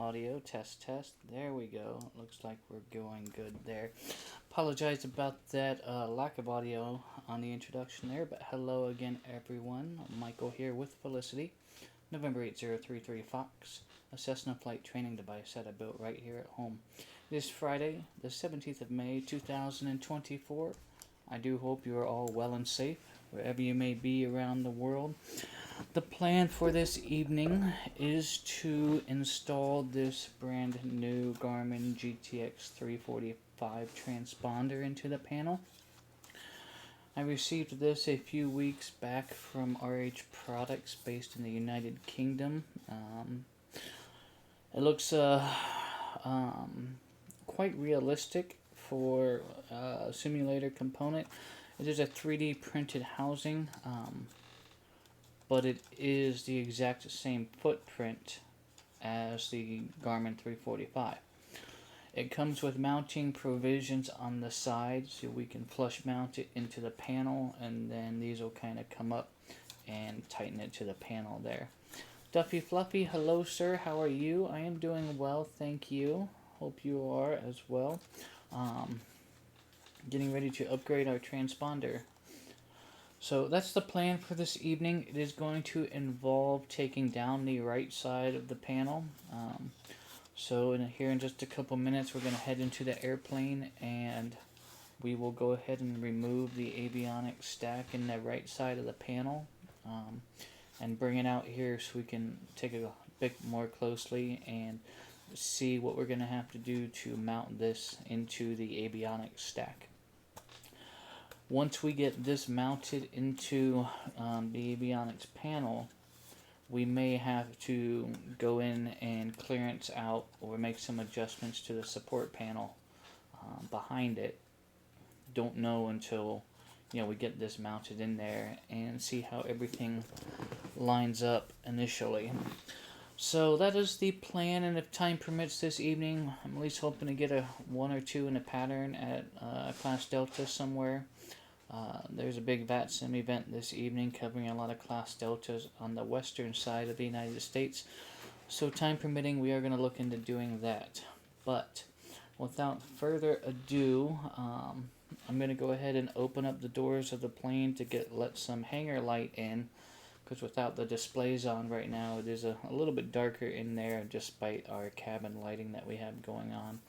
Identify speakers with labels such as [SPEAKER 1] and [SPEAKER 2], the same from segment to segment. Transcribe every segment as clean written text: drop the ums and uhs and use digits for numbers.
[SPEAKER 1] audio. Test, test. There we go. Looks like we're going good there. Apologize about that lack of audio on the introduction there, but hello again, everyone. Michael here with Felicity. November 8033 Fox, a Cessna flight training device that I built right here at home. It is Friday, the 17th of May, 2024. I do hope you are all well and safe, wherever you may be around the world. The plan for this evening is to install this brand new Garmin GTX345 transponder into the panel. I received this a few weeks back from RH Products based in the United Kingdom. It looks quite realistic for a simulator component. It is a 3D printed housing, but it is the exact same footprint as the Garmin 345. It comes with mounting provisions on the side, so we can flush mount it into the panel, and then these will kind of come up and tighten it to the panel there. Duffy Fluffy, hello sir, how are you? I am doing well, thank you. Hope you are as well. Getting ready to upgrade our transponder. So that's the plan for this evening. It is going to involve taking down the right side of the panel. So here in just a couple minutes, we're going to head into the airplane, and we will go ahead and remove the avionics stack in the right side of the panel, and bring it out here so we can take a bit more closely and see what we're going to have to do to mount this into the avionics stack. Once we get this mounted into the avionics panel, we may have to go in and clearance out or make some adjustments to the support panel behind it. Don't know until we get this mounted in there and see how everything lines up initially. So that is the plan, and if time permits this evening, I'm at least hoping to get a 1 or 2 in a pattern at Class Delta somewhere. There's a big VATSIM event this evening covering a lot of Class Deltas on the western side of the United States. So time permitting, we are going to look into doing that. But without further ado, I'm going to go ahead and open up the doors of the plane to let some hangar light in. Because without the displays on right now, it is a little bit darker in there despite our cabin lighting that we have going on.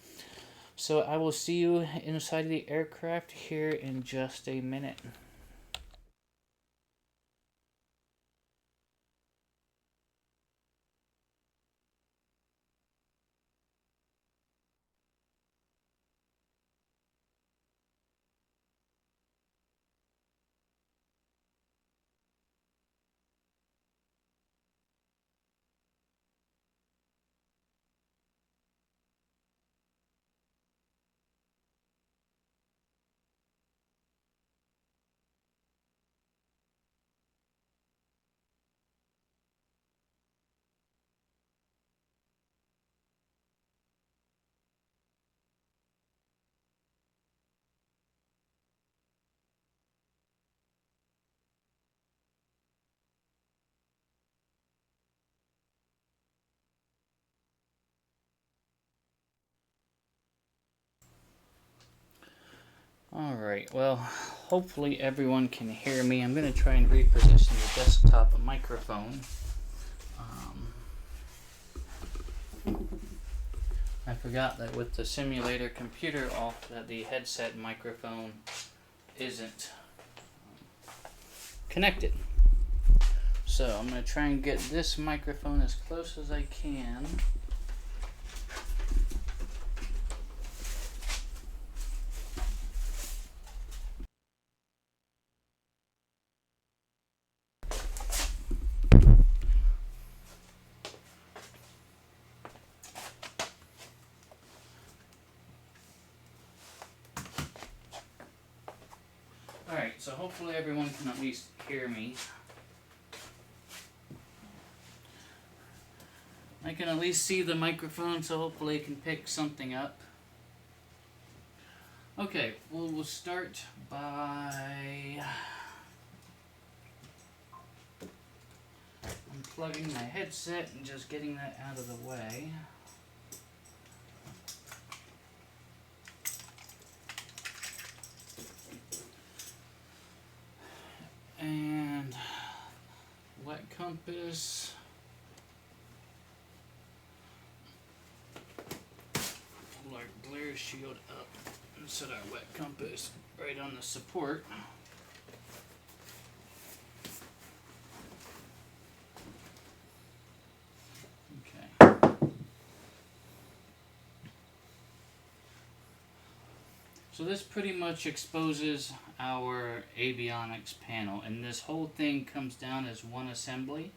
[SPEAKER 1] So I will see you inside the aircraft here in just a minute. Alright, well, hopefully everyone can hear me. I'm going to try and reposition the desktop microphone. I forgot that with the simulator computer off, that the headset microphone isn't connected. So I'm going to try and get this microphone as close as I can. Alright, so hopefully everyone can at least hear me. I can at least see the microphone, so hopefully it can pick something up. Okay, well, we'll start by unplugging my headset and just getting that out of the way. wet compass. Pull our glare shield up and set our wet compass right on the support. So this pretty much exposes our avionics panel, and this whole thing comes down as one assembly.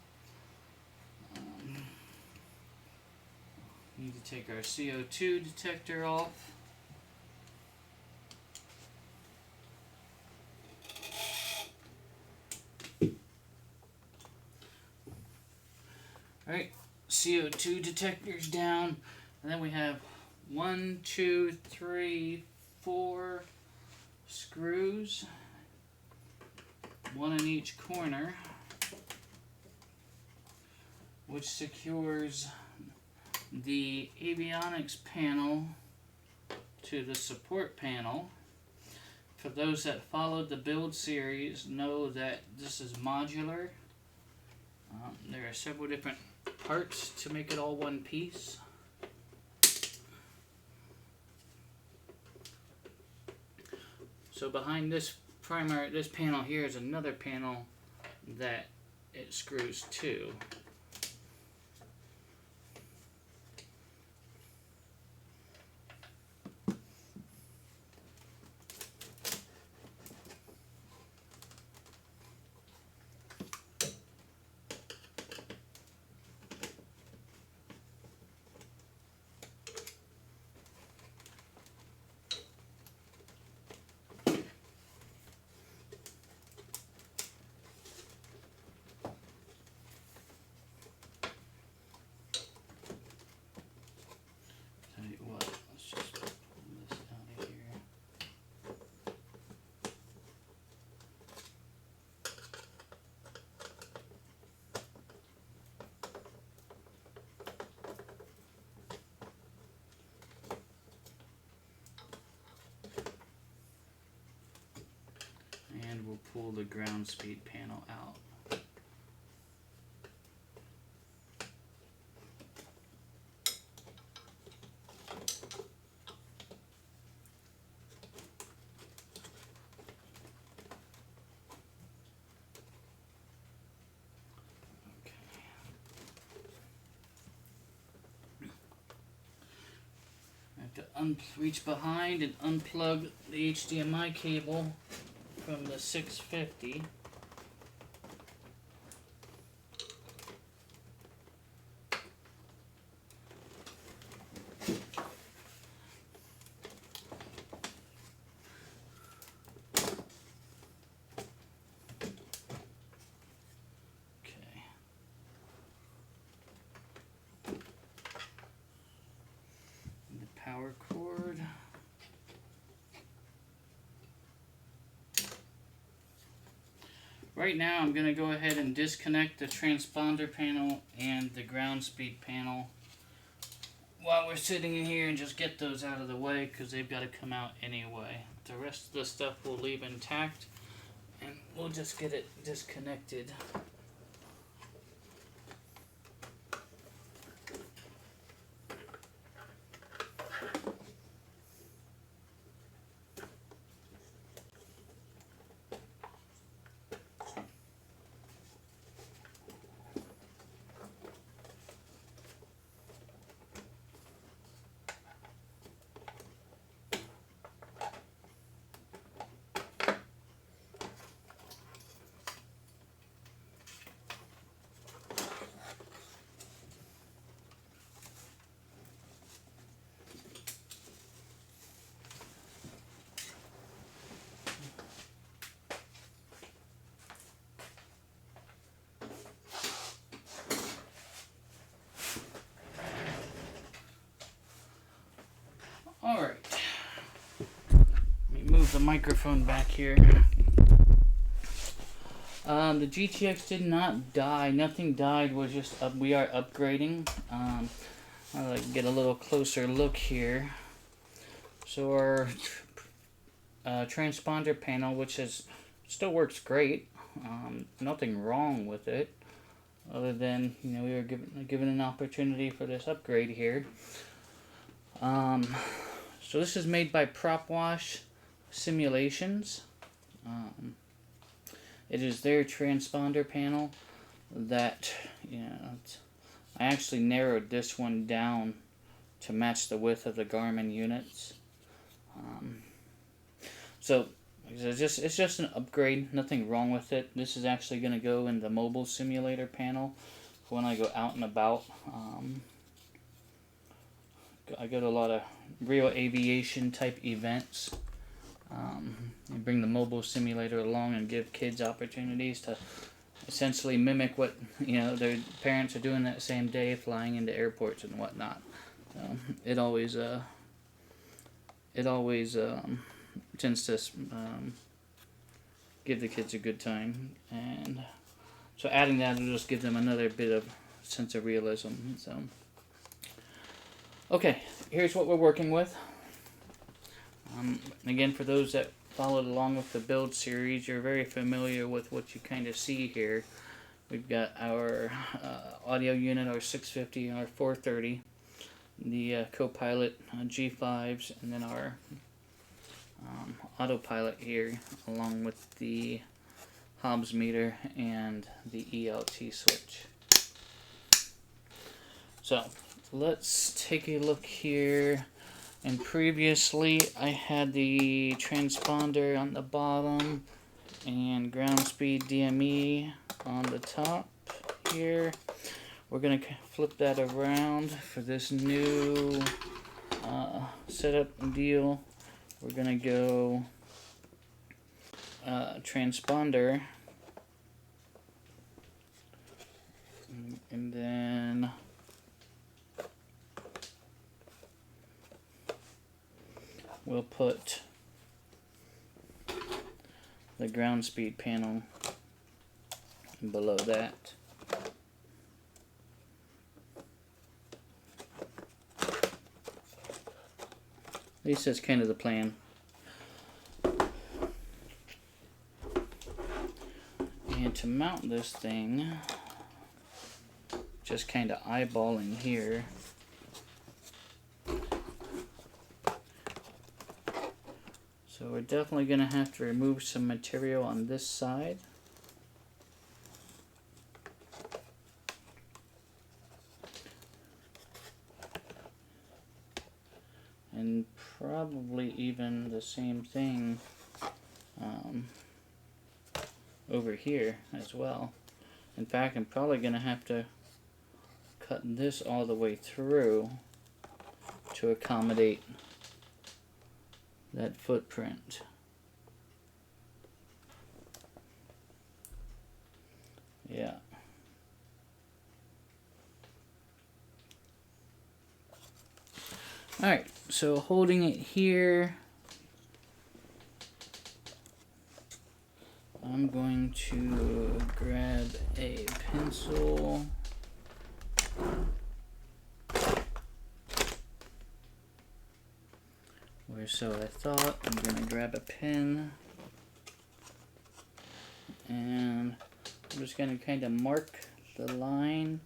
[SPEAKER 1] Need to take our CO2 detector off. Alright, CO2 detectors down, and then we have 1, 2, 3, 4 screws, one in each corner, which secures the avionics panel to the support panel. For those that followed the build series know that this is modular. There are several different parts to make it all one piece. So behind this panel here is another panel that it screws to. And we'll pull the ground speed panel out. Reach behind and unplug the HDMI cable from the 650. Power cord. Right now I'm going to go ahead and disconnect the transponder panel and the ground speed panel while we're sitting in here and just get those out of the way because they've got to come out anyway. The rest of the stuff we'll leave intact and we'll just get it disconnected. Alright, let me move the microphone back here. The GTX did not die, nothing died, was just we are upgrading. I'll get a little closer look here. So our transponder panel, which still works great, nothing wrong with it. other than, you know, we were given an opportunity for this upgrade here. So this is made by Prop Wash Simulations. It is their transponder panel that, you know, I actually narrowed this one down to match the width of the Garmin units. So it's just an upgrade, nothing wrong with it. This is actually going to go in the mobile simulator panel for when I go out and about. I go to a lot of real aviation type events. You bring the mobile simulator along and give kids opportunities to essentially mimic what, you know, their parents are doing that same day, flying into airports and whatnot. It always tends to give the kids a good time, and so adding that will just give them another bit of sense of realism. So, okay, here's what we're working with. And again, for those that followed along with the build series, you're very familiar with what you kind of see here. We've got our audio unit, our 650 and our 430, the Copilot G5s, and then our autopilot here, along with the Hobbs meter and the ELT switch. So let's take a look here. And previously I had the transponder on the bottom and ground speed DME on the top here. We're going to flip that around for this new setup deal. We're going to go transponder, and then we'll put the ground speed panel below that. At least that's kind of the plan. And to mount this thing, just kind of eyeballing here. So we're definitely going to have to remove some material on this side. And probably even the same thing over here as well. In fact, I'm probably going to have to cut this all the way through to accommodate that footprint. Yeah. Alright, so holding it here, I'm going to grab a pencil. Or so I thought. I'm going to grab a pen. And I'm just going to kind of mark the line.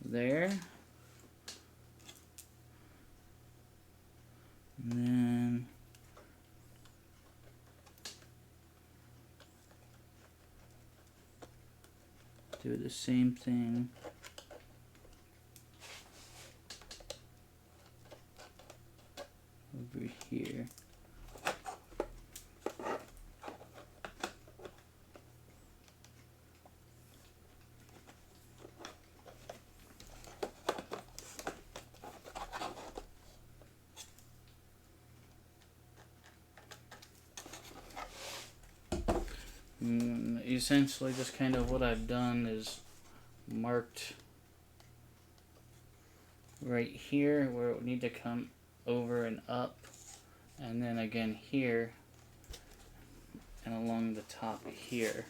[SPEAKER 1] There. And then do the same thing over here. Essentially, just kind of what I've done is marked right here where it would need to come over and up, and then again here and along the top here.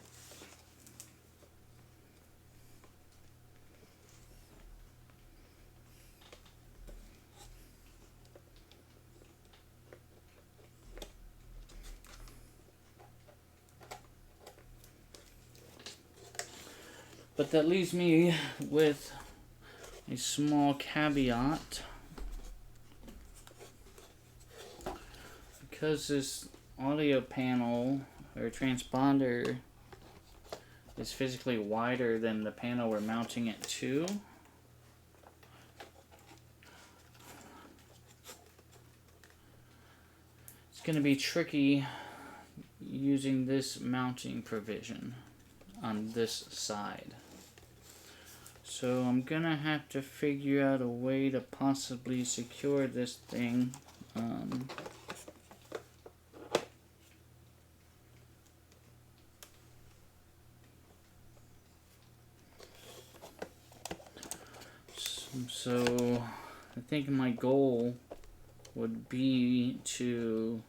[SPEAKER 1] But that leaves me with a small caveat. Because this audio panel or transponder is physically wider than the panel we're mounting it to, it's going to be tricky using this mounting provision on this side. So I'm going to have to figure out a way to possibly secure this thing. So I think my goal would be to,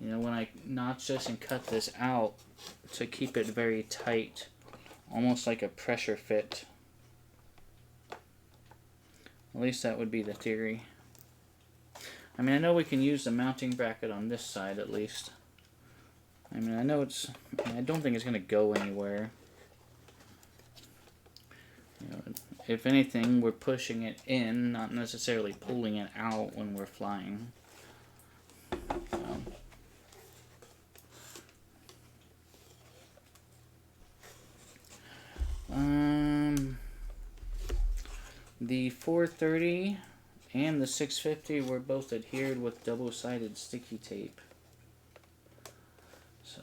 [SPEAKER 1] when I notch this and cut this out, to keep it very tight, almost like a pressure fit. At least that would be the theory. I mean, I know we can use the mounting bracket on this side at least. I mean, I don't think it's going to go anywhere. If anything, we're pushing it in, not necessarily pulling it out when we're flying. The 430 and the 650 were both adhered with double-sided sticky tape. So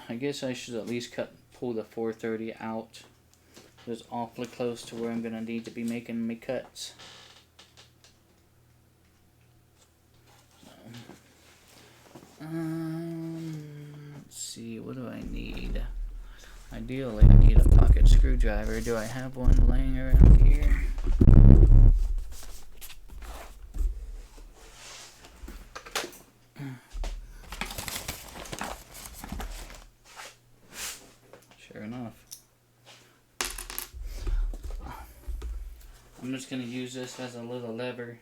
[SPEAKER 1] I guess I should at least pull the 430 out. It's awfully close to where I'm gonna need to be making my cuts. Let's see, what do I need? Ideally, I need a pocket screwdriver. Do I have one laying around here? Sure enough. I'm just going to use this as a little lever.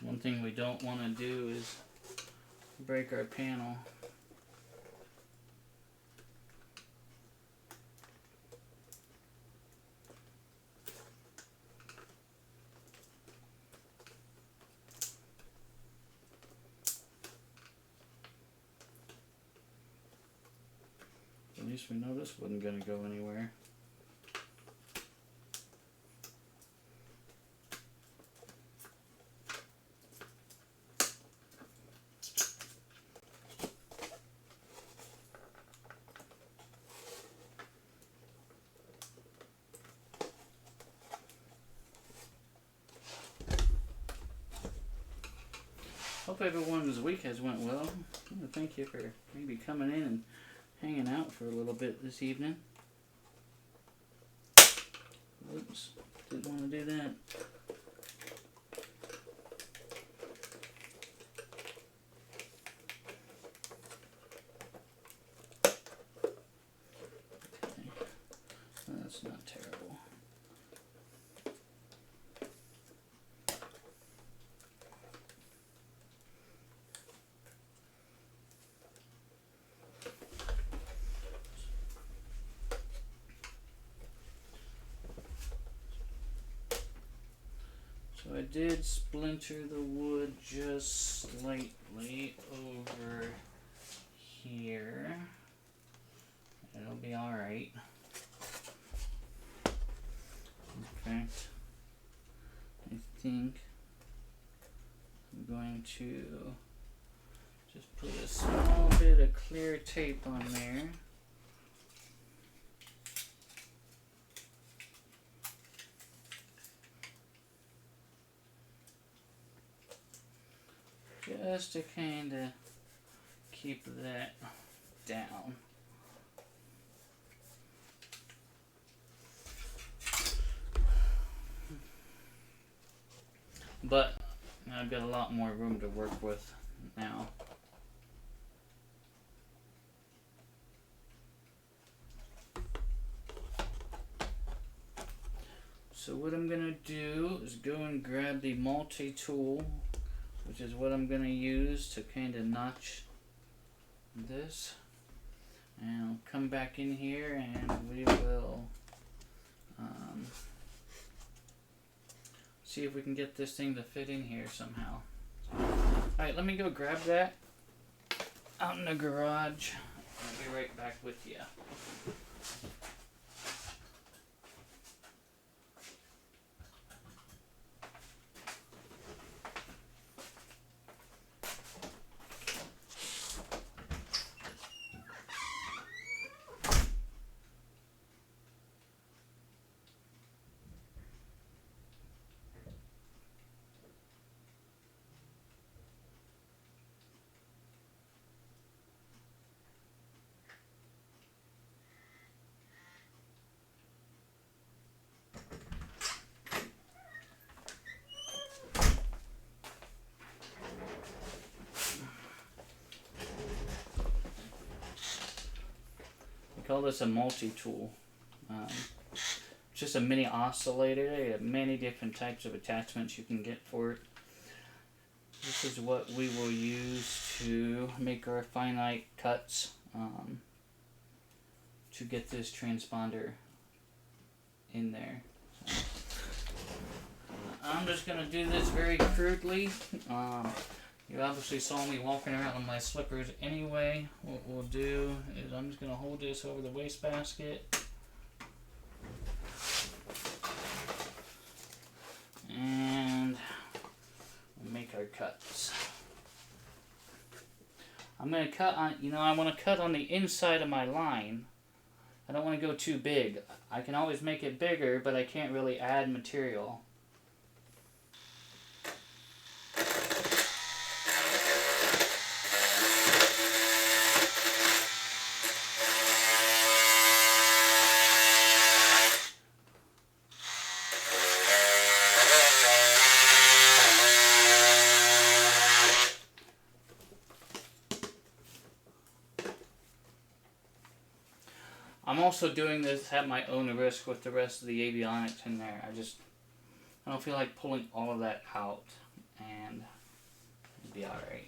[SPEAKER 1] One thing we don't want to do is break our panel. At least we know this wasn't going to go anywhere. Hope everyone's week has went well. Thank you for maybe coming in and hanging out for a little bit this evening. Oops, didn't want to do that. Okay, that's not terrible. So I did splinter the wood just slightly over here. It'll be alright. In fact, I think I'm going to just put a small bit of clear tape on there. Just to kind of keep that down. but I've got a lot more room to work with now. So what I'm going to do is go and grab the multi-tool, which is what I'm going to use to kind of notch this. And I'll come back in here and we will see if we can get this thing to fit in here somehow. Alright, let me go grab that out in the garage. I'll be right back with you. Call this a multi-tool. Just a mini oscillator. You have many different types of attachments you can get for it. This is what we will use to make our finite cuts to get this transponder in there. So, I'm just going to do this very crudely. You obviously saw me walking around in my slippers anyway. What we'll do is I'm just going to hold this over the wastebasket. And we'll make our cuts. I'm going to cut on, I want to cut on the inside of my line. I don't want to go too big. I can always make it bigger, but I can't really add material. I'm also doing this at my own risk with the rest of the avionics in there. I don't feel like pulling all of that out, and it'll be alright.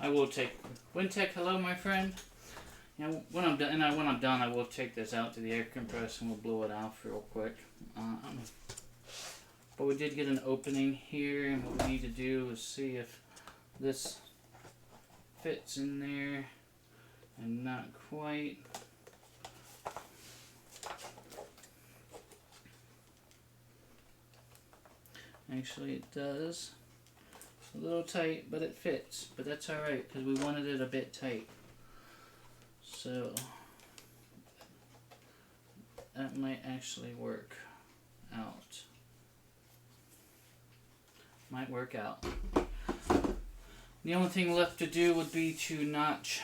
[SPEAKER 1] I will take Wintech. Hello, my friend. When I'm done, I will take this out to the air compressor and we'll blow it out real quick. But we did get an opening here, and what we need to do is see if this fits in there, and not quite. Actually, it does. A little tight, but it fits. But that's alright, because we wanted it a bit tight. So, that might actually work out. Might work out. The only thing left to do would be to notch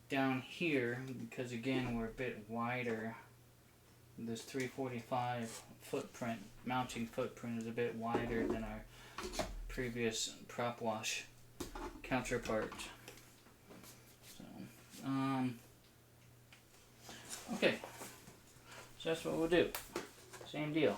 [SPEAKER 1] down here, because again, we're a bit wider. This 345 footprint, mounting footprint, is a bit wider than our previous prop wash counterpart. So, okay. So that's what we'll do. Same deal.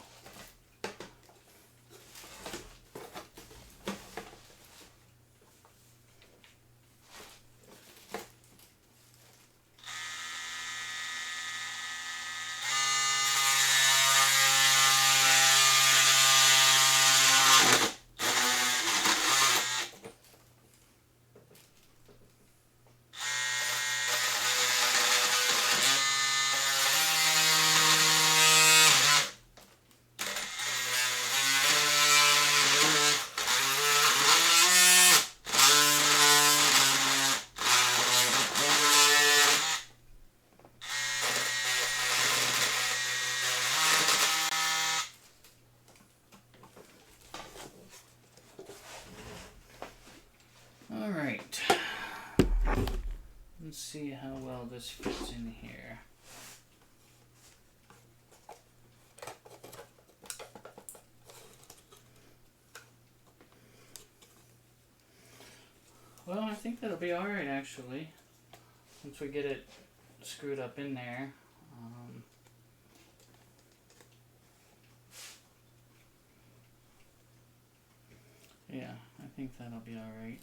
[SPEAKER 1] Alright, let's see how well this fits in here. Well, I think that'll be alright actually, once we get it screwed up in there. Yeah, I think that'll be alright.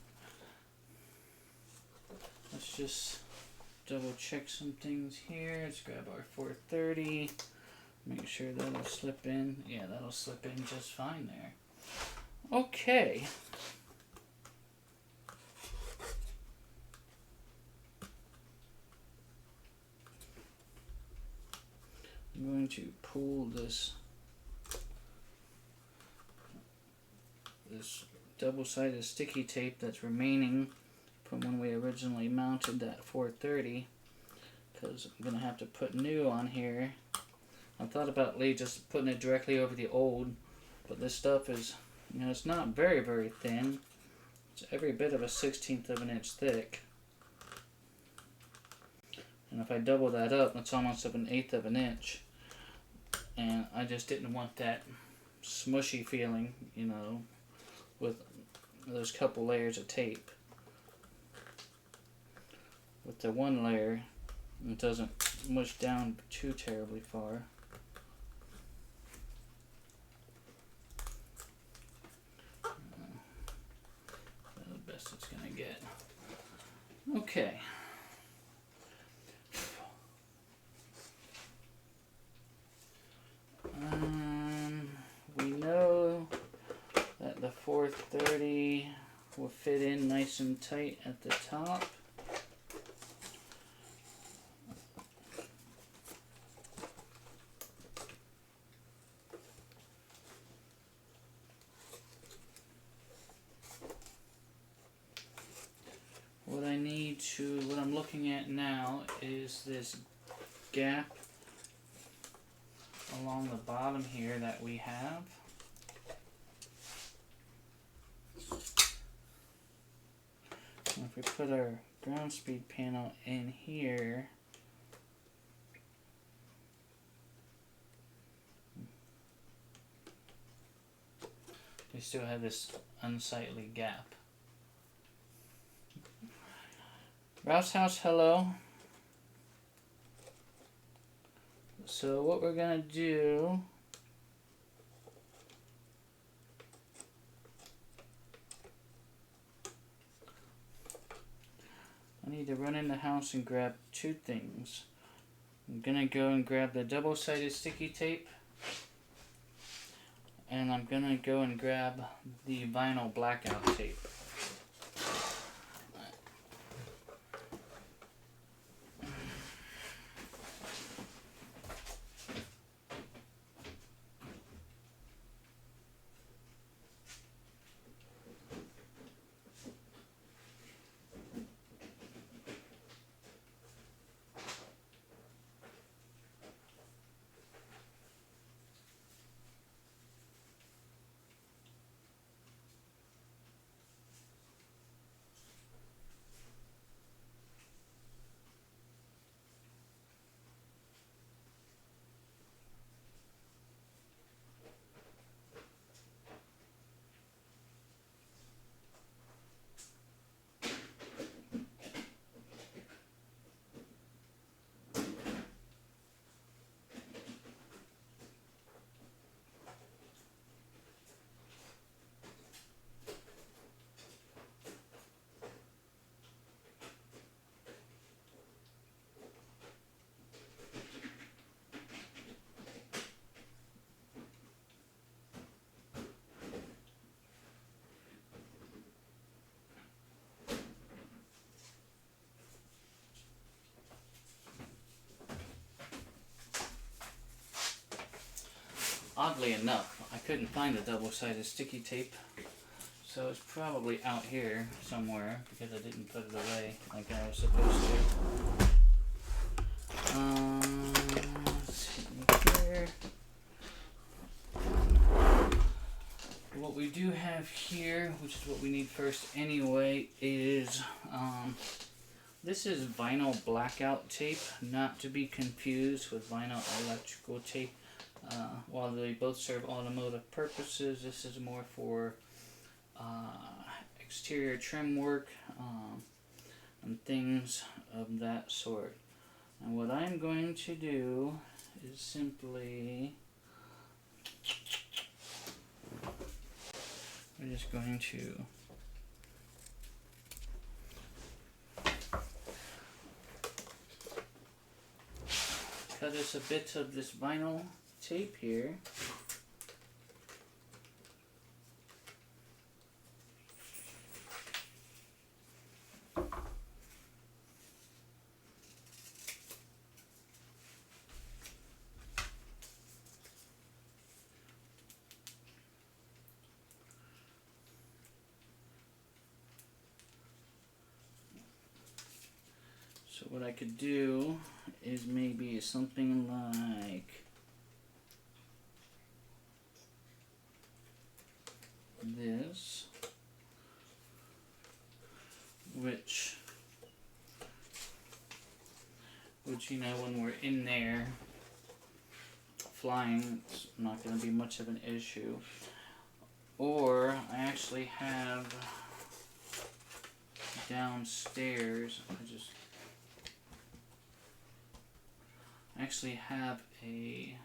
[SPEAKER 1] Let's just double check some things here. Let's grab our 430. Make sure that'll slip in. Yeah, that'll slip in just fine there. Okay. I'm going to pull this double-sided sticky tape that's remaining from when we originally mounted that 430, because I'm going to have to put new on here. I thought about just putting it directly over the old, but this stuff is, you know, it's not very, very thin. It's every bit of a 1/16 of an inch thick. And if I double that up, it's almost of an 1/8 of an inch. And I just didn't want that smushy feeling, you know, with those couple layers of tape. With the one layer, it doesn't mush down too terribly far. That's the best it's gonna get. Okay. We know that the 430 will fit in nice and tight at the top. What I'm looking at now is this gap along the bottom here that we have. And if we put our ground speed panel in here, we still have this unsightly gap. Rouse House, hello. So what we're gonna do, I need to run in the house and grab two things. I'm gonna go and grab the double-sided sticky tape, and I'm gonna go and grab the vinyl blackout tape. Oddly enough, I couldn't find the double-sided sticky tape, so it's probably out here somewhere because I didn't put it away like I was supposed to. Let's see here. What we do have here, which is what we need first anyway, is this is vinyl blackout tape, not to be confused with vinyl electrical tape. While they both serve automotive purposes, this is more for exterior trim work and things of that sort. And what I'm going to do is simply, we're just going to cut us a bit of this vinyl tape here. So what I could do is maybe something like this, which you know, when we're in there flying, it's not going to be much of an issue. Or I actually have downstairs, I actually have a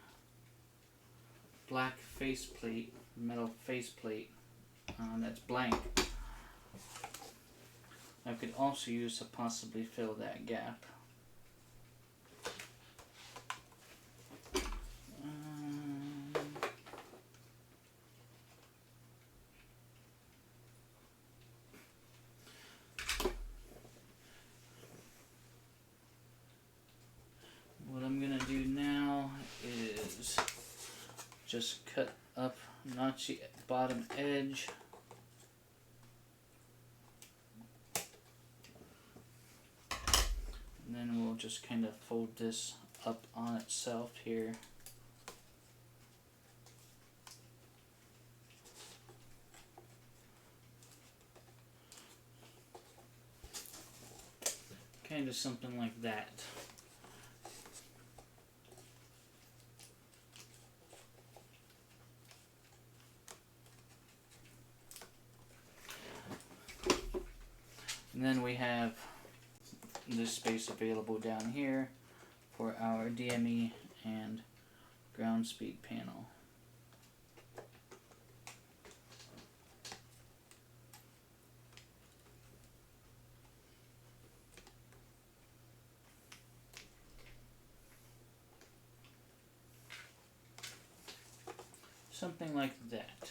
[SPEAKER 1] black faceplate, metal faceplate that's blank. I could also use to possibly fill that gap. What I'm gonna do now is just cut up, notch the bottom edge. And then we'll just kind of fold this up on itself here. Kind of something like that. And then we have this space available down here for our DME and ground speed panel. Something like that.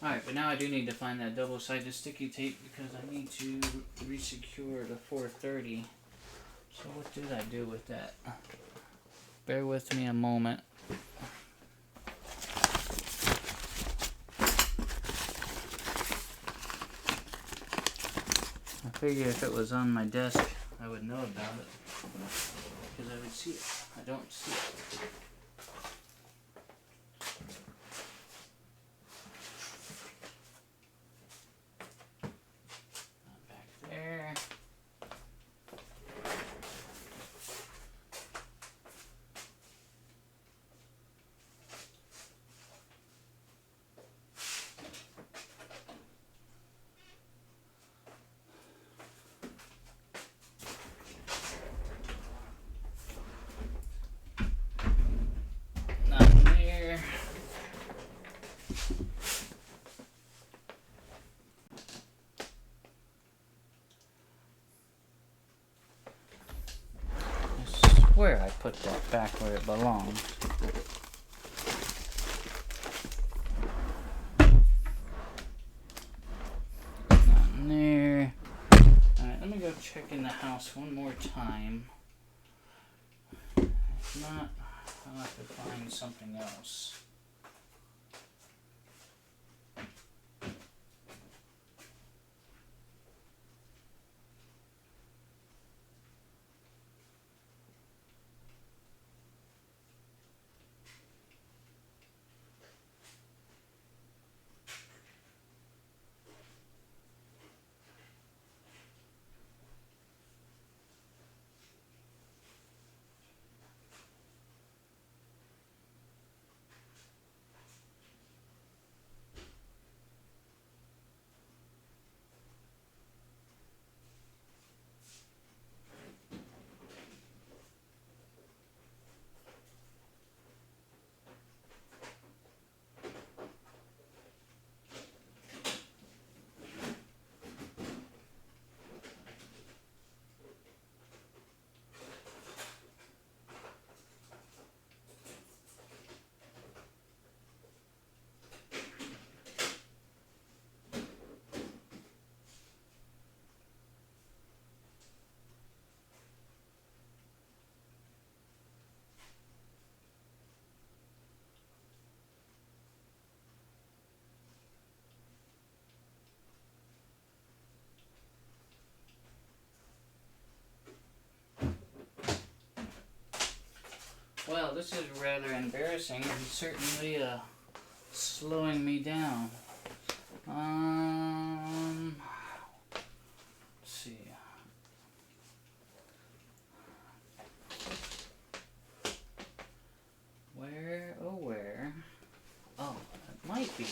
[SPEAKER 1] Alright, but now I do need to find that double-sided sticky tape because I need to resecure the 430. So what did I do with that? Bear with me a moment. I figured if it was on my desk, I would know about it. Because I would see it. I don't see it. Where I put that back where it belongs. Not in there. Alright, let me go check in the house one more time. If not, I'll have to find something else. Well, this is rather embarrassing and certainly slowing me down. Let's see. Where, oh where? Oh, it might be.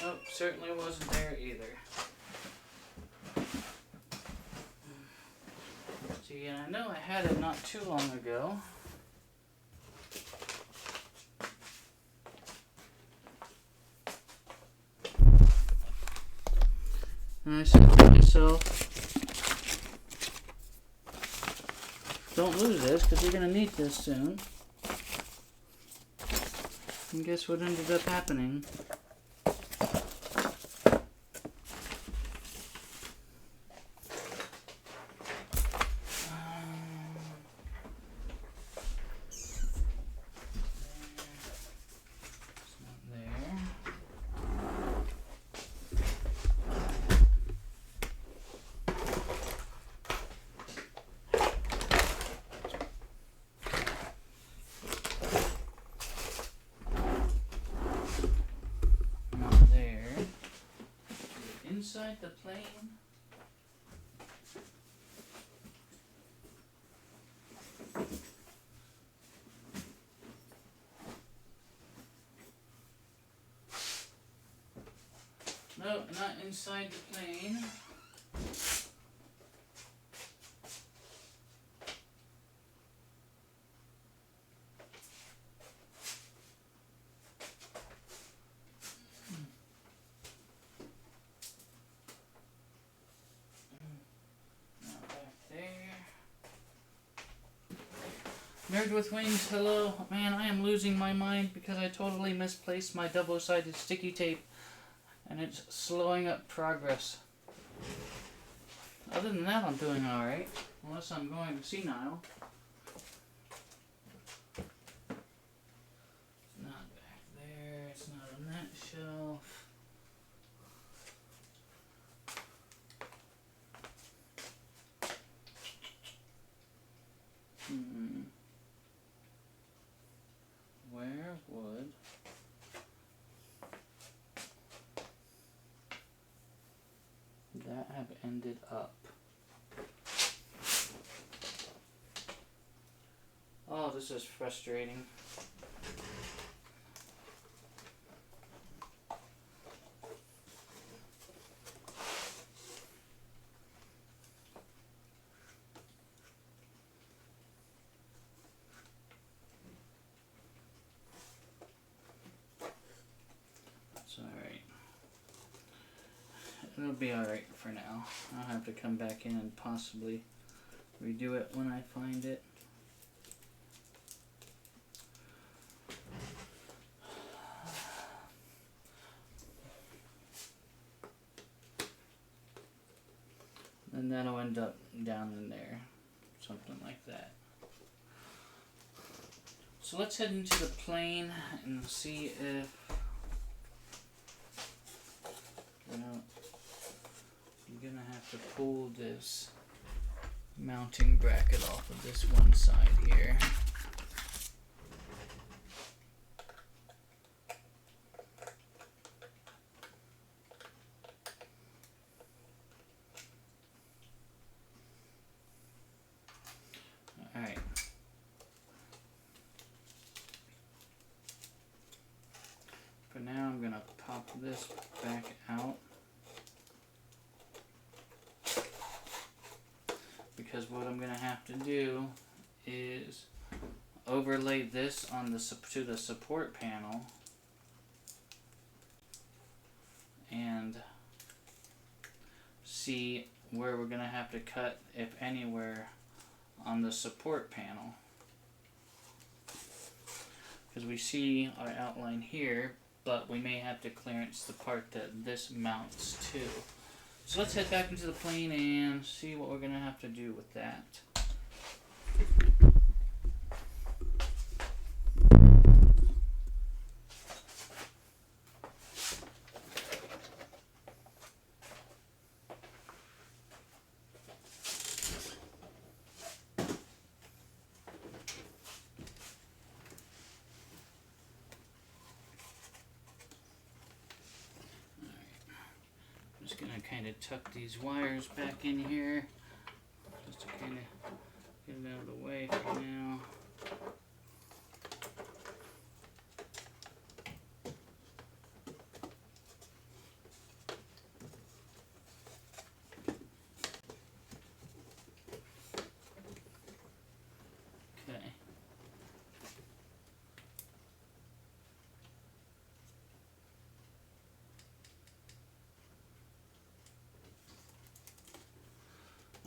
[SPEAKER 1] Nope, certainly wasn't there either. See, and I know I had it not too long ago. And I said to myself, don't lose this, because you're going to need this soon. And guess what ended up happening? Inside the plane. No, not inside the plane. Nerd with Wings, hello. Man, I am losing my mind because I totally misplaced my double-sided sticky tape and it's slowing up progress. Other than that, I'm doing alright. Unless I'm going senile. It's not back there. It's not on that shelf. Where would that have ended up? Oh, this is frustrating. It's alright. It'll be alright for now. I'll have to come back in and possibly redo it when I find it. And that'll end up down in there. Something like that. So let's head into the plane and see if, you know, I'm gonna have to pull this mounting bracket off of this one side here. Alright. For now, I'm gonna pop this back out. Because what I'm gonna have to do is overlay this on to the support panel and see where we're gonna have to cut, if anywhere, on the support panel. Because we see our outline here, but we may have to clearance the part that this mounts to. So let's head back into the plane and see what we're going to have to do with that. Just gonna kind of tuck these wires back in here, just to kind of get it out of the way for now. Okay.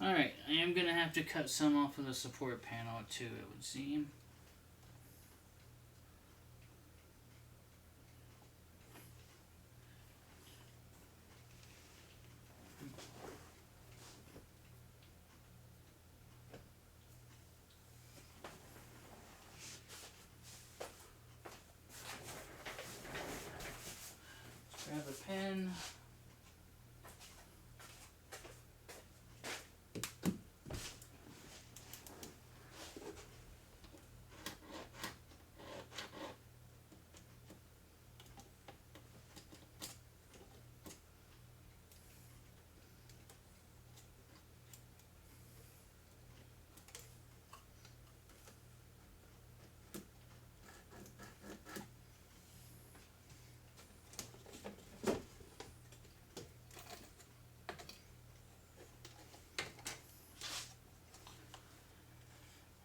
[SPEAKER 1] Alright, I am going to have to cut some off of the support panel too, it would seem. Let's grab a pen.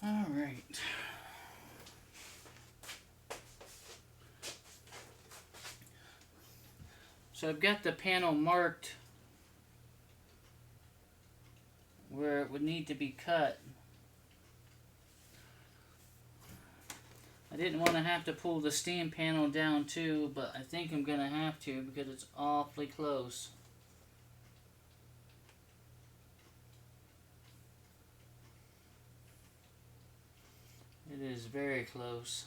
[SPEAKER 1] Alright. So I've got the panel marked where it would need to be cut. I didn't want to have to pull the steam panel down too, but I think I'm going to have to because it's awfully close. It is very close.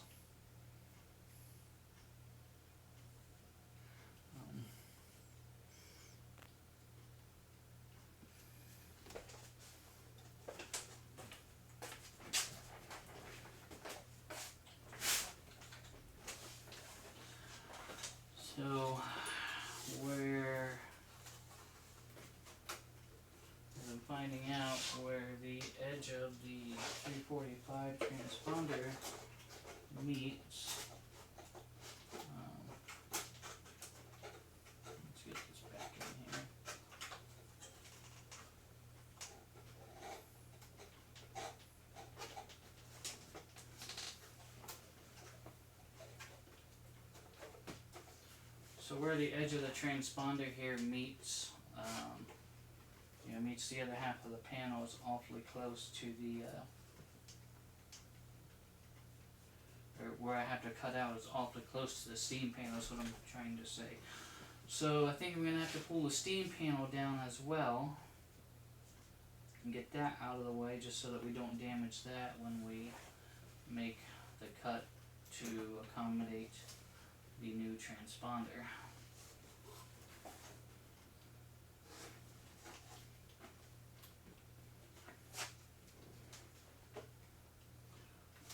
[SPEAKER 1] So, where I'm finding out where the edge of the 345 transponder meets. Let's get this back in here. So where the edge of the transponder here meets Meets the other half of the panel is awfully close to the, or where I have to cut out is awfully close to the steam panel, is what I'm trying to say. So I think I'm going to have to pull the steam panel down as well and get that out of the way, just so that we don't damage that when we make the cut to accommodate the new transponder.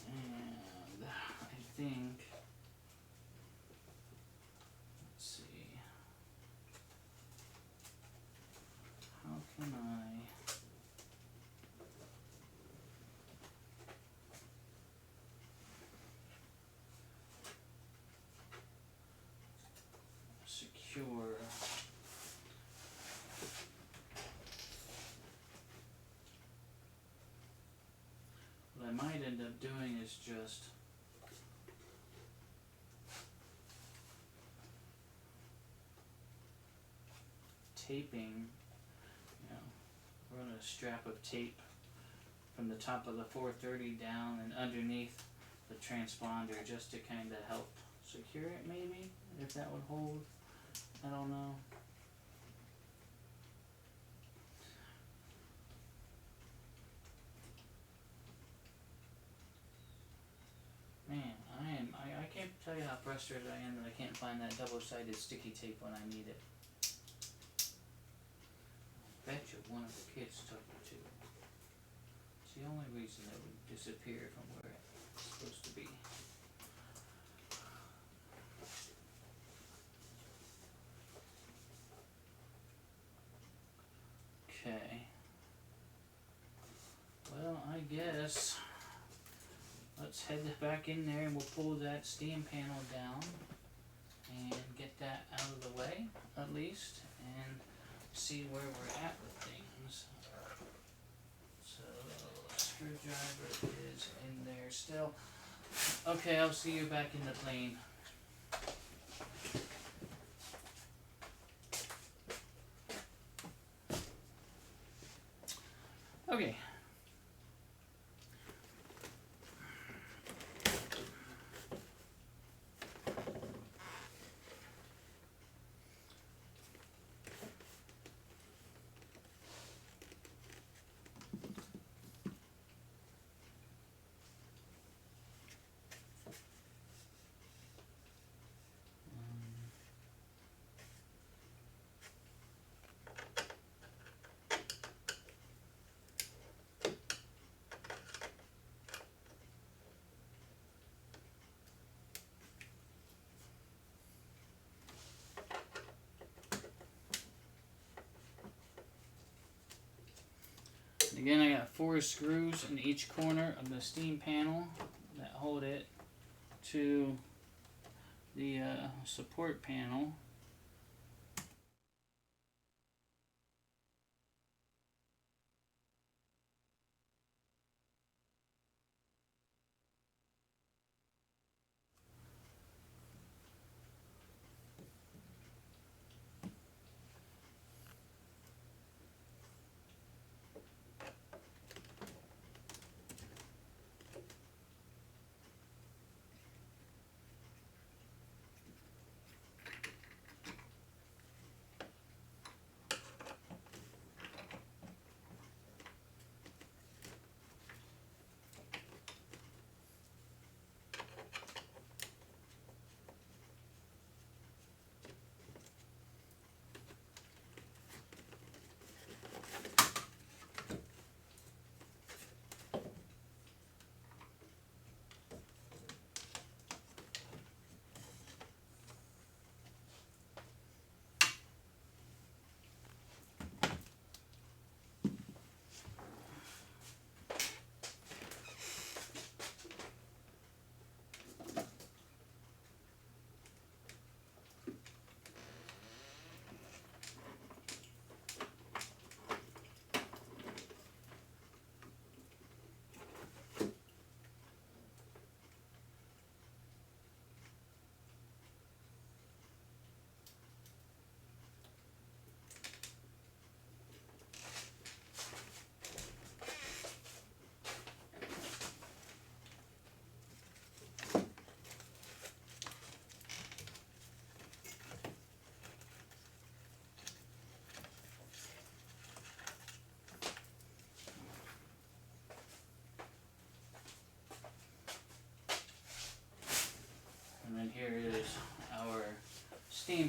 [SPEAKER 1] And I think, let's see, how can I secure what I might end up doing is just taping, run a strap of tape from the top of the 430 down and underneath the transponder, just to kind of help secure it, maybe, if that would hold. I don't know. Man, I can't tell you how frustrated I am that I can't find that double-sided sticky tape when I need it. I bet you one of the kids took it too. It's the only reason it would disappear from where it's supposed to be. Okay. Well, I guess let's head back in there and we'll pull that steam panel down and get that out of the way, at least, and see where we're at with things. So, screwdriver is in there still. Okay, I'll see you back in the plane. Okay. Again, I got 4 screws in each corner of the steam panel that hold it to the support panel.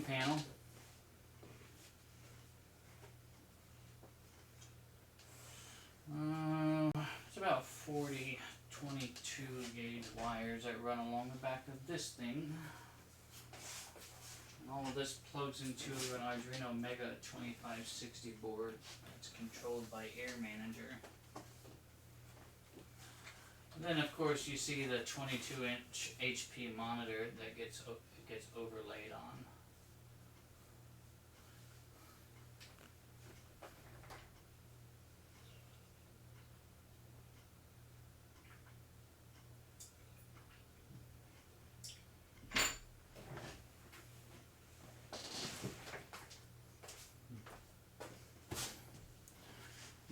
[SPEAKER 1] steam panel. It's about 40 22 gauge wires that run along the back of this thing. And all of this plugs into an Arduino Mega 2560 board that's controlled by Air Manager. And then of course you see the 22-inch HP monitor that gets overlaid on.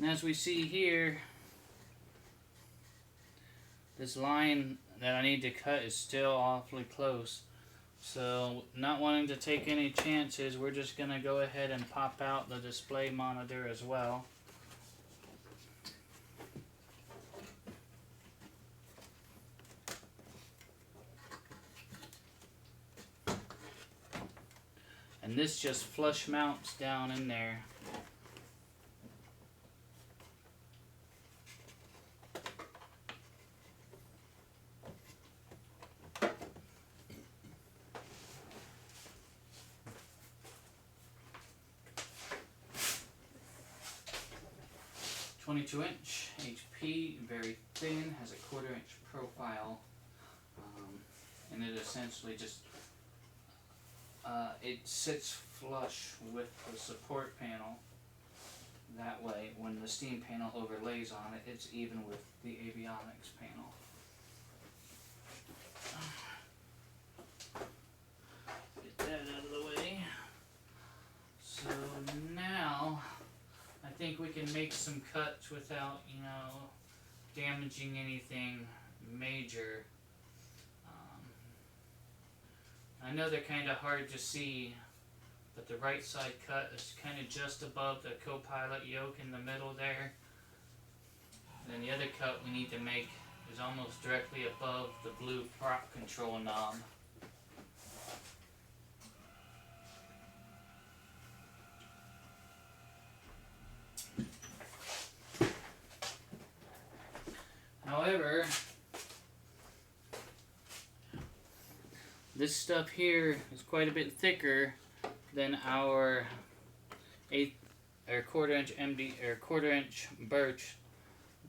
[SPEAKER 1] And as we see here, this line that I need to cut is still awfully close. So, not wanting to take any chances, we're just going to go ahead and pop out the display monitor as well. And this just flush mounts down in there. .22-inch HP, very thin, has a 1/4-inch profile, and it essentially just it sits flush with the support panel. That way, when the steam panel overlays on it, it's even with the avionics panel. Get that out of the way. So now, I think we can make some cuts without, damaging anything major. I know they're kind of hard to see, but the right side cut is kind of just above the co-pilot yoke in the middle there. And then the other cut we need to make is almost directly above the blue prop control knob. However, this stuff here is quite a bit thicker than our 1/4-inch MD or 1/4-inch birch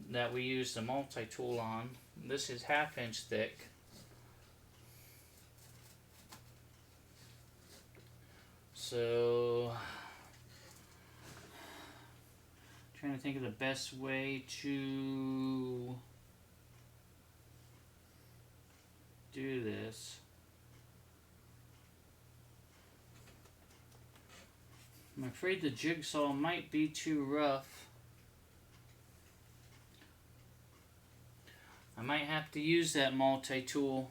[SPEAKER 1] that we use the multi-tool on. This is 1/2 inch thick. So, trying to think of the best way to do this. I'm afraid the jigsaw might be too rough. I might have to use that multi-tool.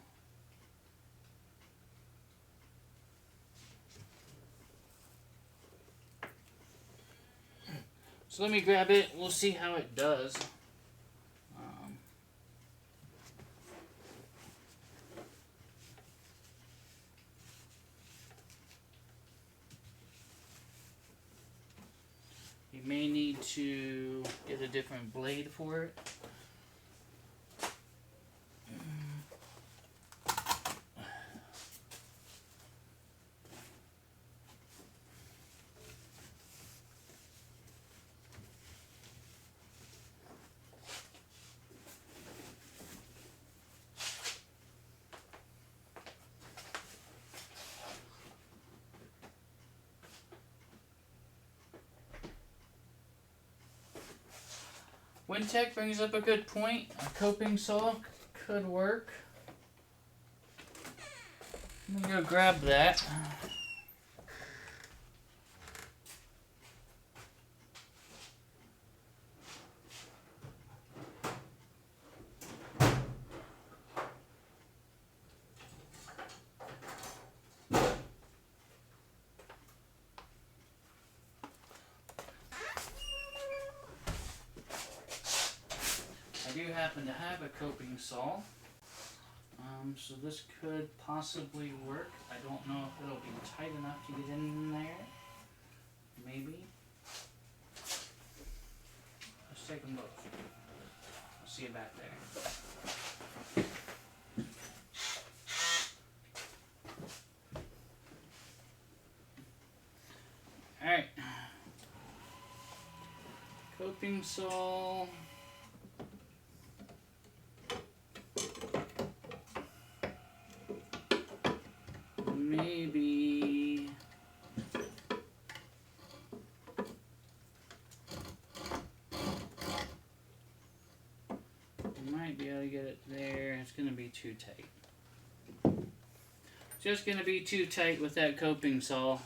[SPEAKER 1] So let me grab it, we'll see how it does. You may need to get a different blade for it. WinTech brings up a good point. A coping saw could work. I'm gonna go grab that. I do happen to have a coping saw. So this could possibly work. I don't know if it'll be tight enough to get in there. Maybe. Let's take them both. I'll see you back there. Alright. Coping saw. Maybe. Might be able to get it there. It's going to be too tight. Just going to be too tight with that coping saw.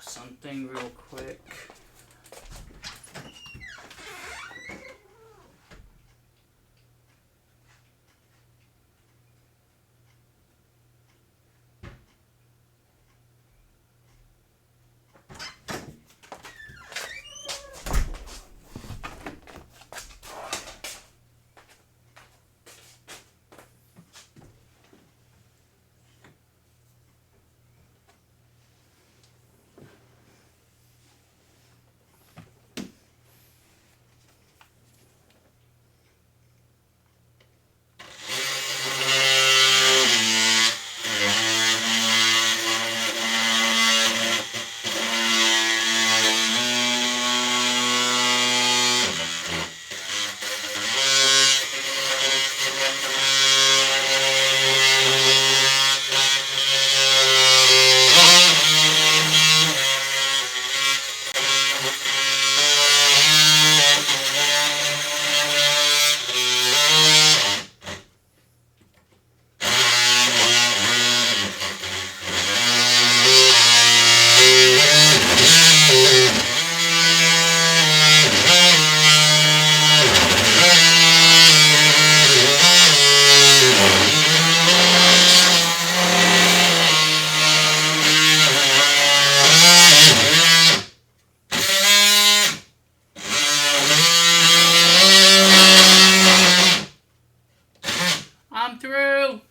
[SPEAKER 1] Something real quick. I'm through.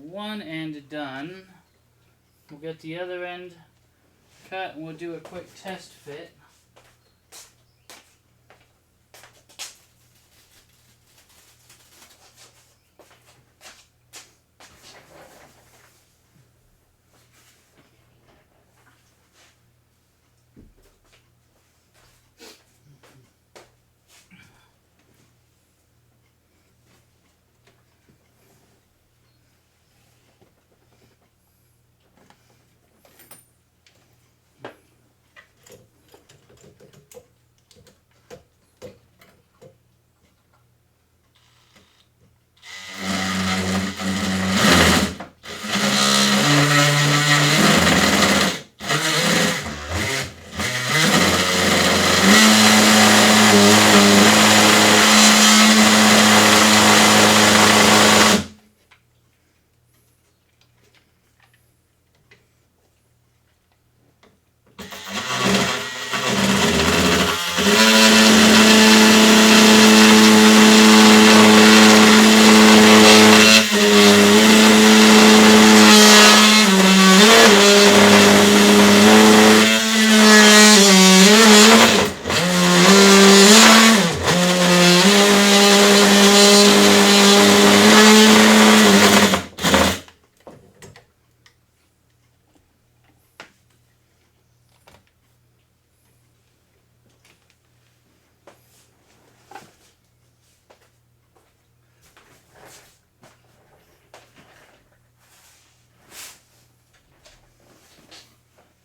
[SPEAKER 1] one end done. We'll get the other end cut and we'll do a quick test fit.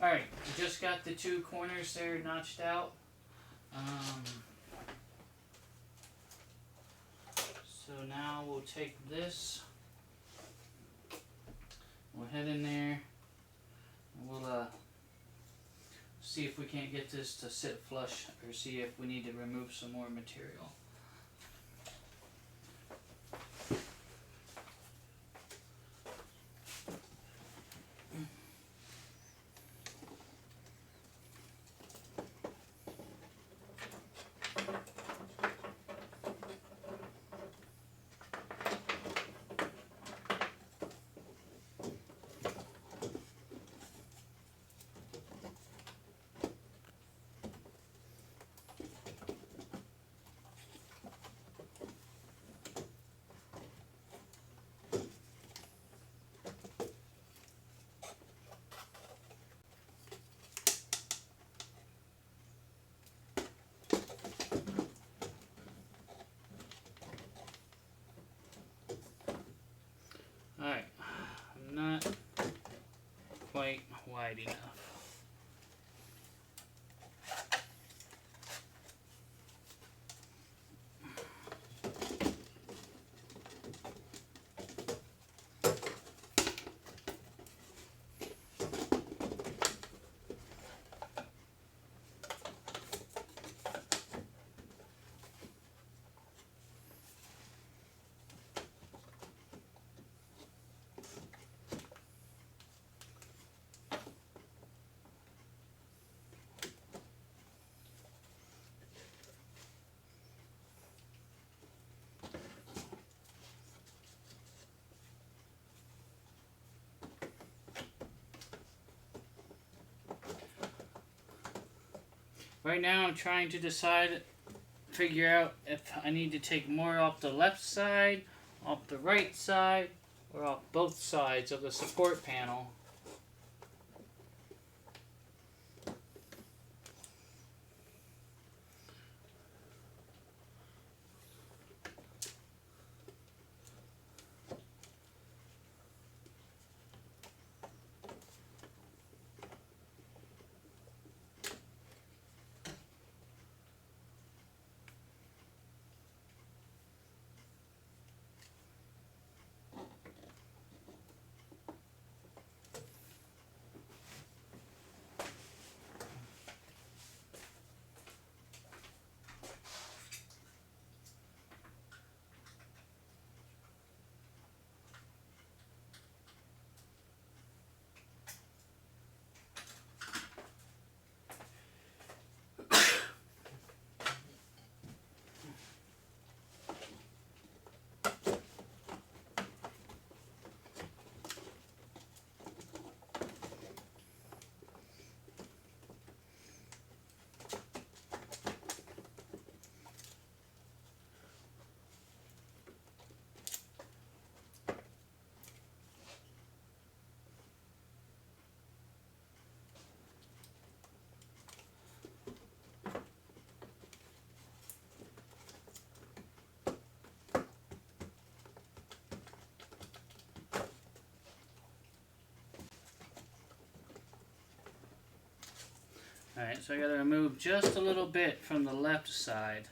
[SPEAKER 1] Alright, just got the two corners there notched out. So now we'll take this, we'll head in there, and we'll see if we can't get this to sit flush, or see if we need to remove some more material. Alright, I'm not quite wide enough. Right now I'm trying to figure out if I need to take more off the left side, off the right side, or off both sides of the support panel. Alright, so I gotta remove just a little bit from the left side.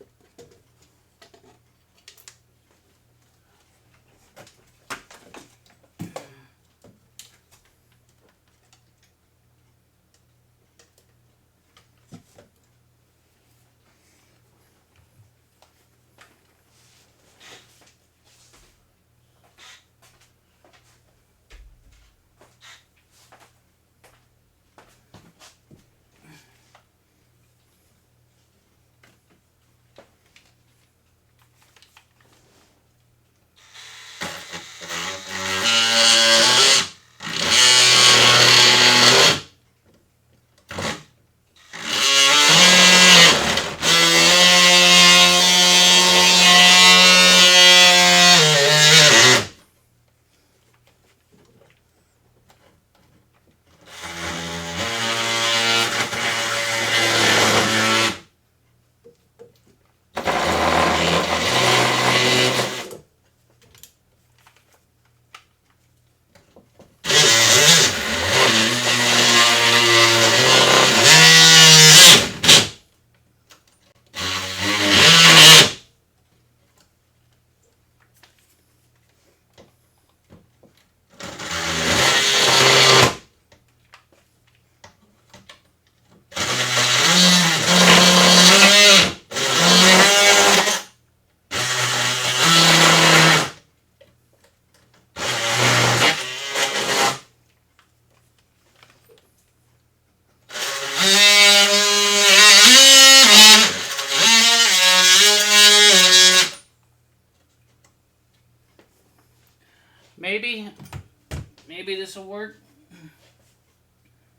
[SPEAKER 1] Maybe this will work.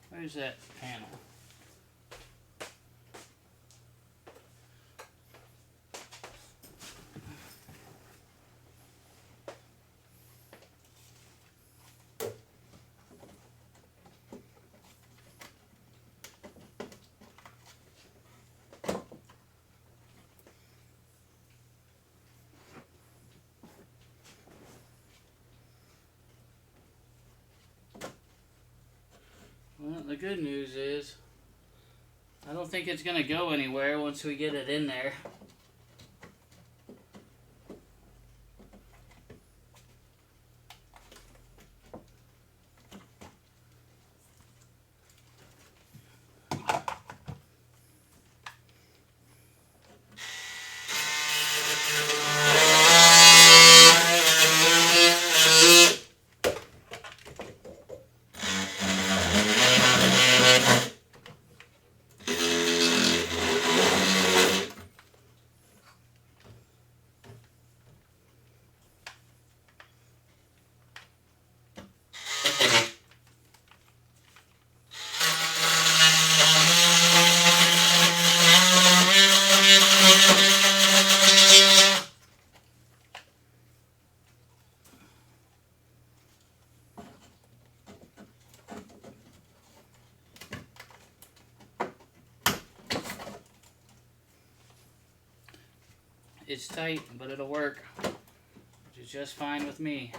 [SPEAKER 1] Where's that panel? Well, the good news is I don't think it's going to go anywhere once we get it in there. It's tight, but it'll work, which is just fine with me.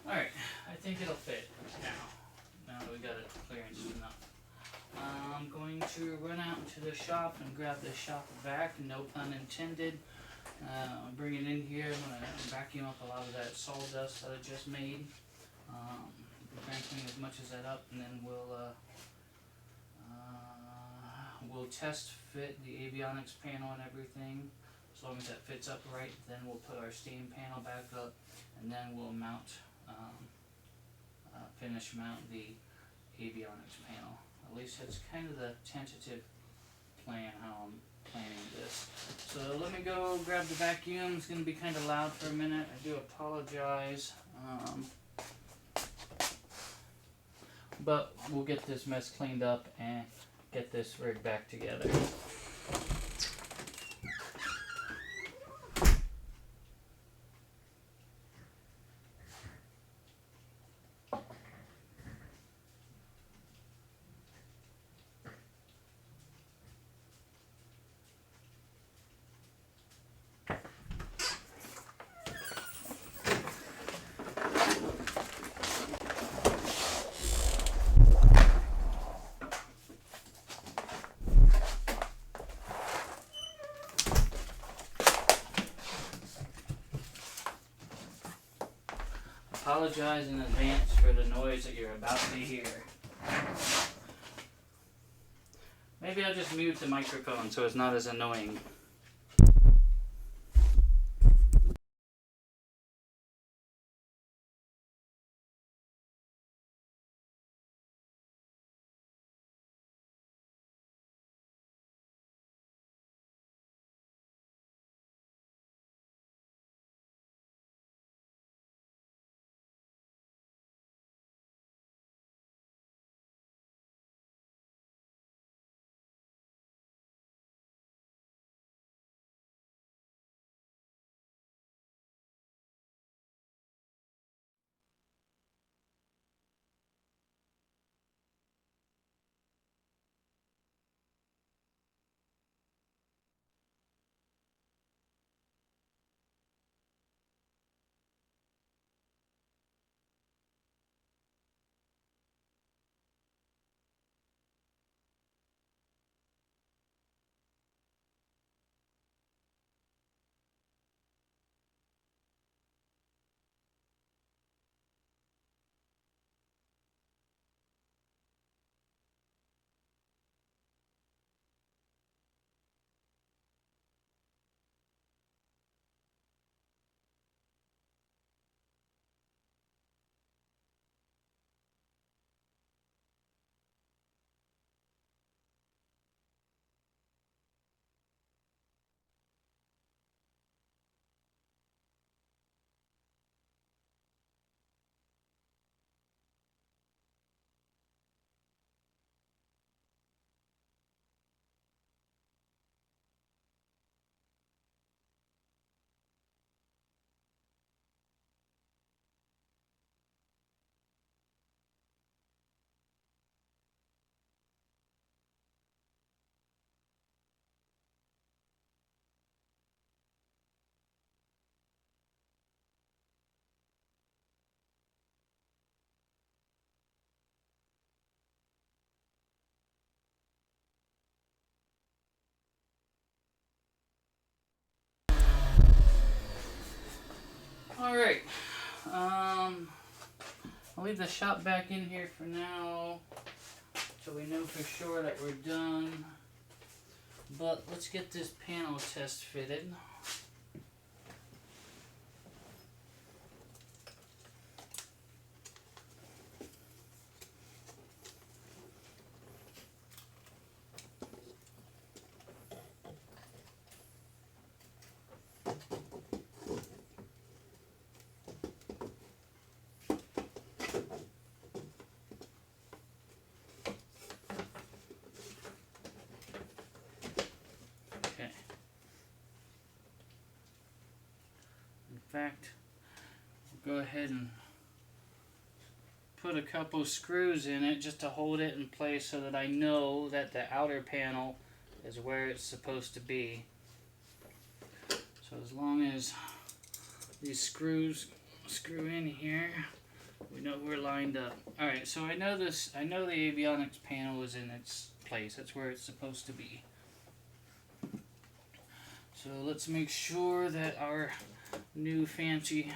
[SPEAKER 1] Alright, I think it'll fit now that we got it clearance enough. I'm going to run out into the shop and grab the shop vac, no pun intended. Bring it in here. I'm going to vacuum up a lot of that sawdust that I just made. Cranking as much as that up, and then we'll test fit the avionics panel and everything. As long as that fits up right, then we'll put our steam panel back up, and then we'll finish mount the avionics panel. At least that's kind of the tentative plan, how I'm planning this. So let me go grab the vacuum. It's going to be kind of loud for a minute. I do apologize. But we'll get this mess cleaned up and get this rig back together. apologize in advance for the noise that you're about to hear. Maybe I'll just mute the microphone so it's not as annoying. Alright, I'll leave the shop back in here for now, so we know for sure that we're done. But let's get this panel test fitted. In fact, we'll go ahead and put a couple screws in it just to hold it in place so that I know that the outer panel is where it's supposed to be. So as long as these screws screw in here, we know we're lined up. Alright, so I know the avionics panel is in its place. That's where it's supposed to be. So let's make sure that our new fancy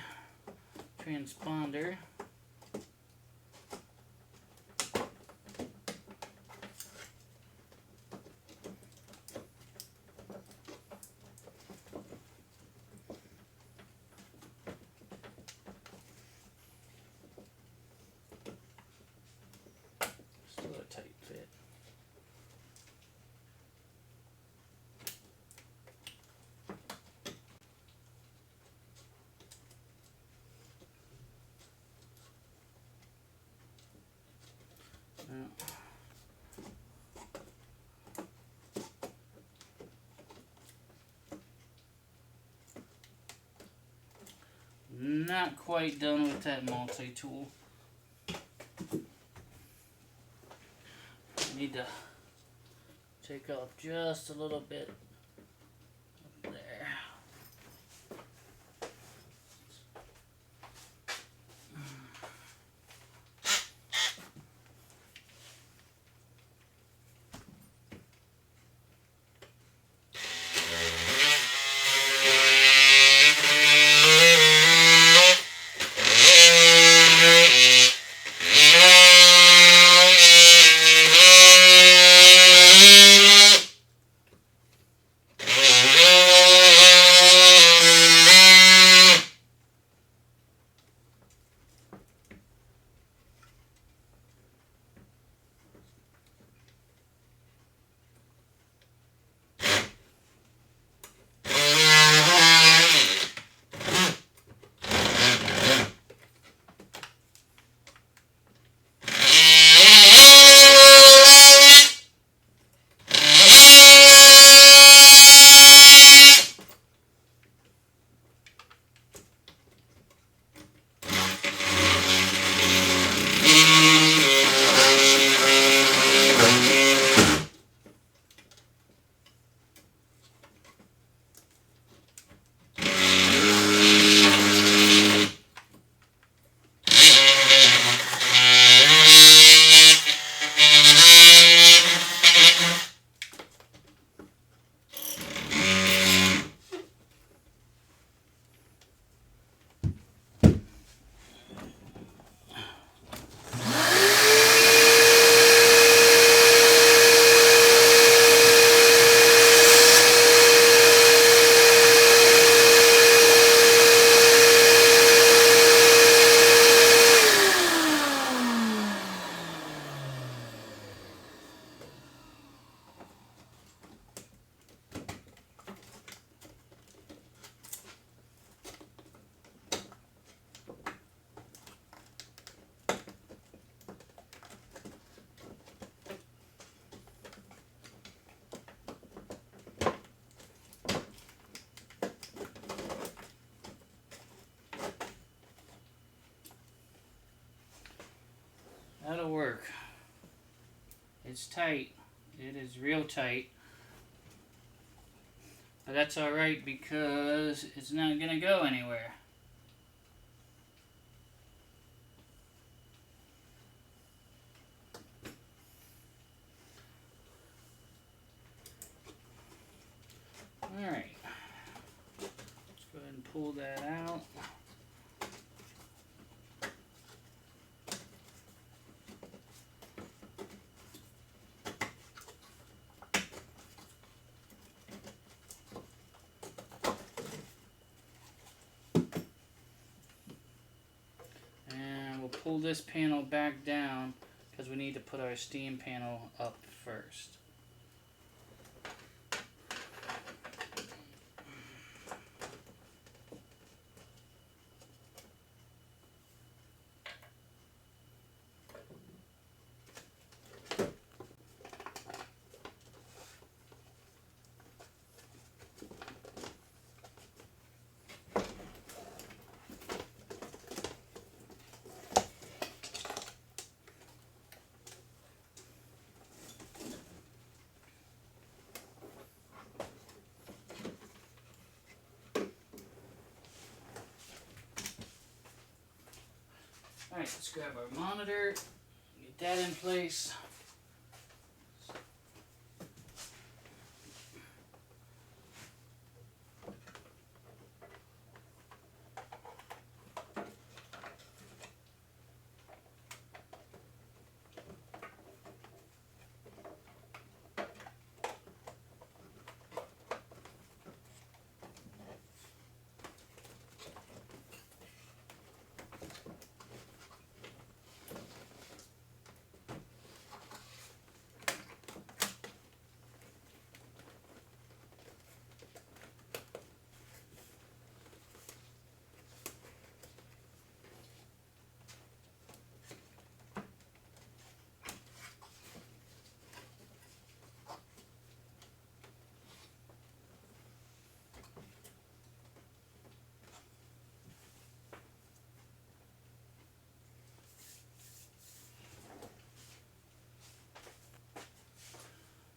[SPEAKER 1] transponder still a tight fit. Not quite done with that multi-tool. Need to take off just a little bit up there. That'll work. It's tight. It is real tight. But that's alright because it's not going to go anywhere. Alright. Let's go ahead and pull that out. Pull this panel back down because we need to put our steam panel up first. Alright, let's grab our monitor, get that in place.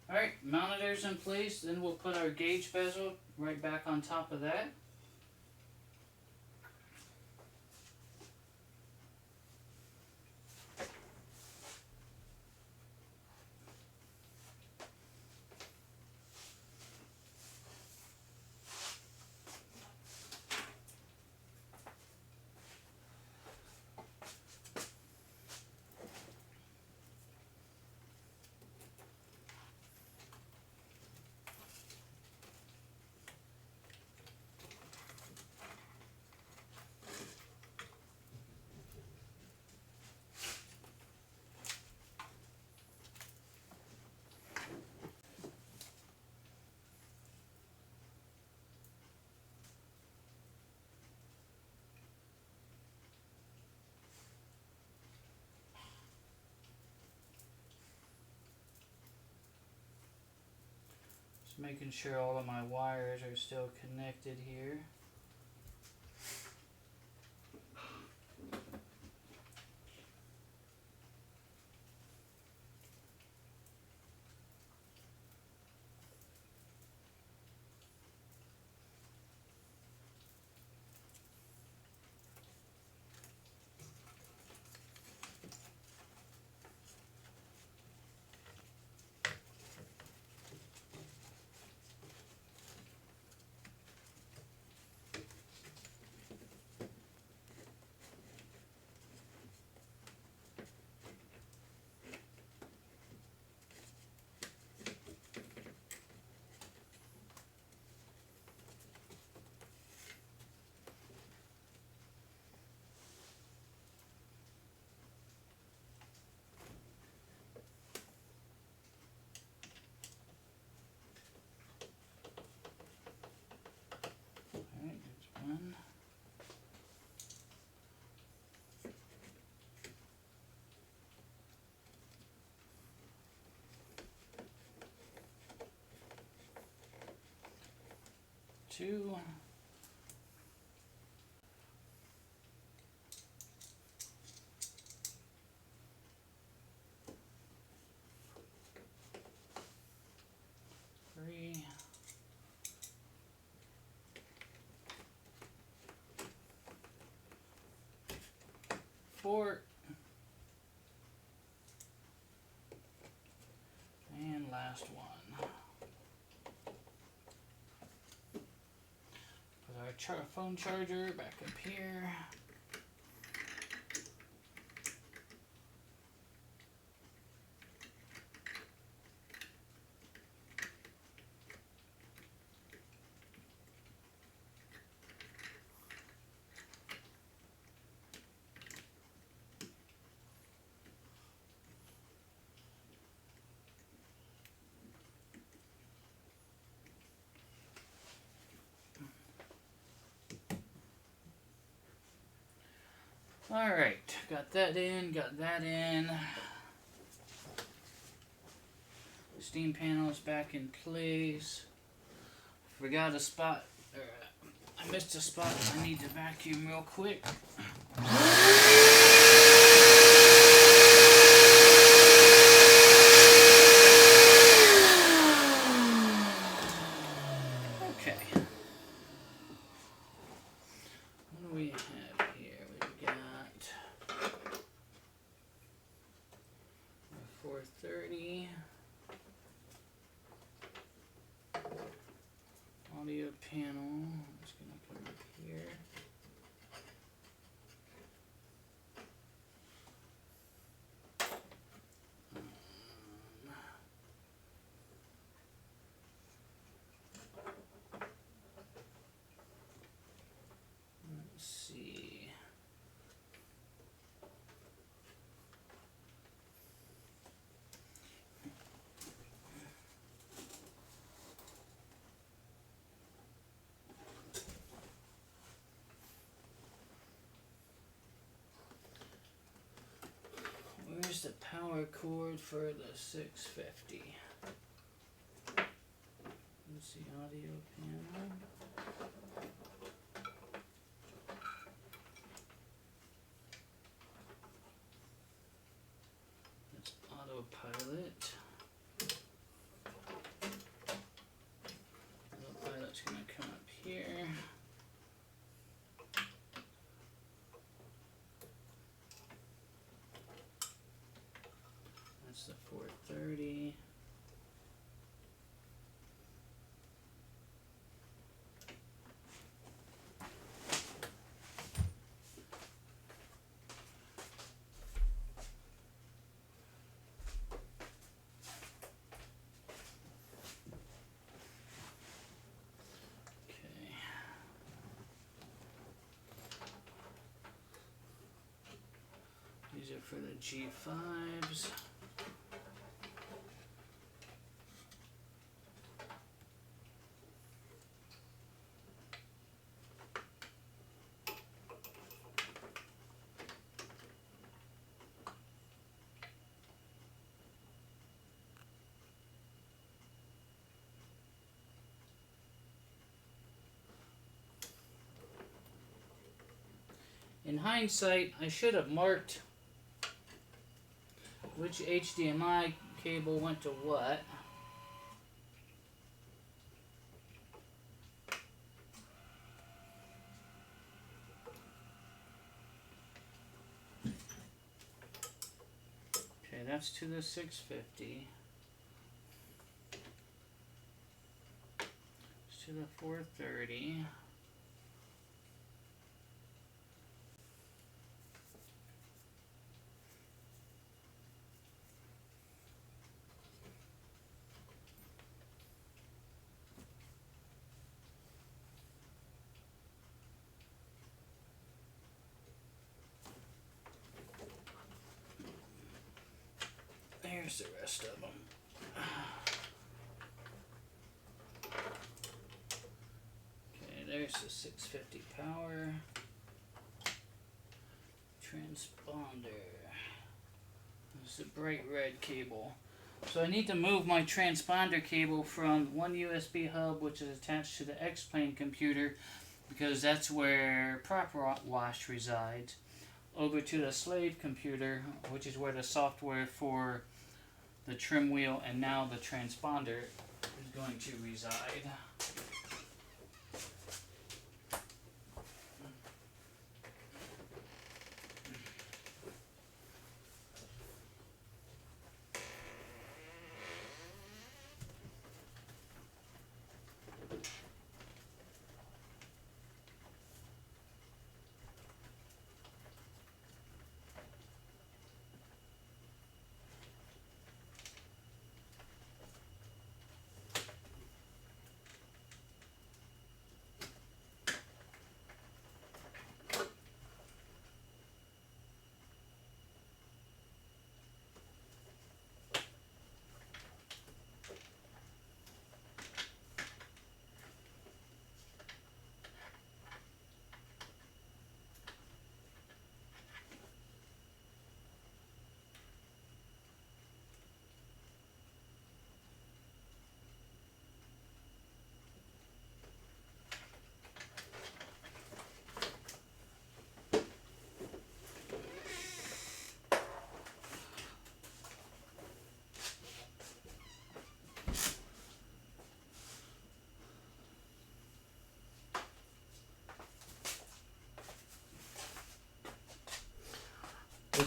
[SPEAKER 1] Alright, monitor's in place, then we'll put our gauge bezel right back on top of that. Making sure all of my wires are still connected here. Alright, there's one. Two. port. And last one. Put our phone charger back up here. Alright, got that in, got that in. Steam panel is back in place. Forgot a spot, I missed a spot I need to vacuum real quick. Okay. What do we have here? We've got 430 audio panel. It's gonna come up here. Let's see. Where's the power cord for the 650? Let's see, audio panel. That's autopilot. Autopilot's gonna come up here. That's the 430. Okay. These are for the G5s. In hindsight, I should have marked which HDMI cable went to what. Okay, that's to the 650. It's to the 430. Here's the rest of them. Okay, there's the 650 power. Transponder. This is a bright red cable. So I need to move my transponder cable from one USB hub, which is attached to the X-Plane computer, because that's where Prop Wash resides, over to the slave computer, which is where the software for the trim wheel and now the transponder is going to reside.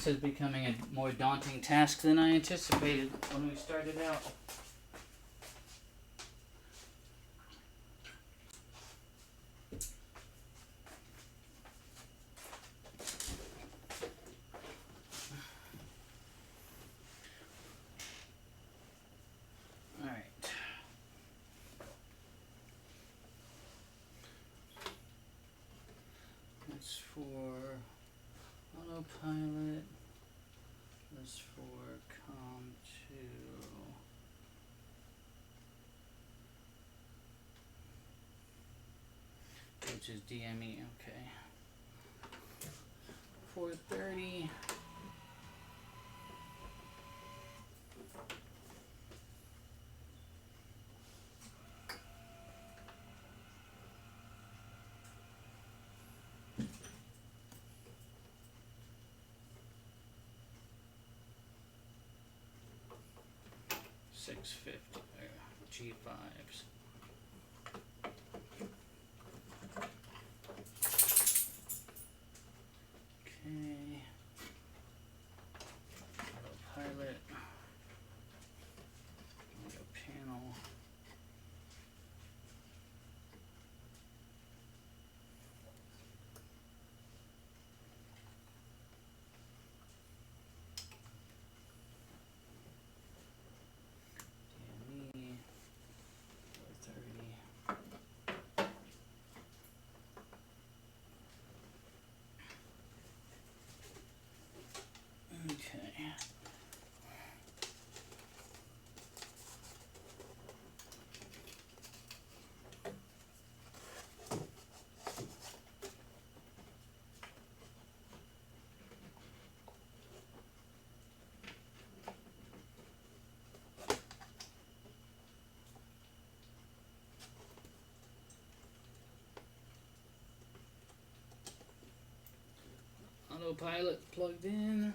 [SPEAKER 1] this is becoming a more daunting task than I anticipated when we started out. Alright. That's for autopilot. That's for COM2. Which is DME, okay. 430. $650 G5s. Okay. Autopilot. Auto panel. DME. 430. Okay. Autopilot plugged in.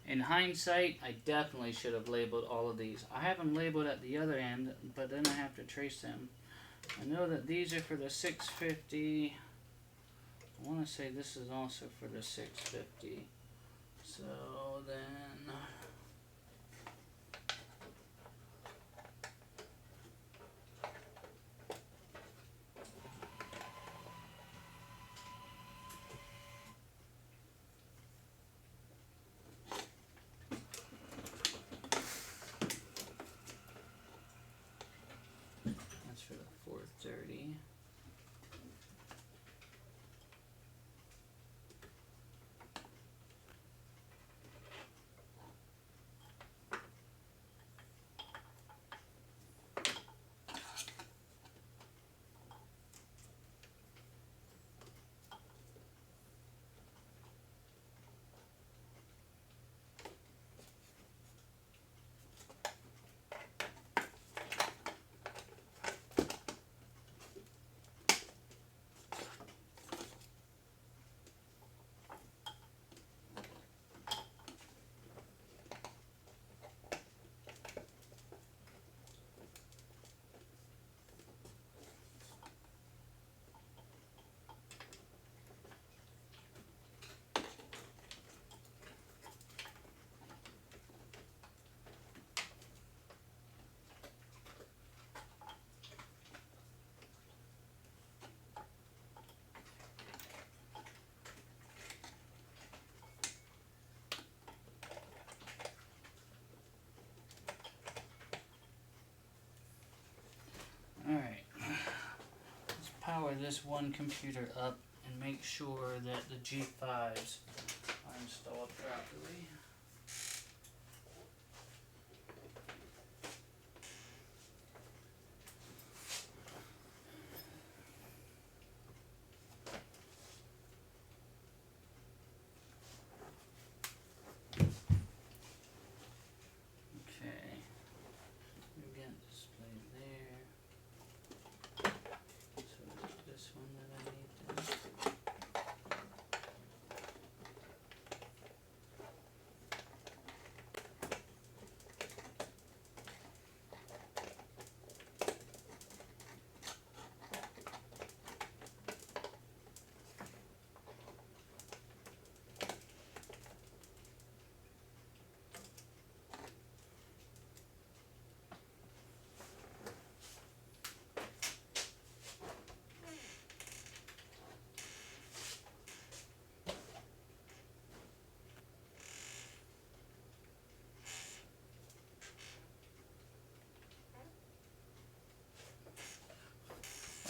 [SPEAKER 1] In hindsight, I definitely should have labeled all of these. I have them labeled at the other end, but then I have to trace them. I know that these are for the 650. I want to say this is also for the 650. So then... That's for the 430. this one computer up and make sure that the G5s are installed properly. Okay, we've got display there. So this one that I need to.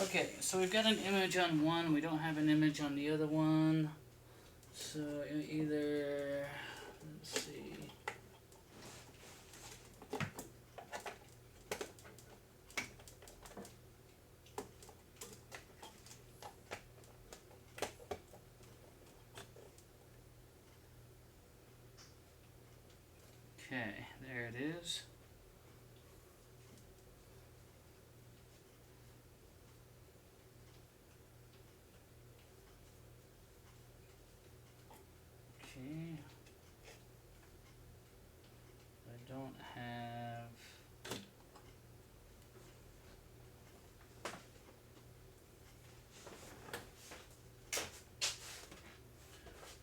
[SPEAKER 1] Okay, so we've got an image on one, we don't have an image on the other one. So either, let's see. Okay, there it is. Okay. I don't have.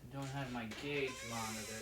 [SPEAKER 1] I don't have my gauge monitor.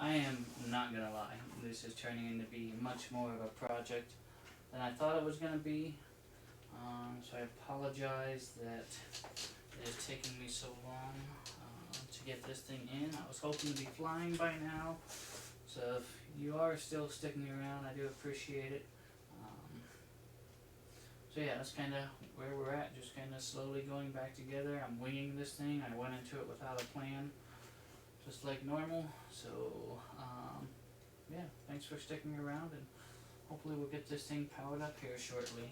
[SPEAKER 1] I am not gonna lie, this is turning into be much more of a project than I thought it was gonna be. So I apologize that it is taking me so long to get this thing in. I was hoping to be flying by now, so if you are still sticking around, I do appreciate it. So yeah, that's kind of where we're at, just kind of slowly going back together. I'm winging this thing. I went into it without a plan, just like normal. So yeah, thanks for sticking around, and hopefully we'll get this thing powered up here shortly.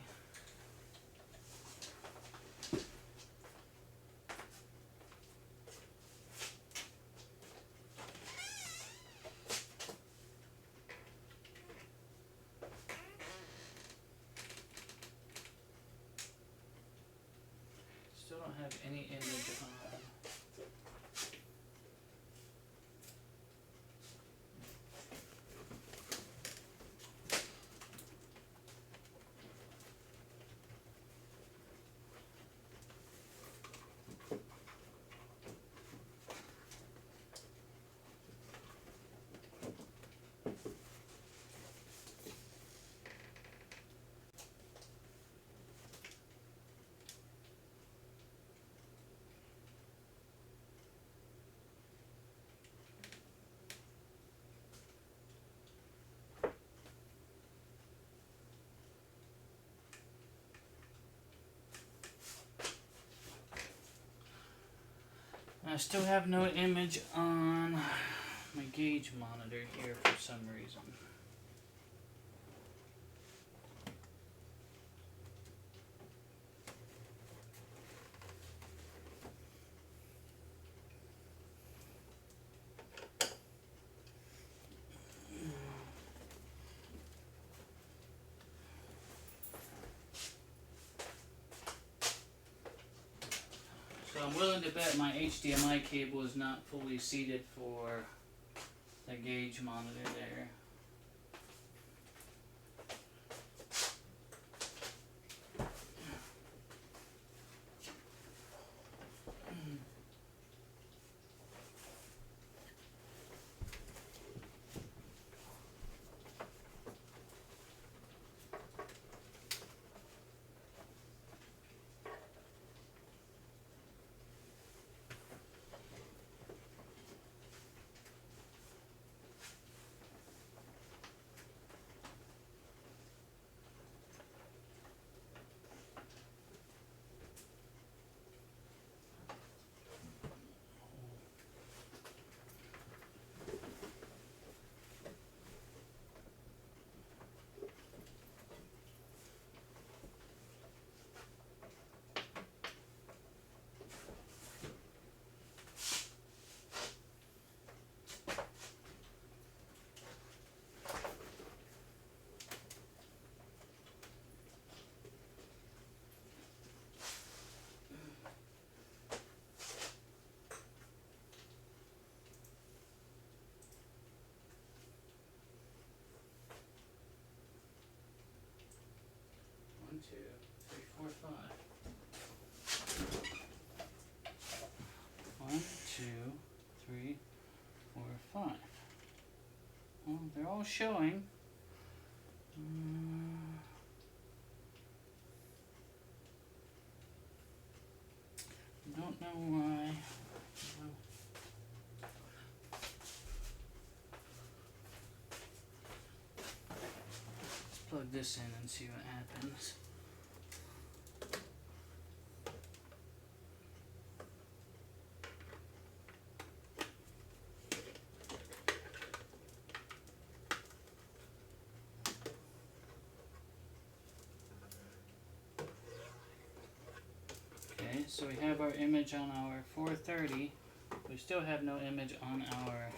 [SPEAKER 1] Still don't have any image on. I still have no image on my gauge monitor here for some reason. I'm willing to bet my HDMI cable is not fully seated for the gauge monitor there. One, two, three, four, five. 1, 2, 3, 4, 5. Well, they're all showing. Don't know why. Let's plug this in and see what happens. Okay, so we have our image on our 430. We still have no image on our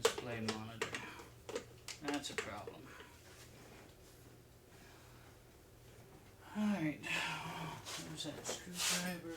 [SPEAKER 1] display monitor. That's a problem. Alright, there's that screwdriver.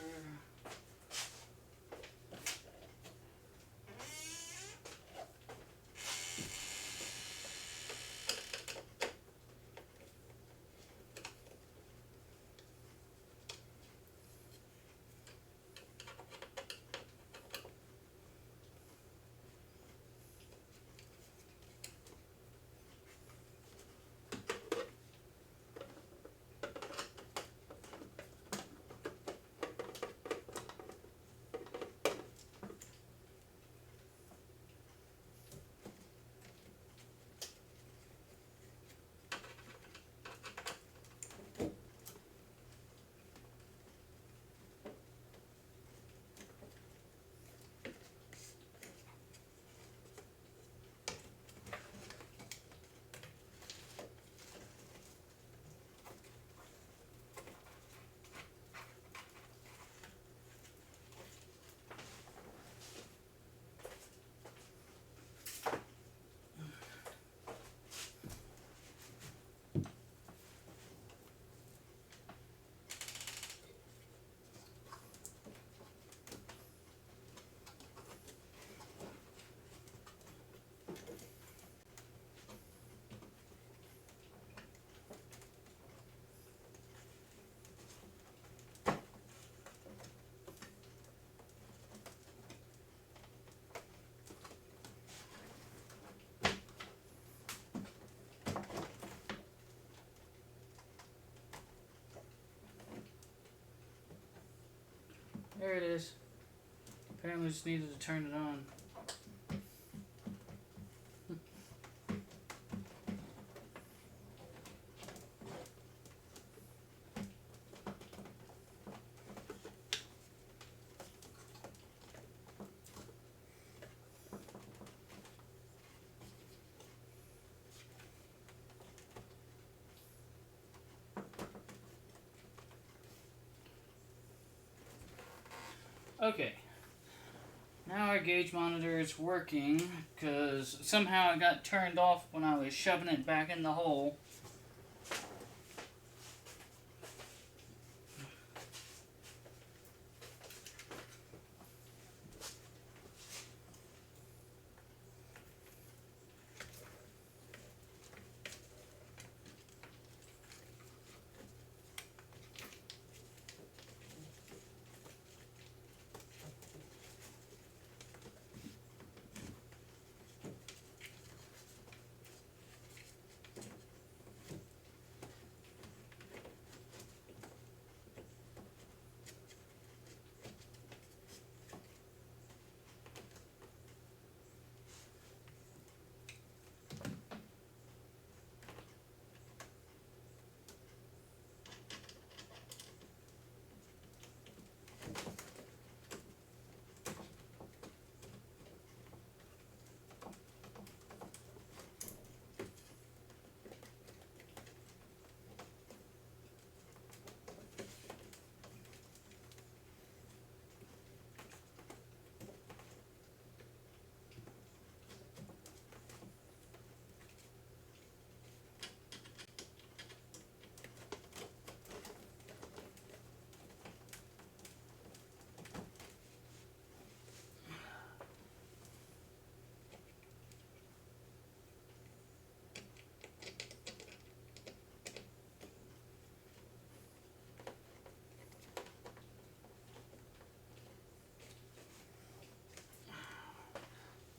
[SPEAKER 1] There it is. Apparently just needed to turn it on. Okay, now our gauge monitor is working because somehow it got turned off when I was shoving it back in the hole.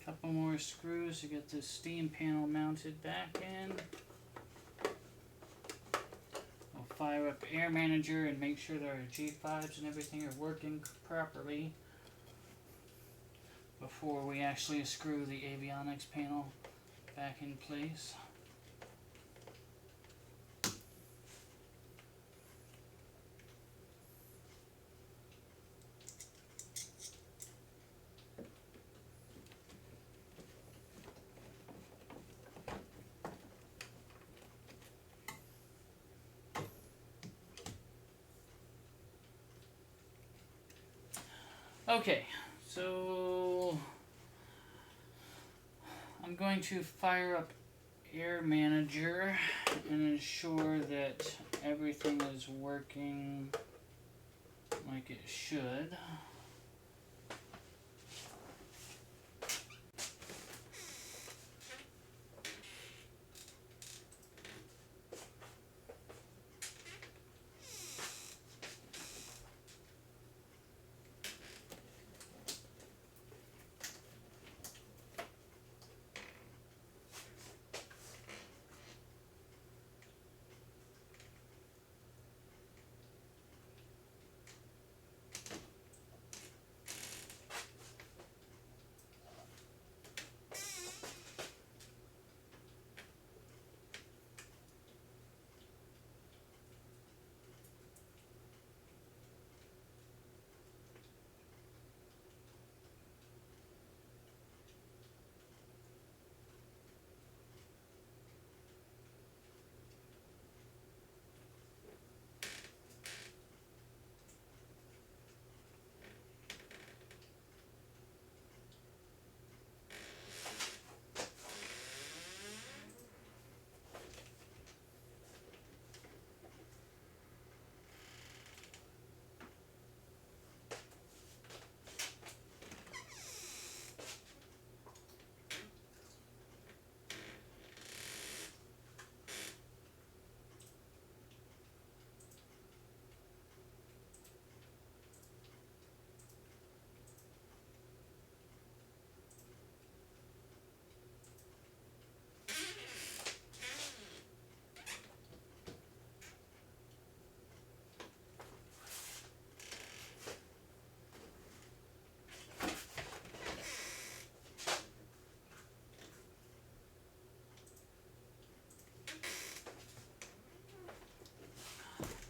[SPEAKER 1] Couple more screws to get this steam panel mounted back in. We'll fire up Air Manager and make sure that our G5s and everything are working properly before we actually screw the avionics panel back in place. Okay, so I'm going to fire up Air Manager and ensure that everything is working like it should.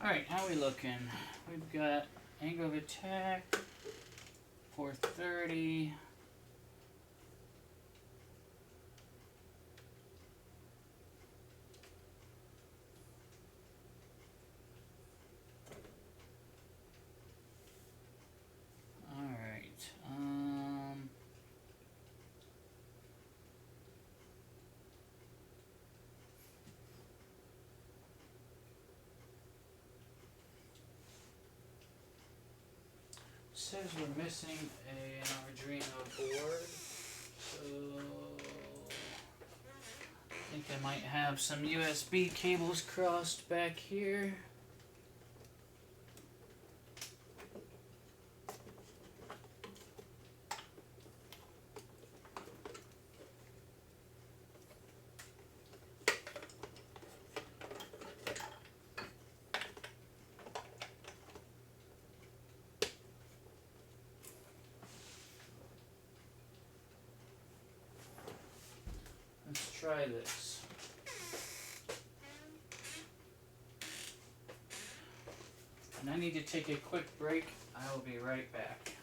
[SPEAKER 1] Alright, how are we looking? We've got angle of attack, 430. Alright, says we're missing an Arduino board, so I think I might have some USB cables crossed back here. Let's try this. And I need to take a quick break. I will be right back.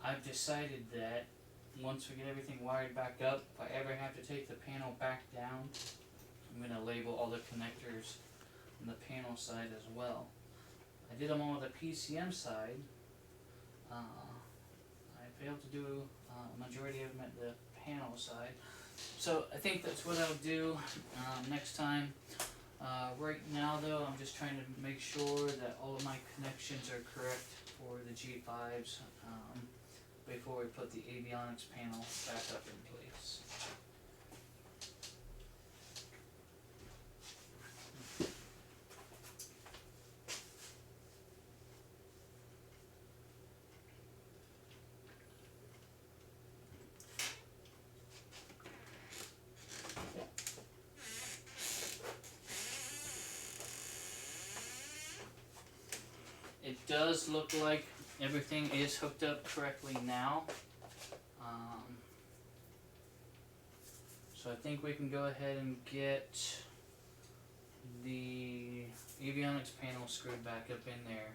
[SPEAKER 1] I've decided that once we get everything wired back up, if I ever have to take the panel back down, I'm going to label all the connectors on the panel side as well. I did them all on the PCM side. I failed to do a majority of them at the panel side. So I think that's what I'll do next time. Right now though, I'm just trying to make sure that all of my connections are correct for the G5s before we put the avionics panel back up in place. It does look like everything is hooked up correctly now. So I think we can go ahead and get the avionics panel screwed back up in there.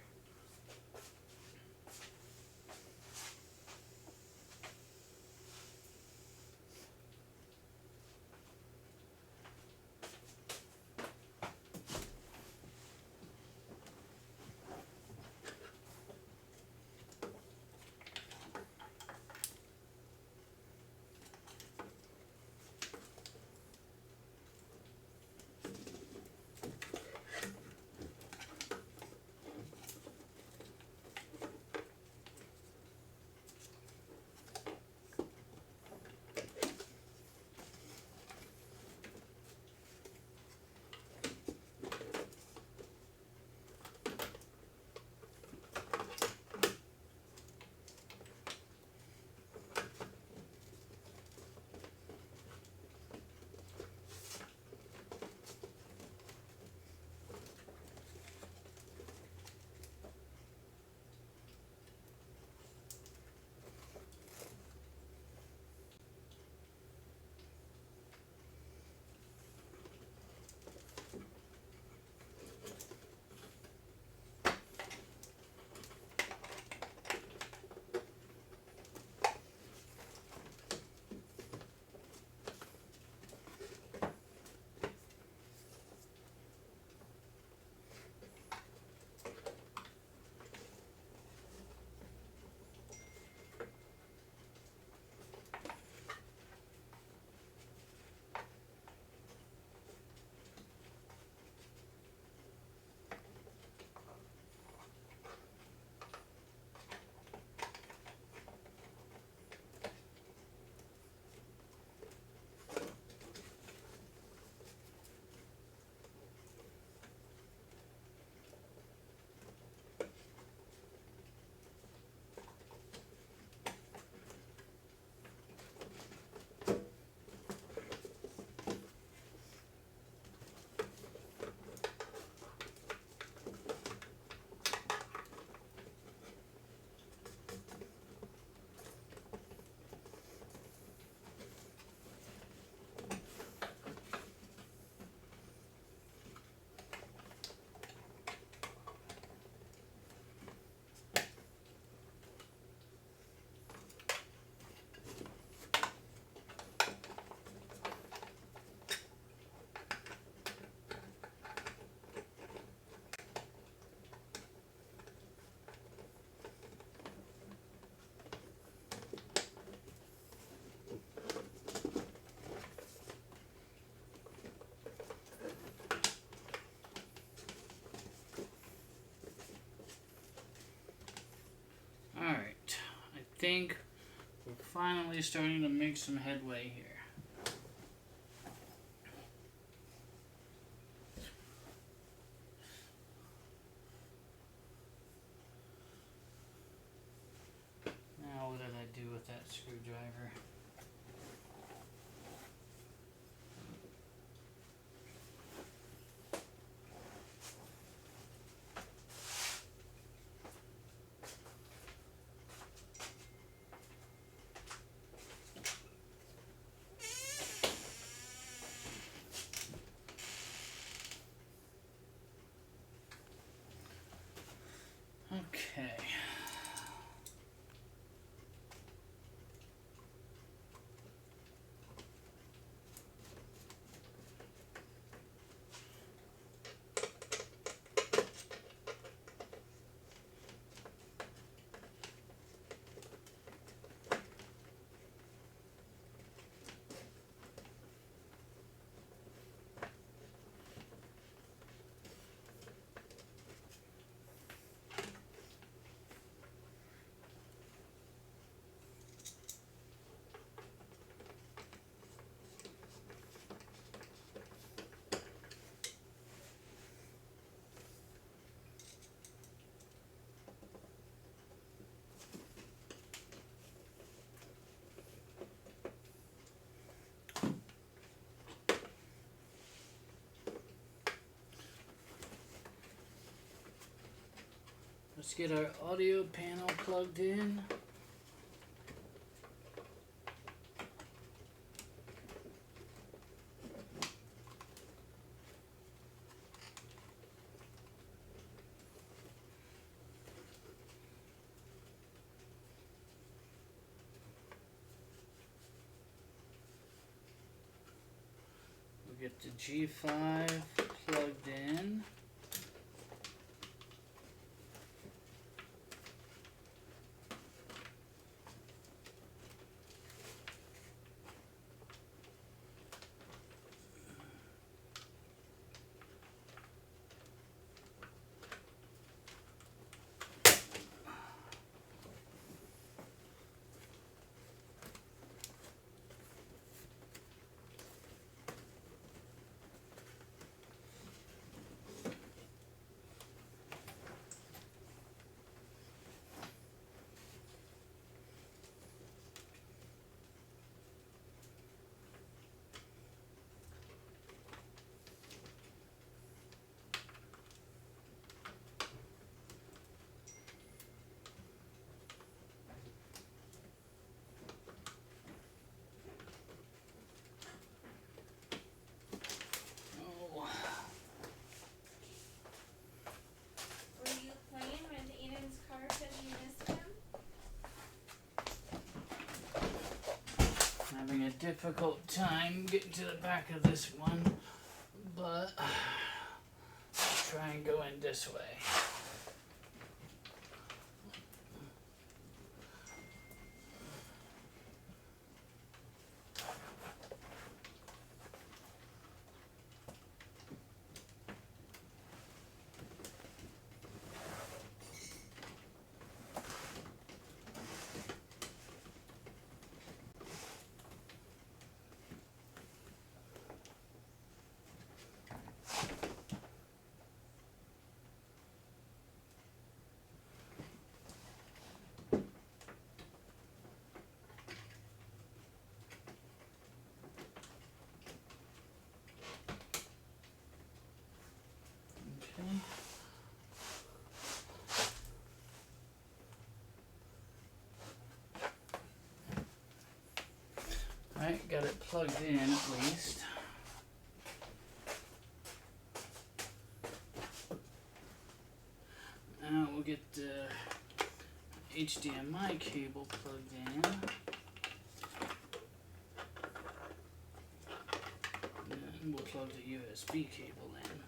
[SPEAKER 1] think we're finally starting to make some headway here. Now what did I do with that screwdriver? Let's get our audio panel plugged in. We'll get the G5 plugged in. Having a difficult time getting to the back of this one, but let's try and go in this way. Alright, got it plugged in at least. Now we'll get the HDMI cable plugged in. And we'll plug the USB cable in.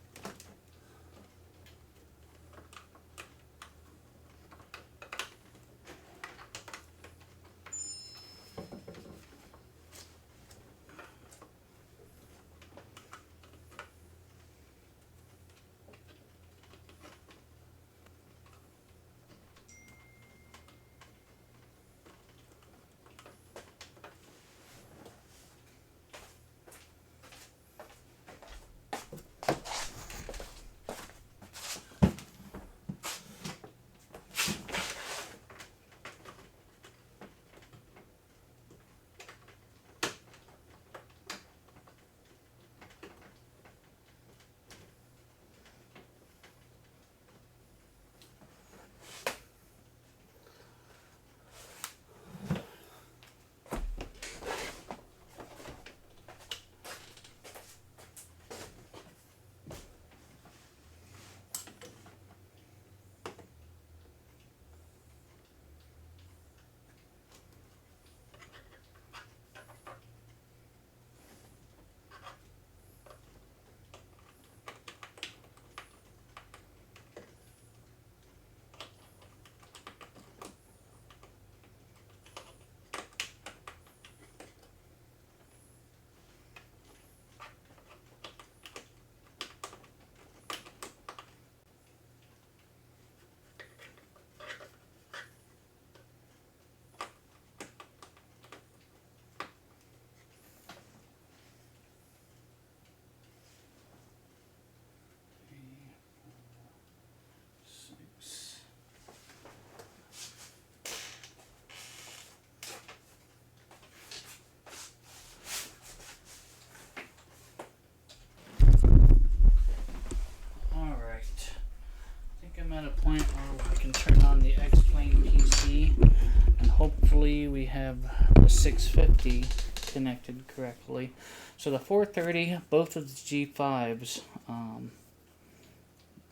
[SPEAKER 1] hopefully we have the 650 connected correctly. So the 430, both of the G5s,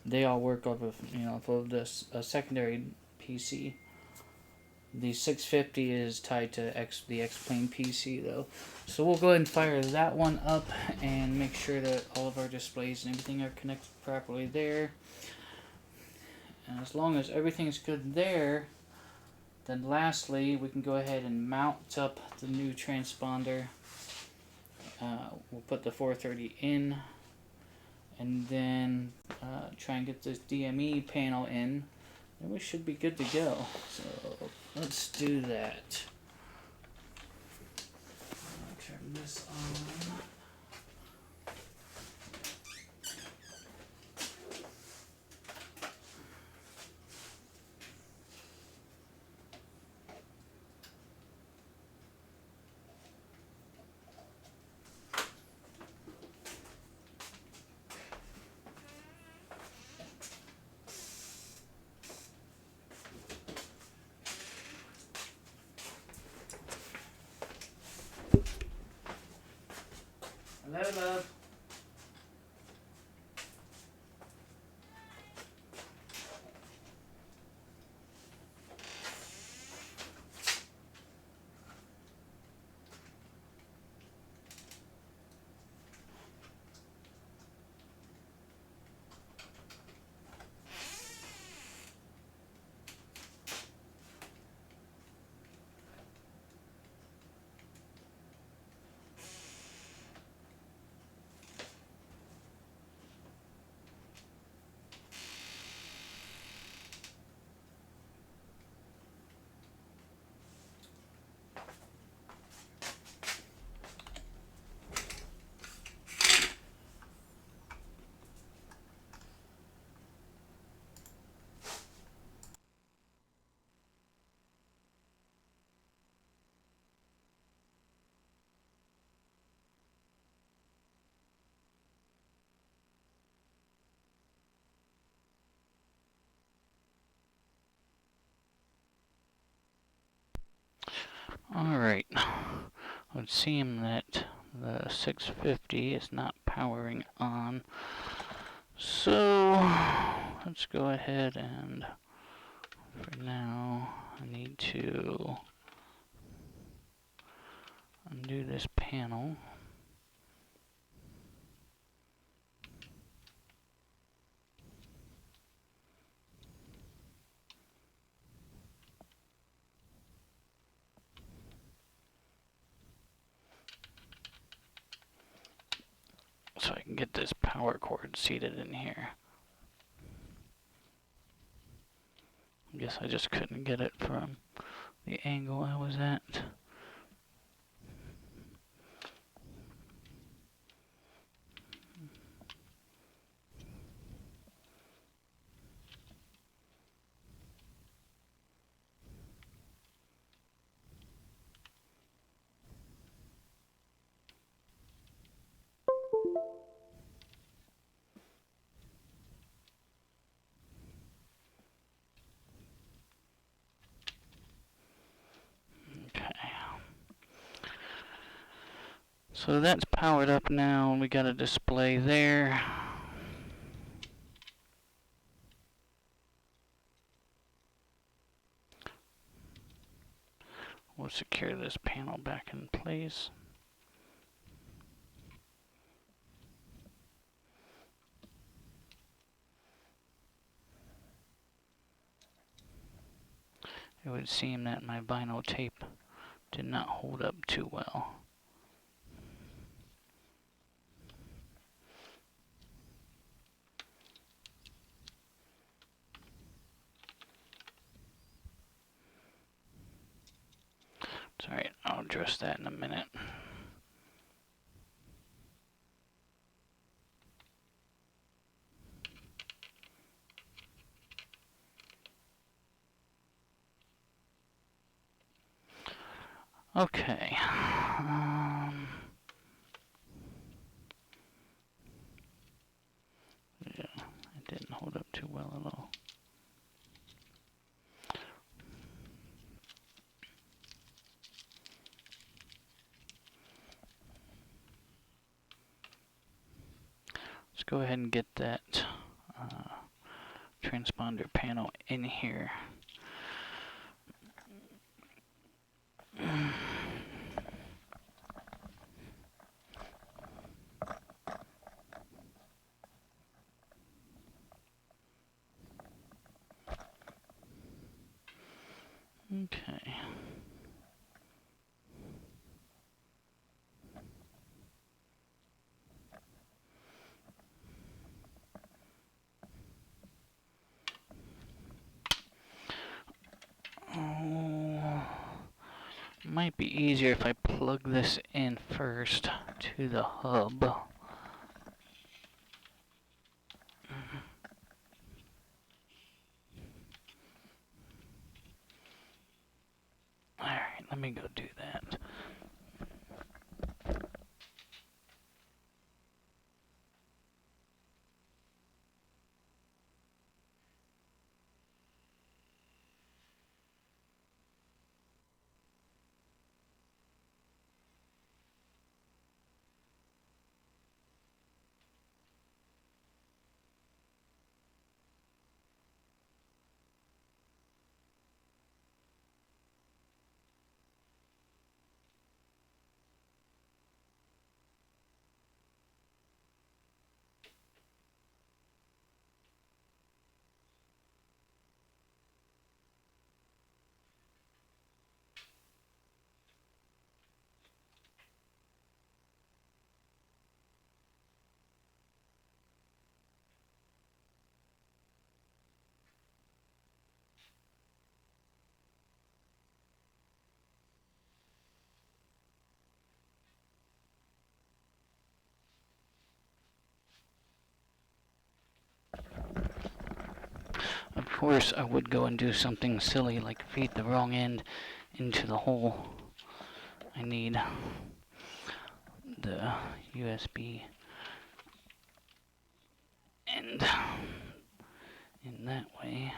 [SPEAKER 1] they all work off of, off of this secondary PC. The 650 is tied to the X-Plane PC though. So we'll go ahead and fire that one up and make sure that all of our displays and everything are connected properly there. And as long as everything's good there, then lastly we can go ahead and mount up the new transponder. We'll put the 430 in, and then try and get this DME panel in, and we should be good to go. So let's do that. I'll turn this on. Hello, love. Alright, it would seem that the 650 is not powering on. So, let's go ahead and, for now, I need to undo this panel. So I can get this power cord seated in here. I guess I just couldn't get it from the angle I was at. So that's powered up now, and we got a display there. We'll secure this panel back in place. It would seem that my vinyl tape did not hold up too well. It's alright, I'll address that in a minute. Okay. Yeah, it didn't hold up too well at all. Let's go ahead and get that transponder panel in here. Okay. Oh, might be easier if I plug this in first to the hub. Alright, let me go do that. Of course, I would go and do something silly like feed the wrong end into the hole. I need the USB end in that way.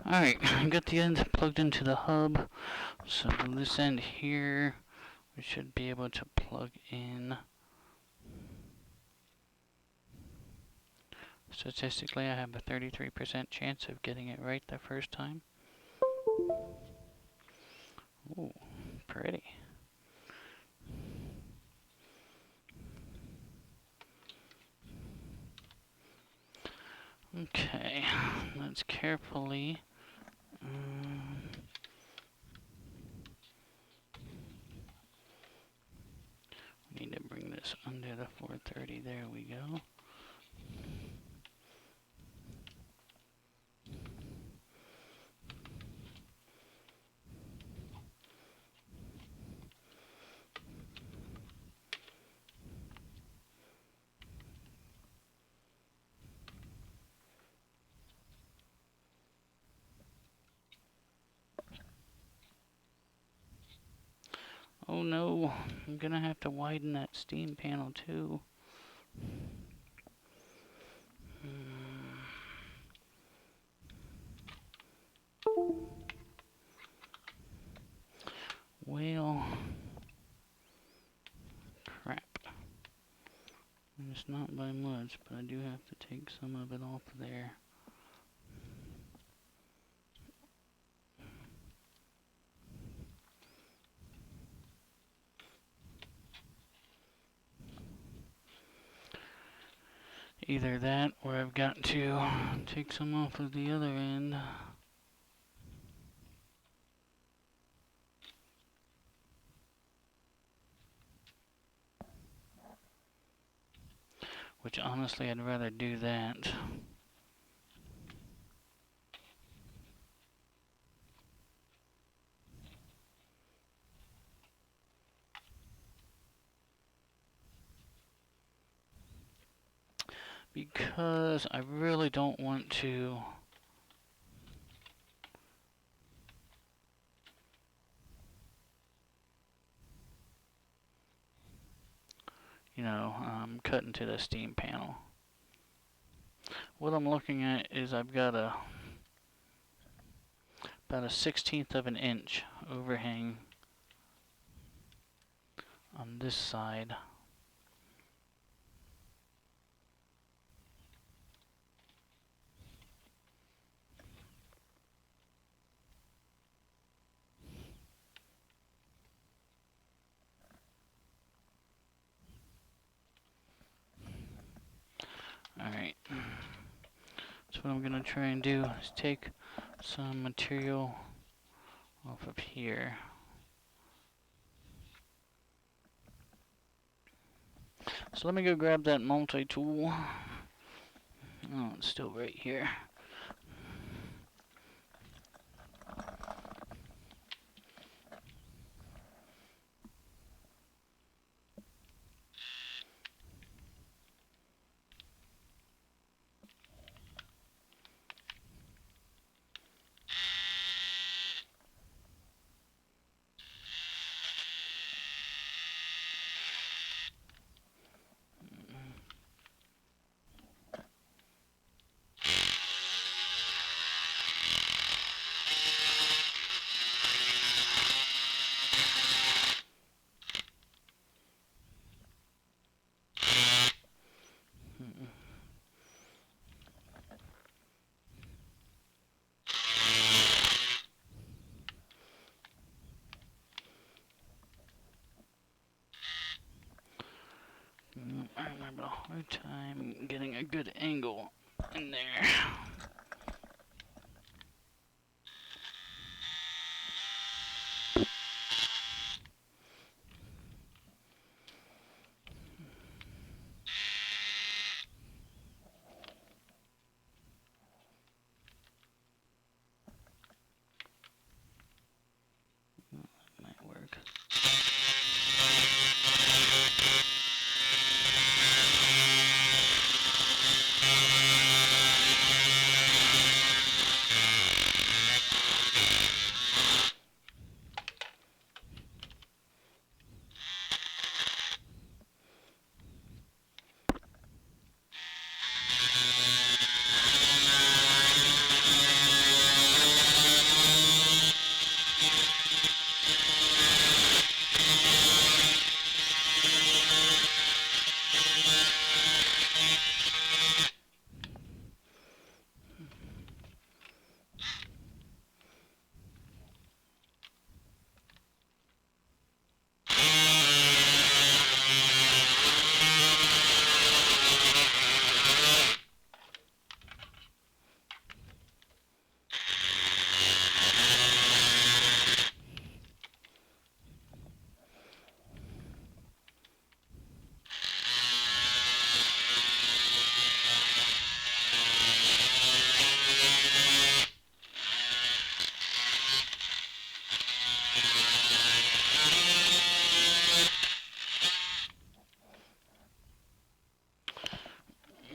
[SPEAKER 1] Alright, I got the end plugged into the hub. So this end here, we should be able to plug in. Statistically, I have a 33% chance of getting it right the first time. Ooh, pretty. Okay, let's carefully need to bring this under the 430. There we go. Oh no, I'm gonna have to widen that steam panel too. Well, crap. It's not by much, but I do have to take some of it off there. Either that or I've got to take some off of the other end. Which honestly I'd rather do that. Because I really don't want to cut into the steam panel. What I'm looking at is I've got about a 1/16 of an inch overhang on this side. Alright, so what I'm going to try and do is take some material off of here. So let me go grab that multi-tool. Oh, it's still right here. I'm having a hard time getting a good angle in there. Might work.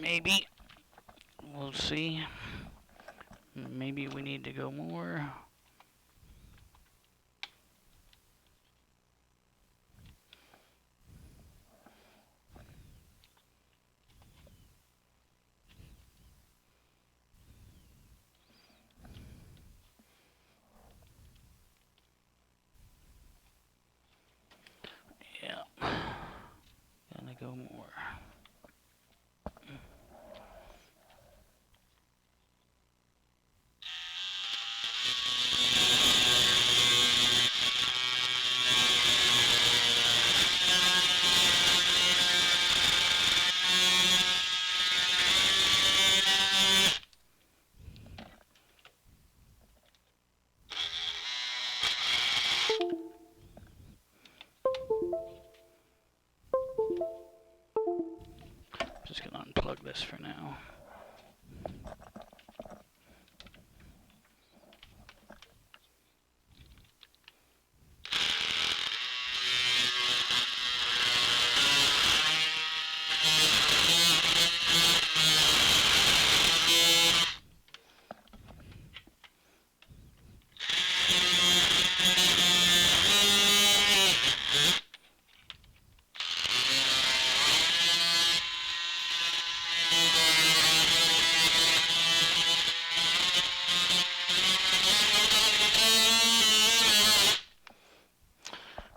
[SPEAKER 1] Maybe. We'll see. Maybe we need to go more. Yeah. Gonna go more. unplug this for now.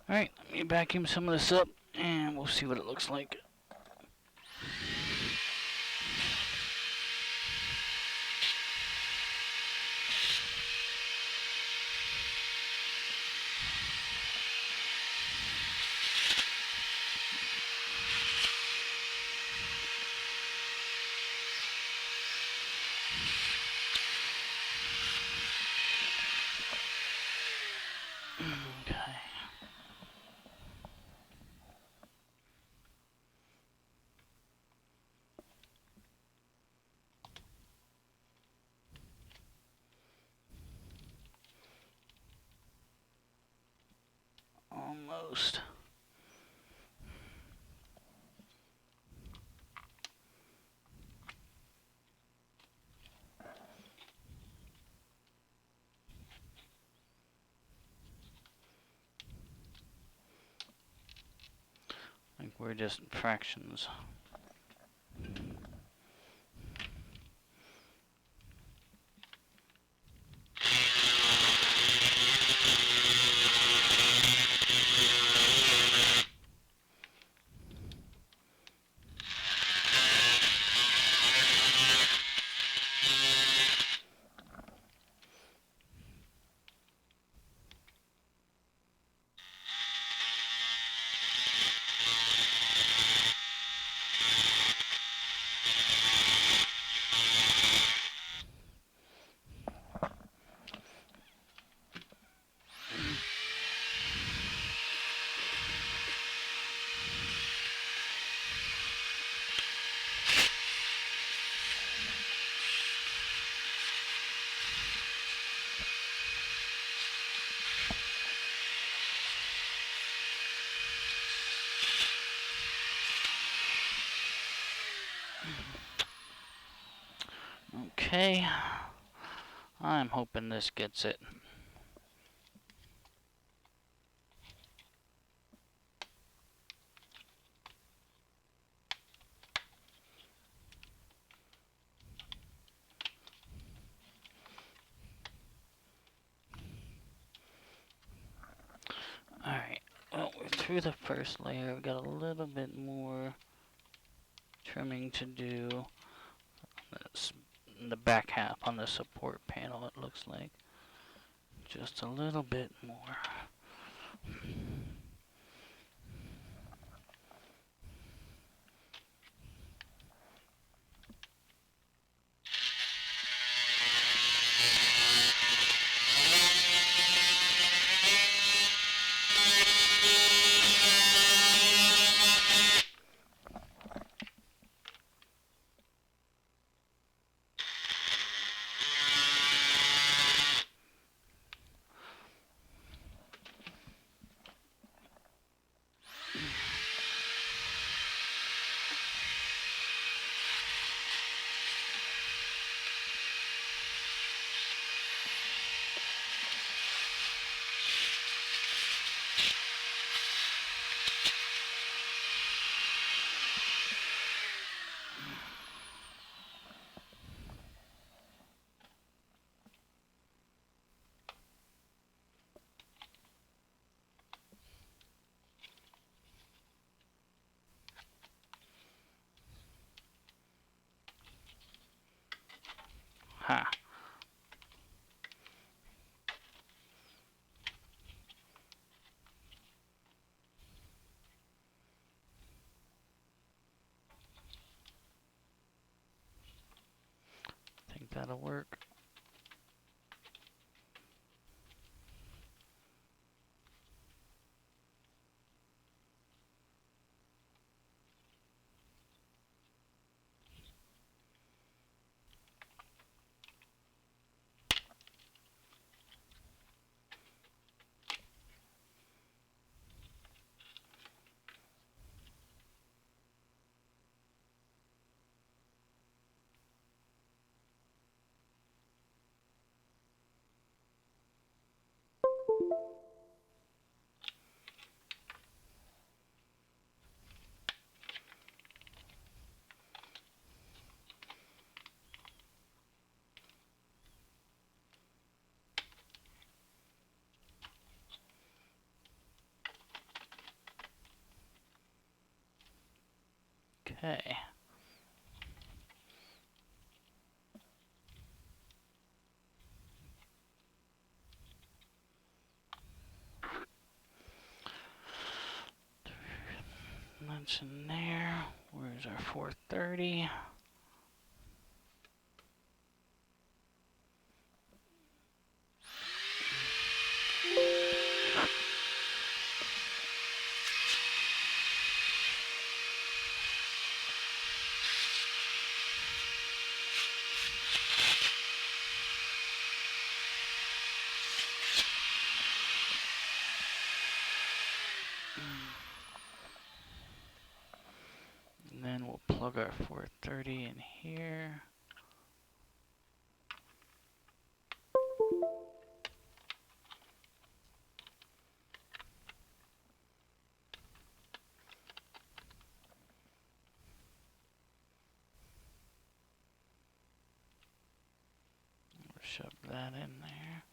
[SPEAKER 1] Alright, let me vacuum some of this up and we'll see what it looks like. Okay. Almost. Like we're just fractions. Okay, I'm hoping this gets it. Alright, well, we're through the first layer. We've got a little bit more trimming to do. In the back half on the support panel, it looks like. Just a little bit more. Ha. Think that'll work. Okay. That's in there. Where's our 430? And then we'll plug our 430 in here. Shove that in there.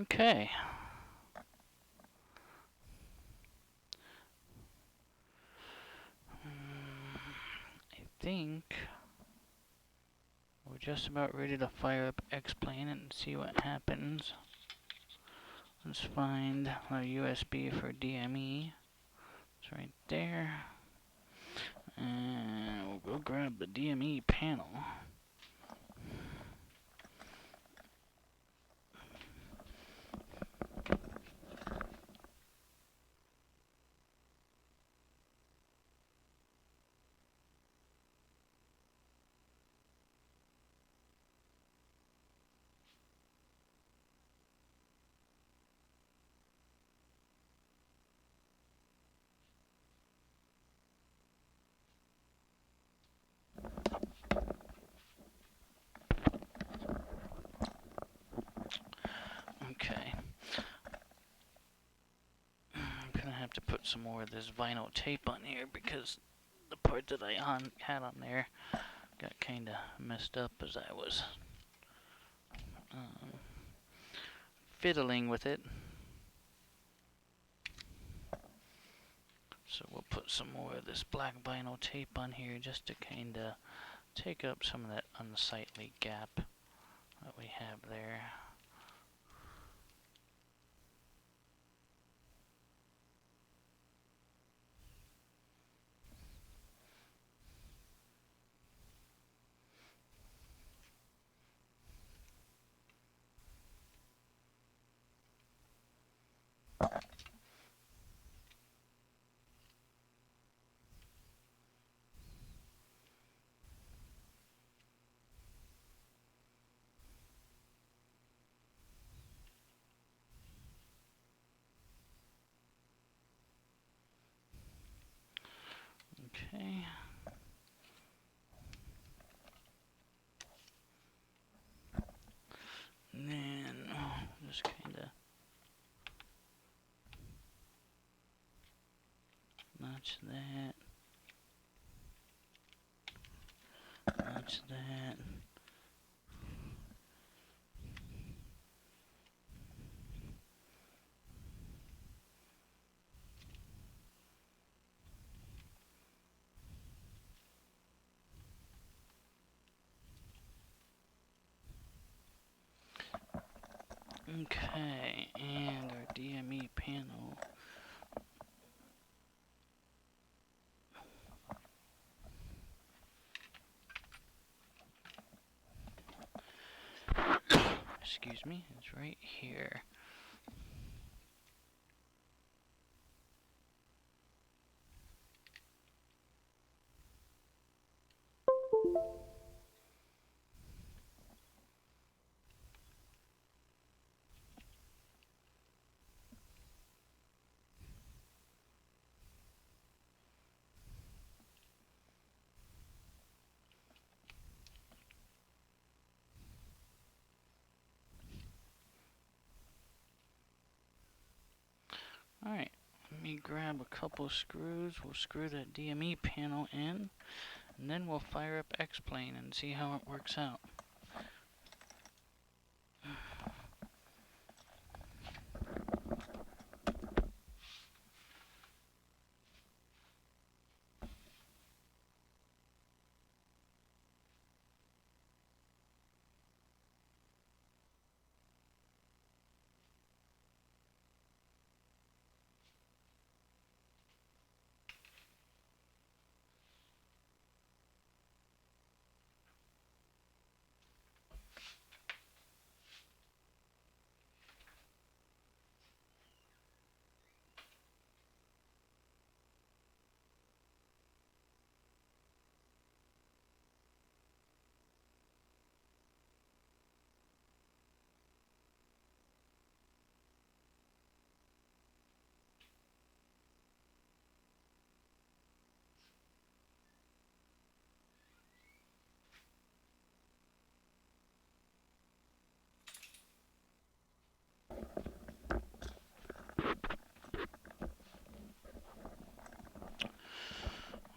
[SPEAKER 1] Okay. I think we're just about ready to fire up X-Plane and see what happens. Let's find our USB for DME. It's right there. And we'll go grab the DME panel. Okay. I'm gonna have to put some more of this vinyl tape on here because the part that I had on there got kind of messed up as I was fiddling with it. So we'll put some more of this black vinyl tape on here just to kind of take up some of that unsightly gap that we have there. Okay. And then just kind of notch that. Notch that. Okay, and our DME panel. Excuse me, it's right here. Alright, me grab a couple screws. We'll screw that DME panel in, and then we'll fire up X-Plane and see how it works out.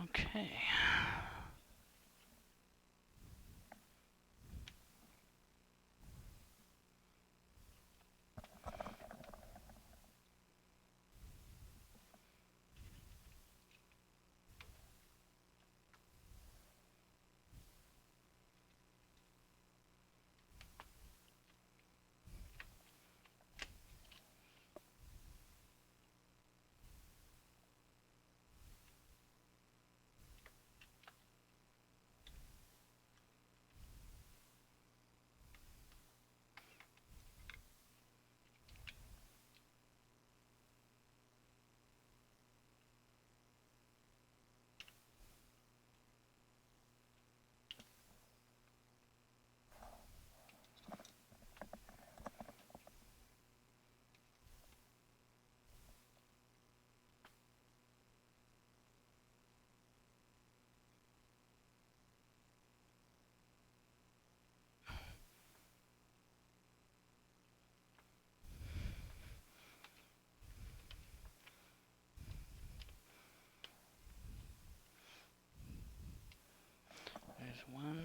[SPEAKER 1] Okay. There's one.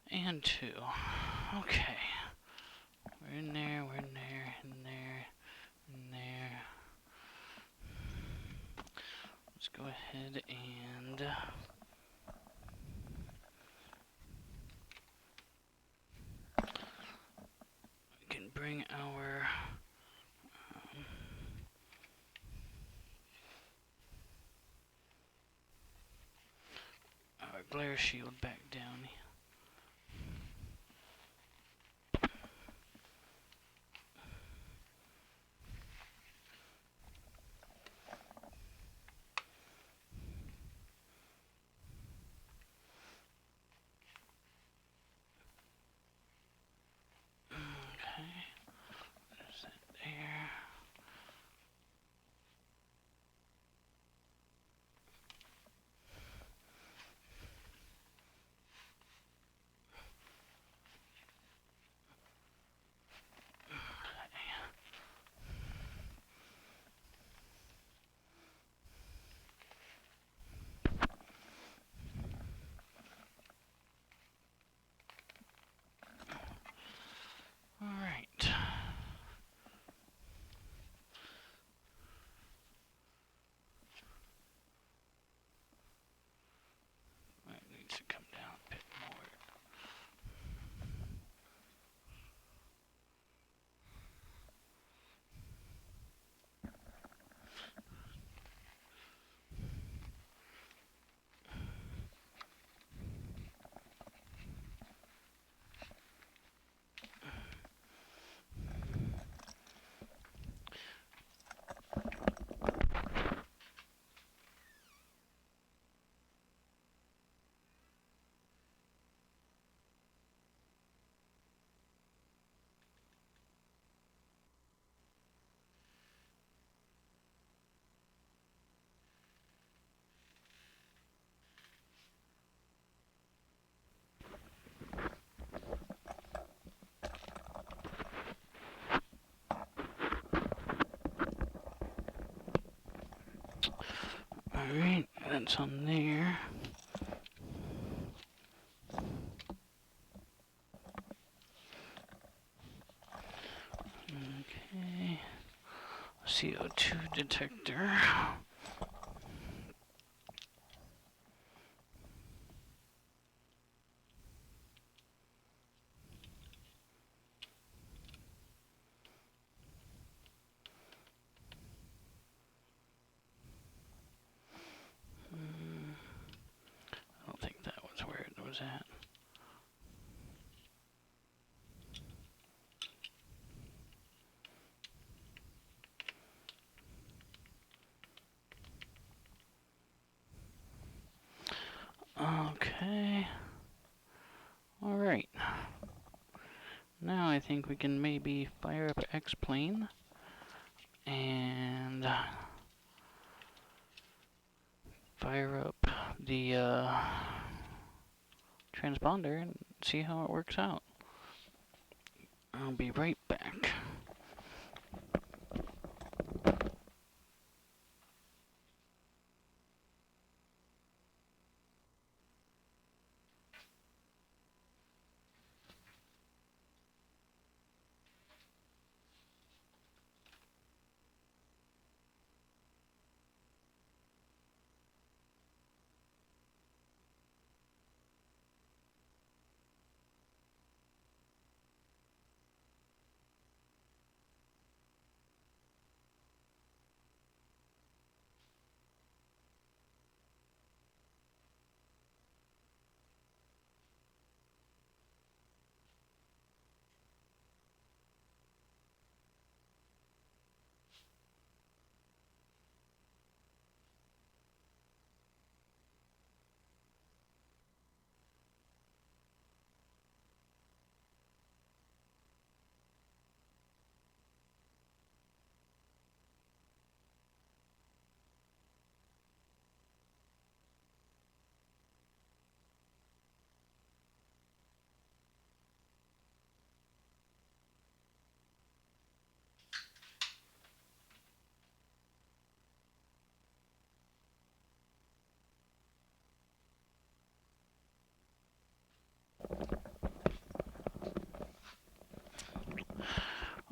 [SPEAKER 1] And two. Okay. We're in there, we're in there, in there, in there. Let's go ahead and we can bring our glare shield back down. Okay. There's that there. Alright, that's on there. Okay. CO2 detector. I don't think that was where it was at. Okay. Alright. Now I think we can maybe fire up X-plane and fire up the transponder and see how it works out. I'll be right back.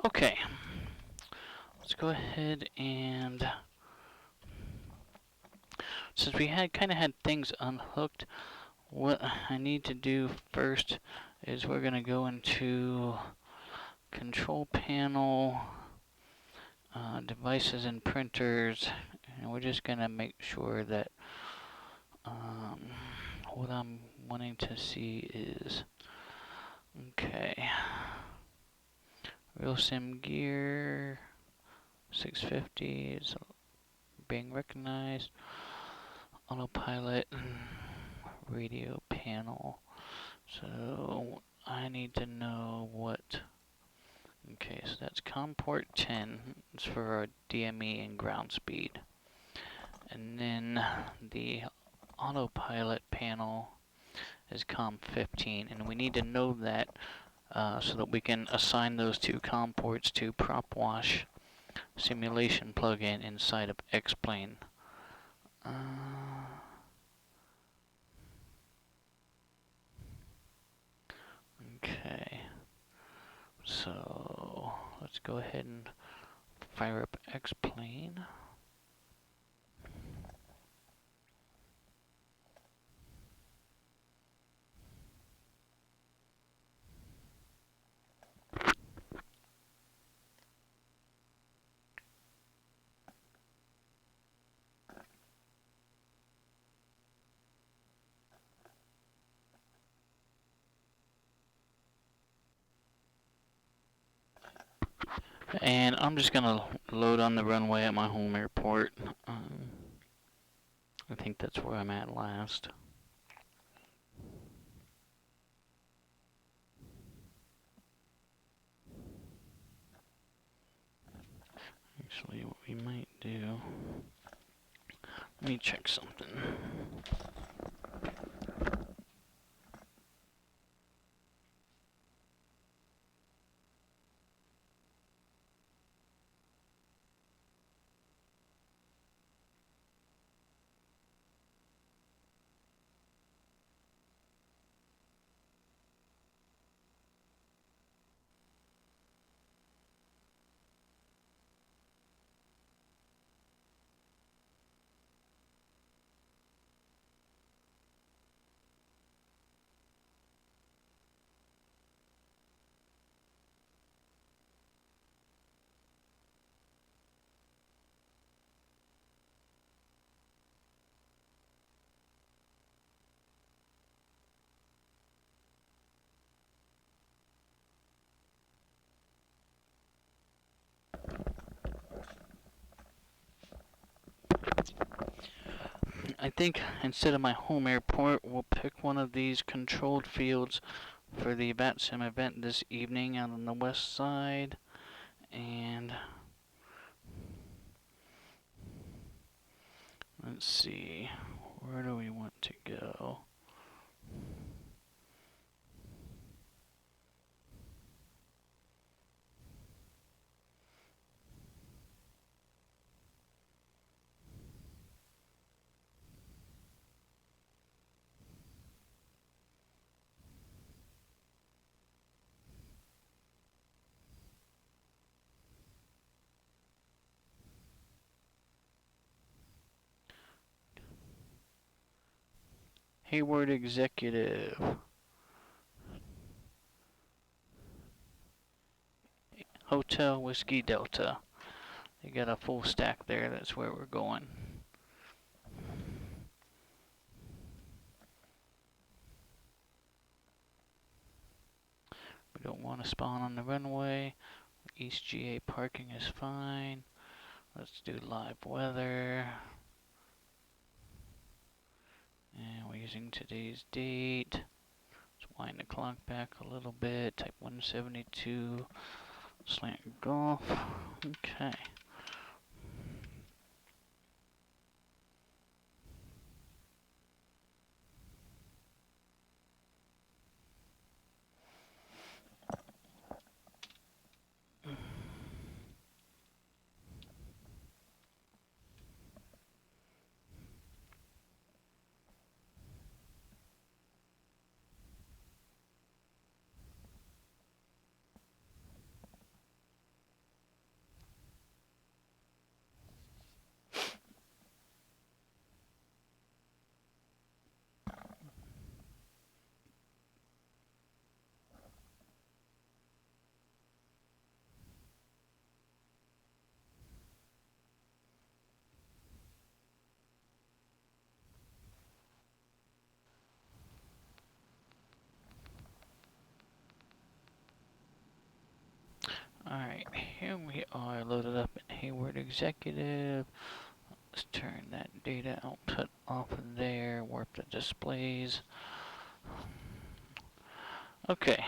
[SPEAKER 1] Okay. Let's go ahead and since we kind of had things unhooked, what I need to do first is we're going to go into control panel, devices and printers, and we're just going to make sure that what I'm wanting to see is, okay, real sim gear 650 is being recognized, autopilot, radio panel. So I need to know what. Okay, so that's COM port 10. It's for our DME and ground speed. And then the autopilot panel is COM 15, and we need to know that so that we can assign those two COM ports to prop wash simulation plugin inside of X-plane. Okay, so let's go ahead and fire up X-plane. And I'm just gonna load on the runway at my home airport. I think that's where I'm at last. Actually, what we might do, let me check something. I think instead of my home airport, we'll pick one of these controlled fields for the VATSIM event this evening out on the west side. And let's see, where do we want to go? Hayward Executive. Hotel Whiskey Delta. They got a full stack there. That's where we're going. We don't want to spawn on the runway. East GA parking is fine. Let's do live weather. And we're using today's date. Let's wind the clock back a little bit. Type 172 slant golf. Okay. Alright, here we are loaded up in Hayward Executive. Let's turn that data output off of there, warp the displays. Okay.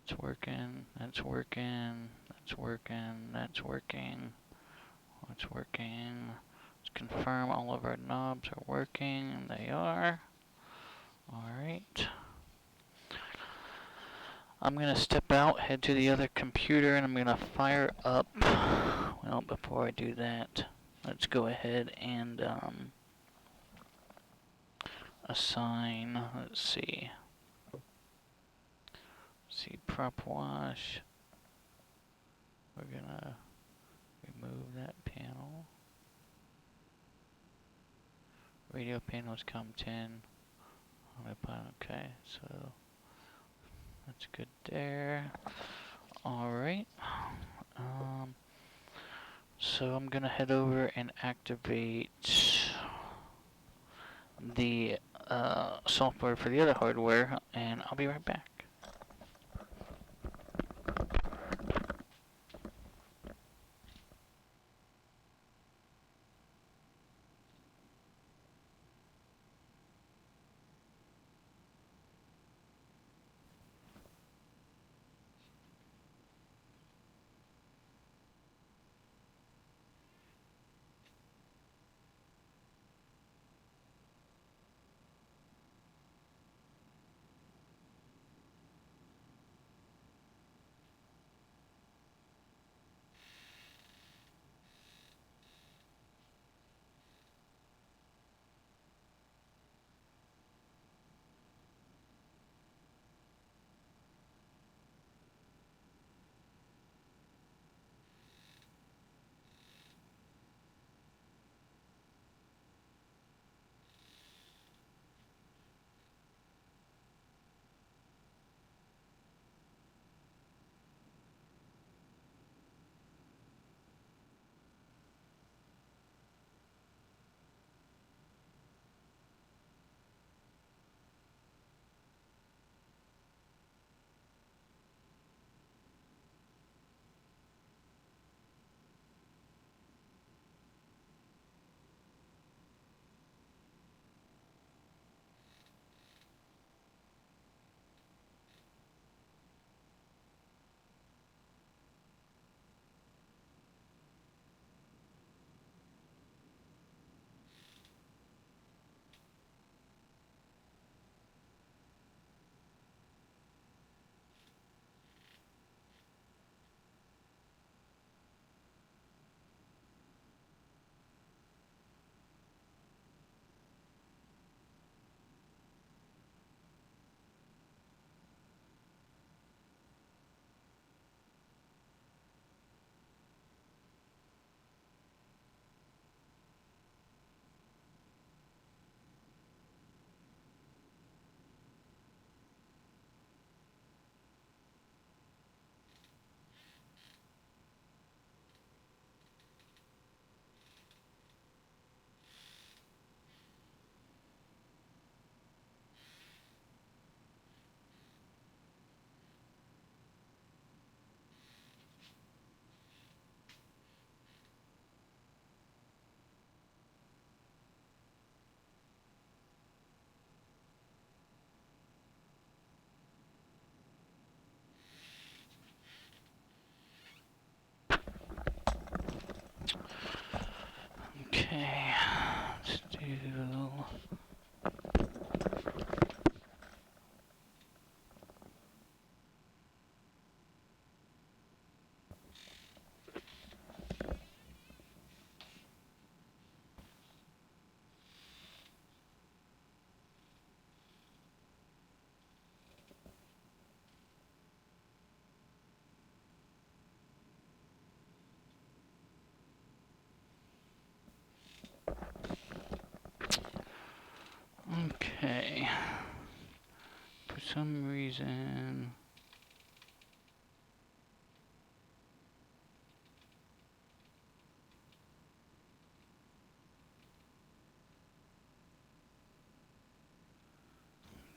[SPEAKER 1] It's working, that's working, that's working, that's working, that's working. Let's confirm all of our knobs are working, and they are. Alright. I'm going to step out, head to the other computer, and I'm going to fire up. Well, before I do that, let's go ahead and assign, let's see, prop wash. We're going to remove that panel. Radio panels COM10. Okay, so that's good there. Alright. So I'm gonna head over and activate the software for the other hardware, and I'll be right back. some reason...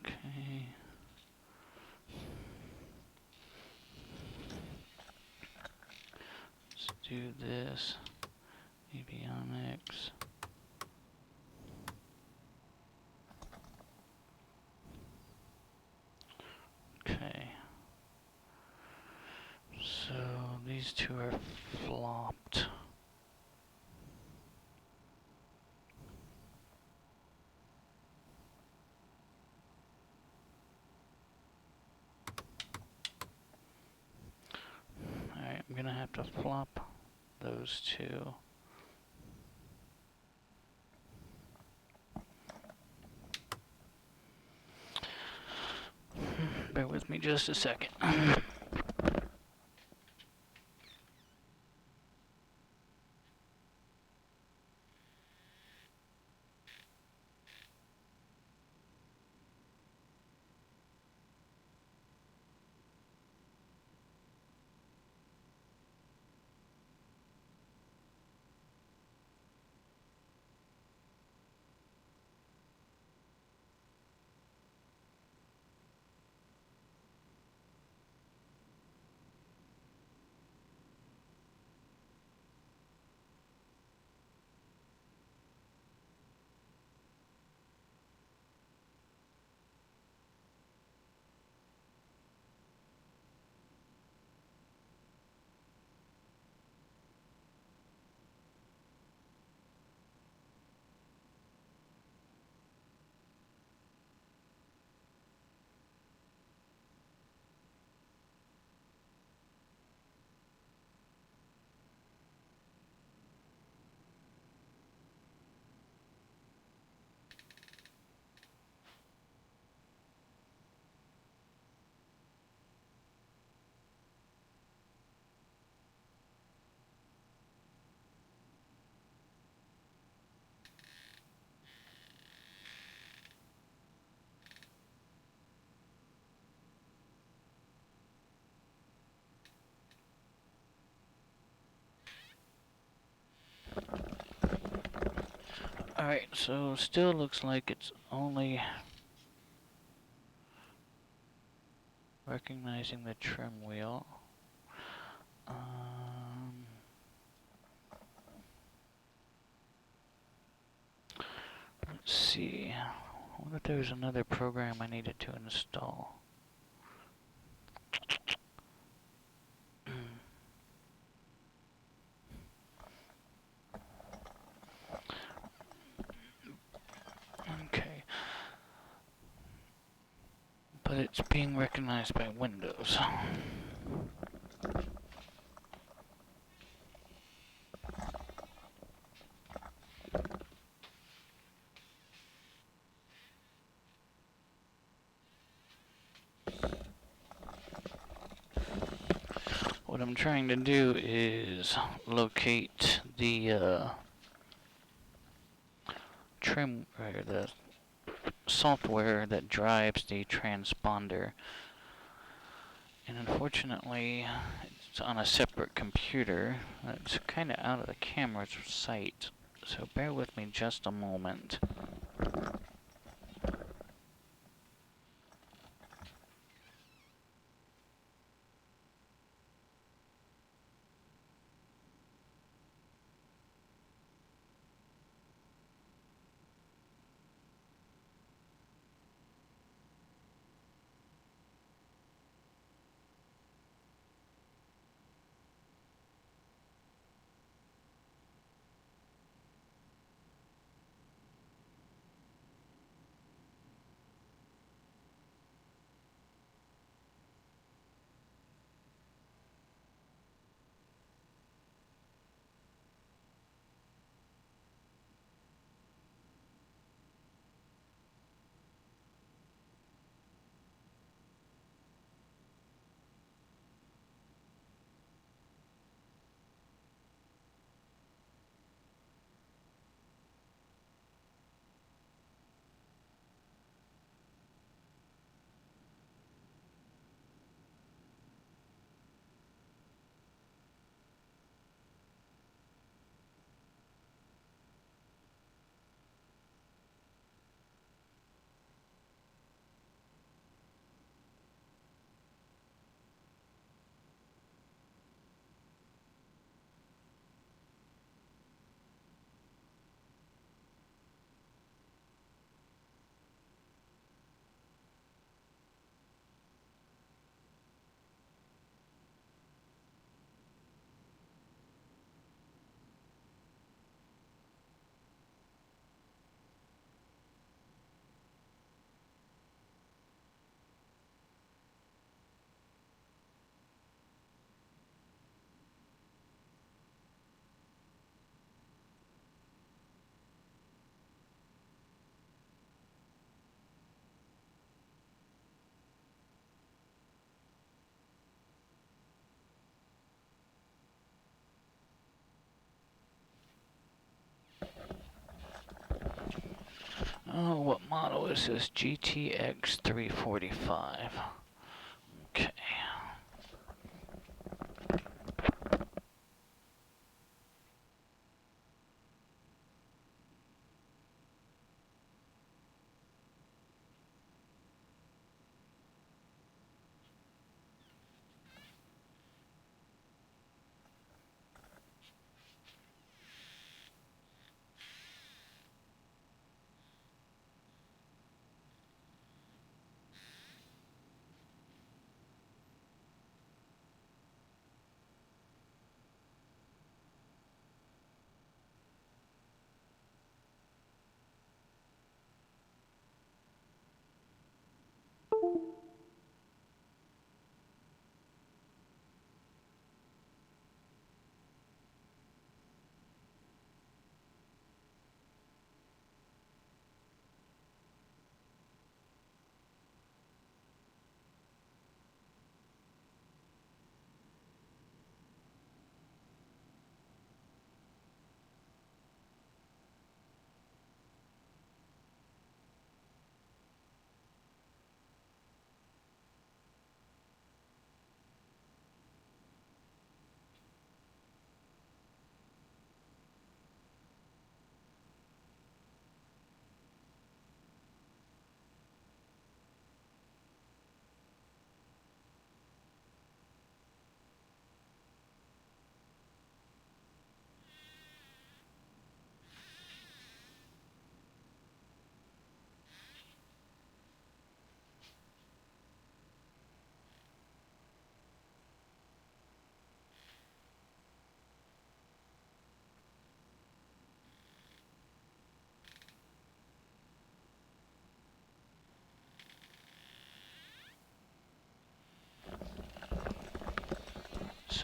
[SPEAKER 1] Okay. Let's do this. Avionics. Okay. So these two are flopped. Alright, I'm gonna have to flop those two. Bear with me just a second. Alright, so still looks like it's only recognizing the trim wheel. Let's see. I wonder if there's another program I needed to install. Okay. But it's being recognized by Windows. What I'm trying to do is locate the trim, or the software that drives the transponder. And unfortunately, it's on a separate computer. It's kind of out of the camera's sight. So bear with me just a moment. it says GTX345. Okay.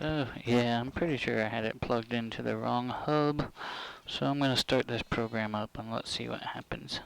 [SPEAKER 1] So, yeah, I'm pretty sure I had it plugged into the wrong hub. So I'm going to start this program up and let's see what happens.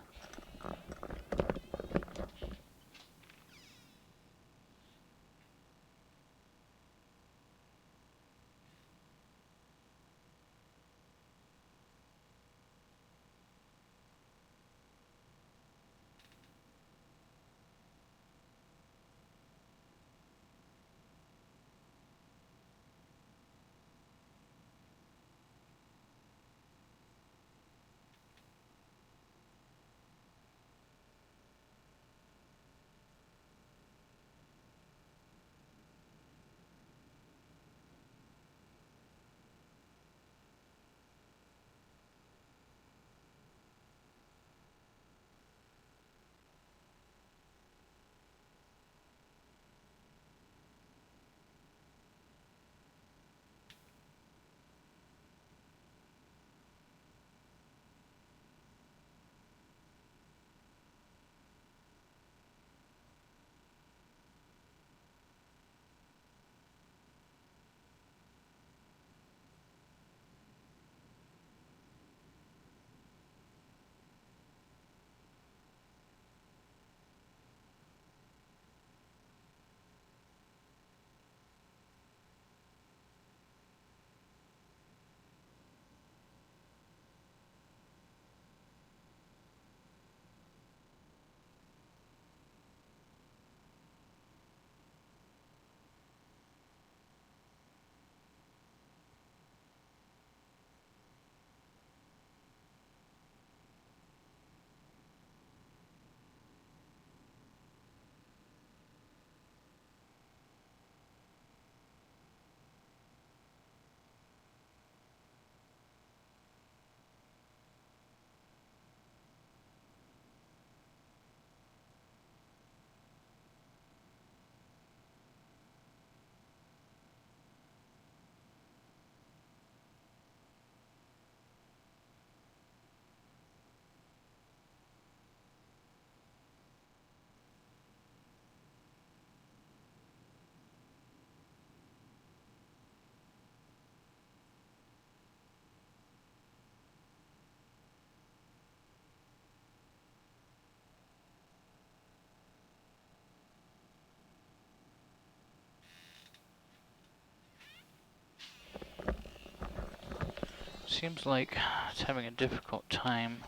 [SPEAKER 1] Seems like it's having a difficult time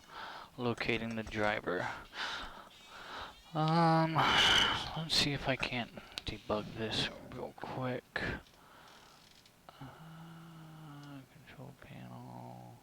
[SPEAKER 1] locating the driver. Let's see if I can't debug this real quick. Control panel.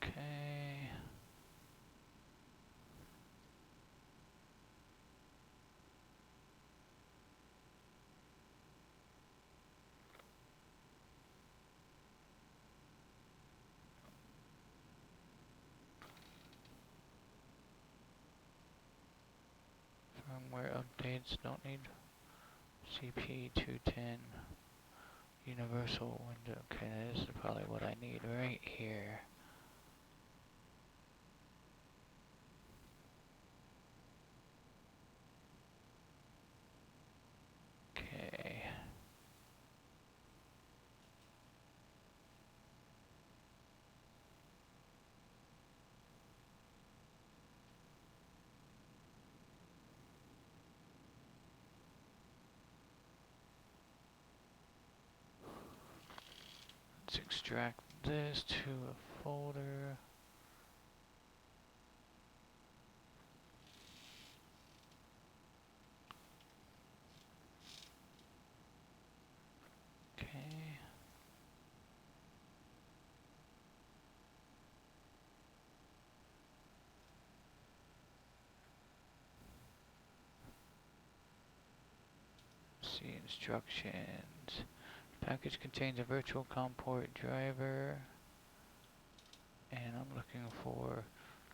[SPEAKER 1] Okay. Firmware updates, don't need CP210 universal window. Okay, this is probably what I need right here. Okay. Let's extract this to a folder. Okay. See instructions. Package contains a virtual COM port driver. And I'm looking for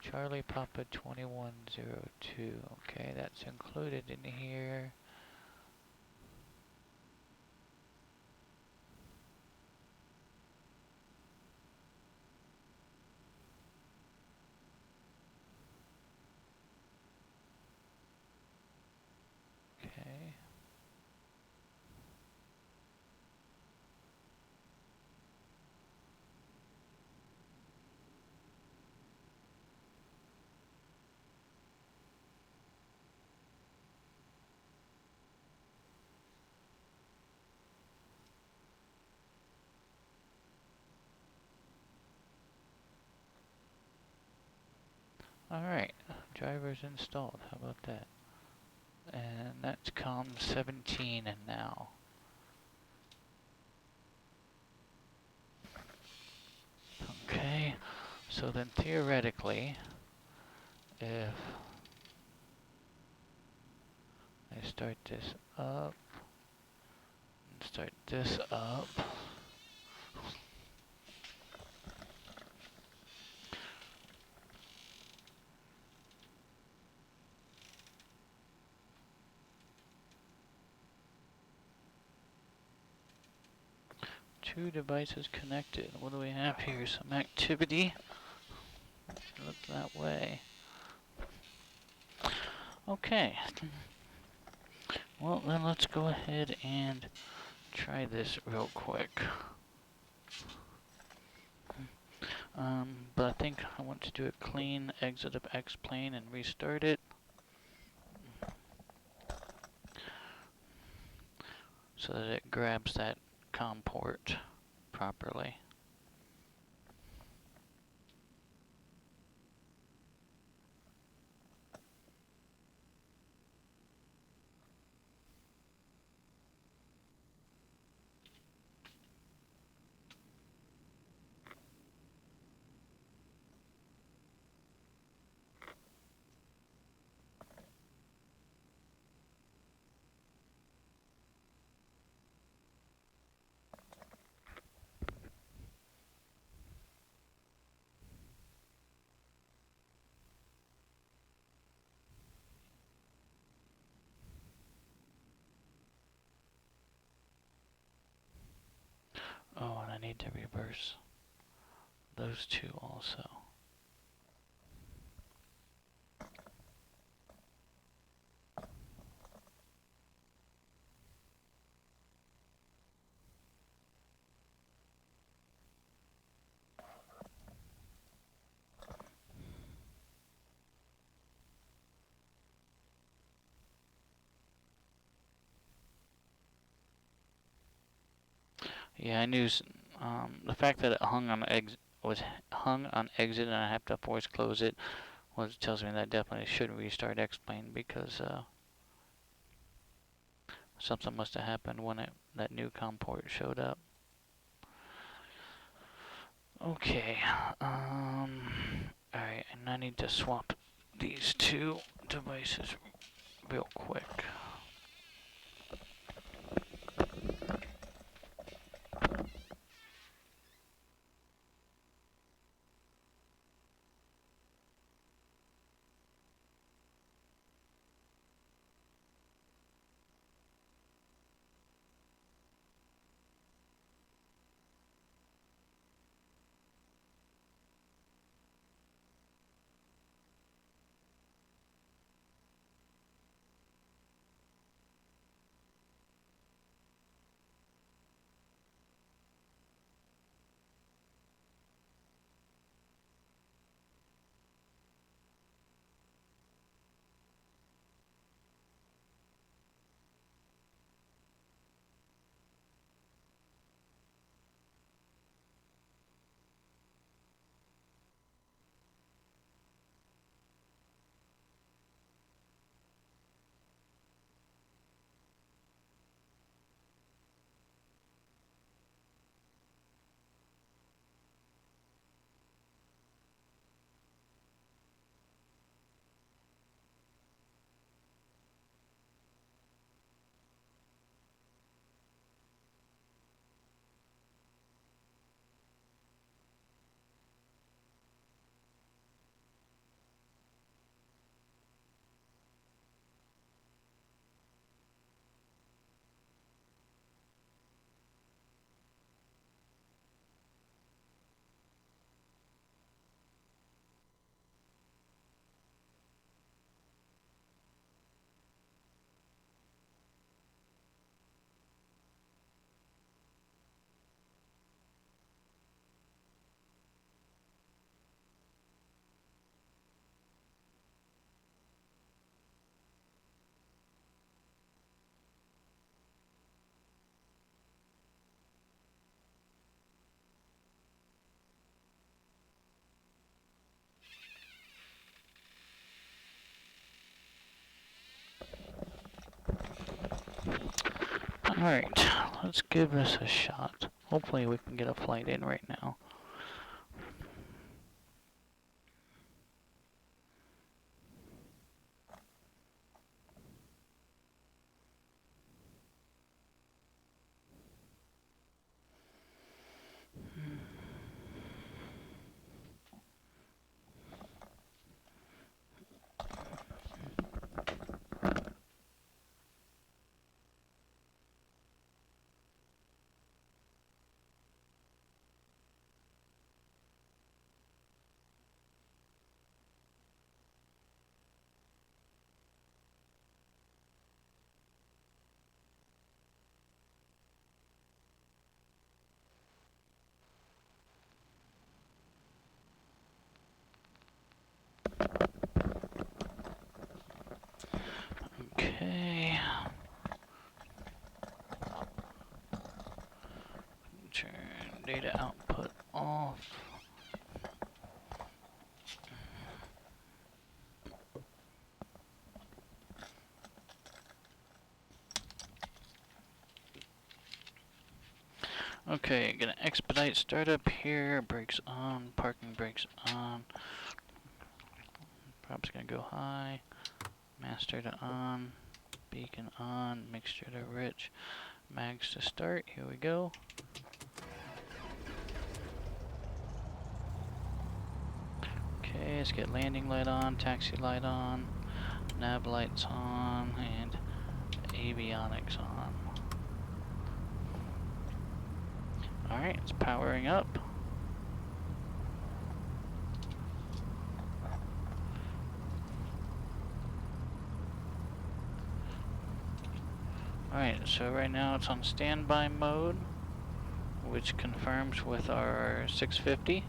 [SPEAKER 1] Charlie Papa 2102. Okay, that's included in here. Okay. Alright, driver's installed. How about that? And that's COM 17 and now. Okay, so then theoretically, if I start this up, and start this up, two devices connected. What do we have here? Some activity. Look that way. Okay. Well, then let's go ahead and try this real quick. But I think I want to do a clean exit of X-plane and restart it. So that it grabs that COM port properly. Oh, and I need to reverse those two also. Yeah, I knew the fact that it was hung on exit and I have to force close it tells me that I definitely should restart X-Plane because something must have happened when that new COM port showed up. Okay, alright, and I need to swap these two devices real quick. Alright, let's give this a shot. Hopefully we can get a flight in right now. Okay. Turn data output off. Okay, gonna expedite startup here. Brakes on, parking brakes on. Props gonna go high. Master to on. Beacon on. Mixture to rich. Mags to start. Here we go. Okay, let's get landing light on, taxi light on, nav lights on, and avionics on. Alright, it's powering up. Alright, so right now it's on standby mode, which confirms with our 650.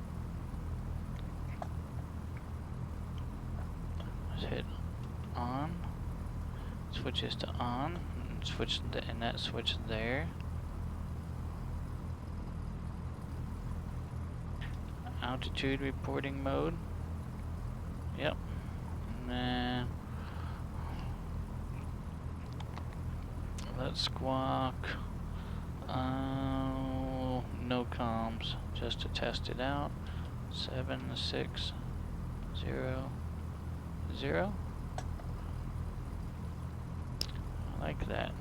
[SPEAKER 1] Let's hit on, switches to on, and that switch there. altitude reporting mode. Yep. And then let's squawk. No comms, just to test it out. 7600. I like that.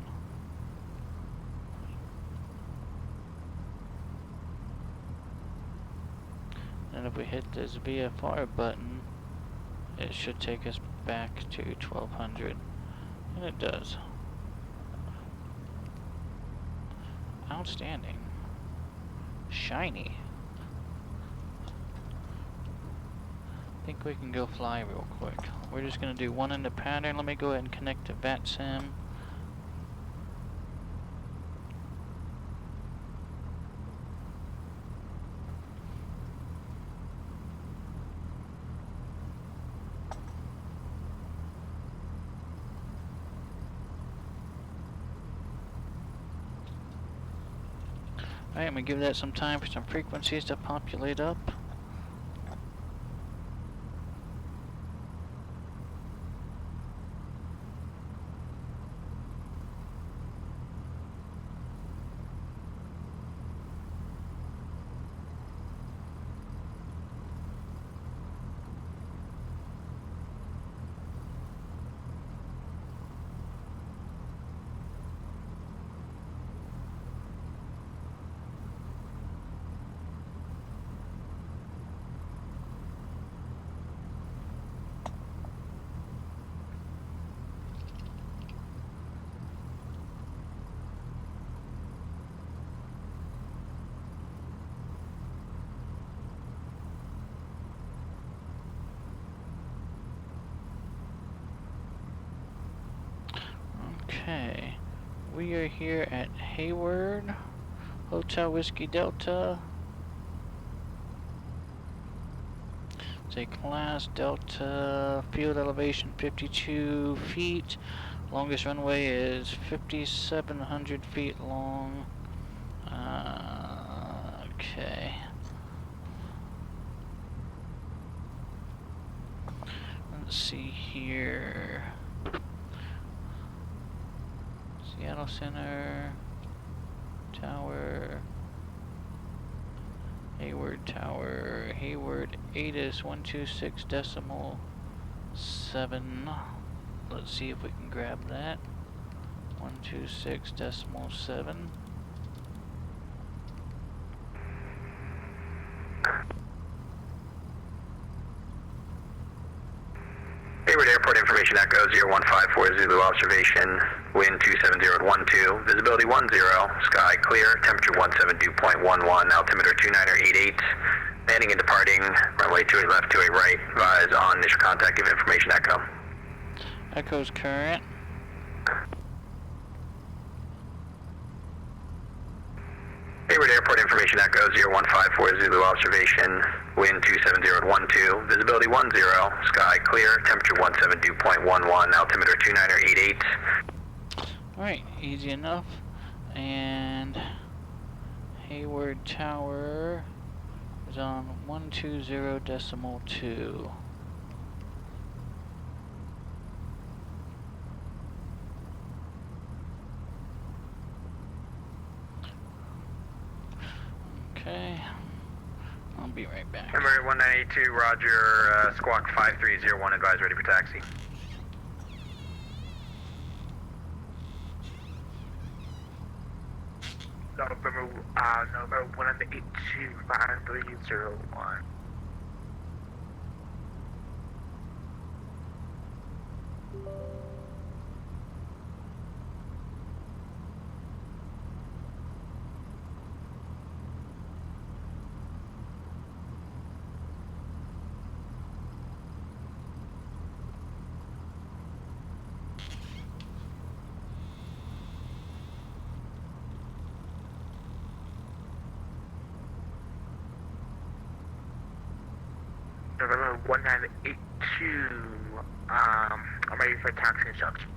[SPEAKER 1] And if we hit this VFR button, it should take us back to 1200. And it does. Outstanding. Shiny. I think we can go fly real quick. We're just going to do one in the pattern. Let me go ahead and connect to VATSIM. Alright, I'm going to give that some time for some frequencies to populate up. Okay, we are here at Hayward, Hotel Whiskey Delta. It's a Class Delta, field elevation 52 feet. Longest runway is 5,700 feet long. Okay. Let's see here. Seattle Center, Tower, Hayward Tower, Hayward ATIS 126.7. Let's see if we can grab that. 126.7.
[SPEAKER 2] Hayward Airport information echo 0154 Zulu observation, wind 27012, visibility 10, sky clear, temperature 172.11, altimeter 2988, landing and departing, runway 28 left, 28 right, advise on initial contact, give information echo.
[SPEAKER 1] Echo's current.
[SPEAKER 2] Hayward Airport information echo 0154 Zulu observation, wind 27012, visibility 10, sky clear, temperature 172.11, altimeter 2988.
[SPEAKER 1] Alright, easy enough. And Hayward Tower is on 120.2. Okay, I'll be right back.
[SPEAKER 2] Number 1982, roger, squawk 5301, advise ready for taxi.
[SPEAKER 3] November 182, 5301. November 1982, I'm ready for taxi instructions.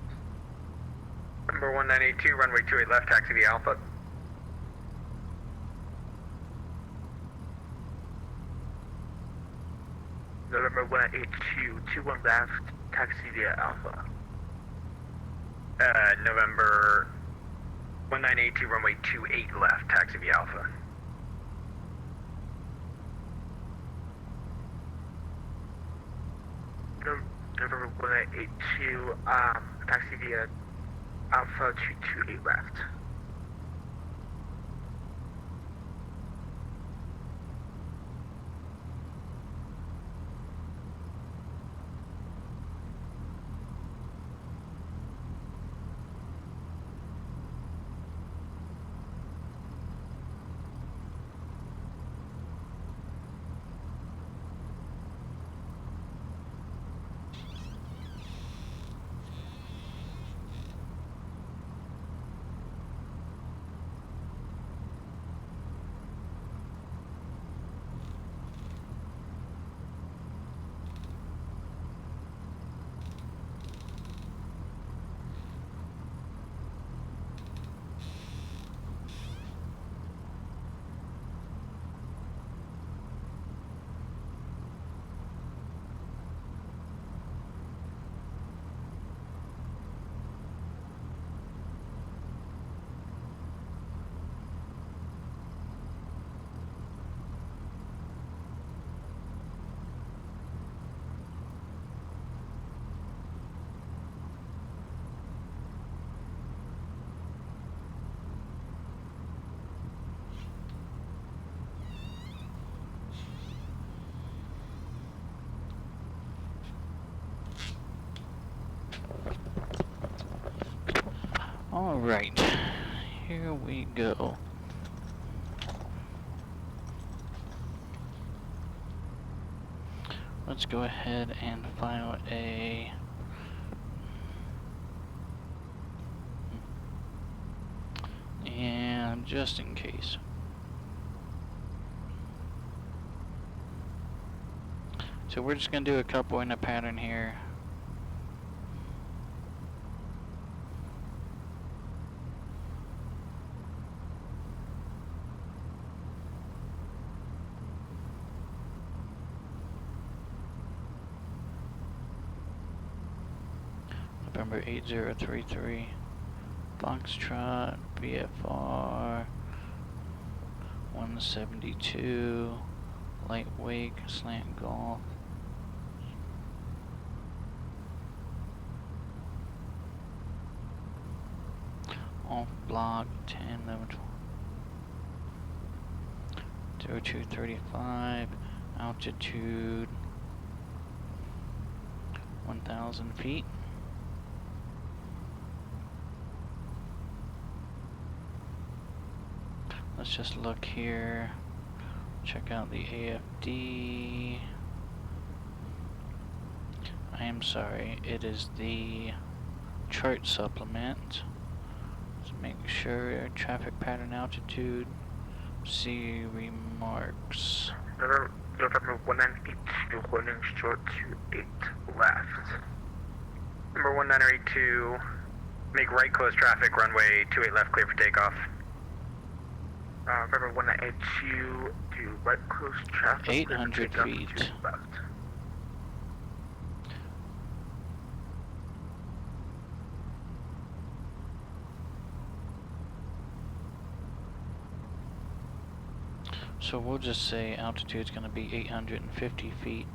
[SPEAKER 2] Number 1982, runway 28 left, taxi via Alpha.
[SPEAKER 3] November 1982, 21 left, taxi via Alpha.
[SPEAKER 2] November 1982, runway 28 left, taxi via Alpha.
[SPEAKER 3] November 1982, taxi via Alpha 228 left.
[SPEAKER 1] Alright, here we go. Let's go ahead and file a and just in case. So we're just gonna do a couple in a pattern here. November 8033, Foxtrot, VFR, 172, light wake, slant golf. Off block 10, 11, 12, 0235, altitude 1,000 feet. Let's just look here, check out the AFD. I am sorry, it is the chart supplement. Let's make sure traffic pattern altitude. See remarks.
[SPEAKER 3] November 1982, holding short 28 left.
[SPEAKER 2] Number 1982, make right close traffic, runway 28 left, clear for takeoff.
[SPEAKER 3] November 1982, to right close traffic.
[SPEAKER 1] 800 feet.
[SPEAKER 3] Left.
[SPEAKER 1] So we'll just say altitude's going to be 850 feet.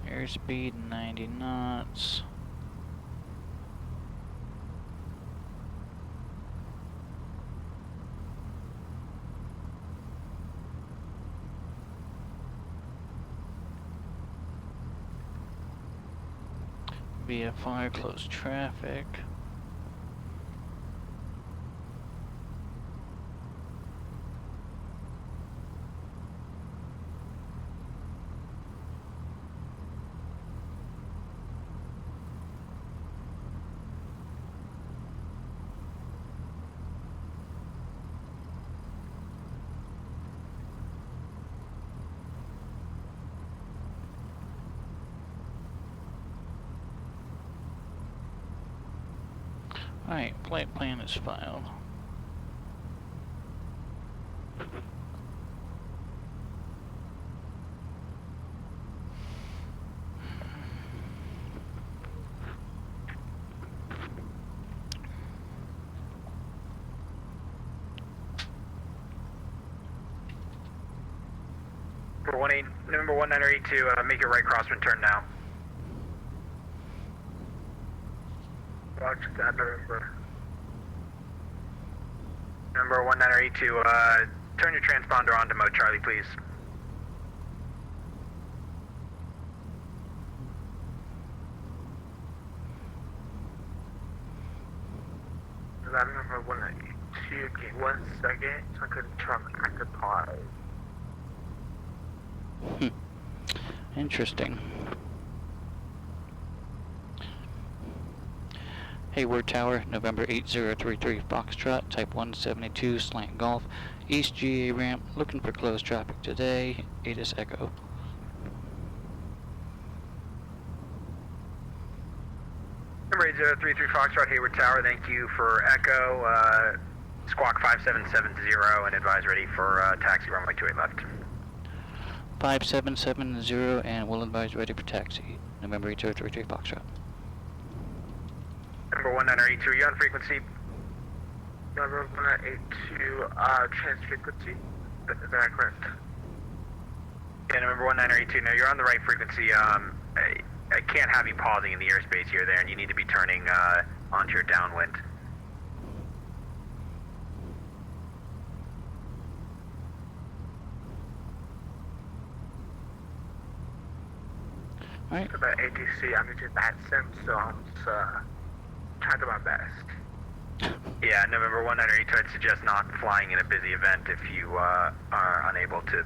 [SPEAKER 1] Airspeed 90 knots. VFR close traffic. Alright, flight plan is filed.
[SPEAKER 2] Number 1982, make your right crosswind turn now.
[SPEAKER 3] Roger that, November.
[SPEAKER 2] Number 1982, turn your transponder on to mode Charlie, please.
[SPEAKER 3] That number 192, give me 1 second, so I could turn on active pause.
[SPEAKER 1] Interesting. Hayward Tower, November 8033 Foxtrot, Type 172, Slant Golf, East GA ramp, looking for closed traffic today, ATIS Echo.
[SPEAKER 2] Number 8033 Foxtrot, Hayward Tower, thank you for Echo, squawk 5770 and advise ready for taxi runway 28 left.
[SPEAKER 1] 5770 and will advise ready for taxi, November 8033 Foxtrot.
[SPEAKER 2] Number 1982, you're on frequency.
[SPEAKER 3] Number 182, trans frequency. Is that correct?
[SPEAKER 2] Yeah, number 1982, no, you're on the right frequency. I can't have you pausing in the airspace here there, and you need to be turning onto your downwind.
[SPEAKER 1] Alright.
[SPEAKER 3] About ATC, I'm using that sim, so I'm just trying to do my best.
[SPEAKER 2] Yeah, November 1982, I'd suggest not flying in a busy event if you are unable to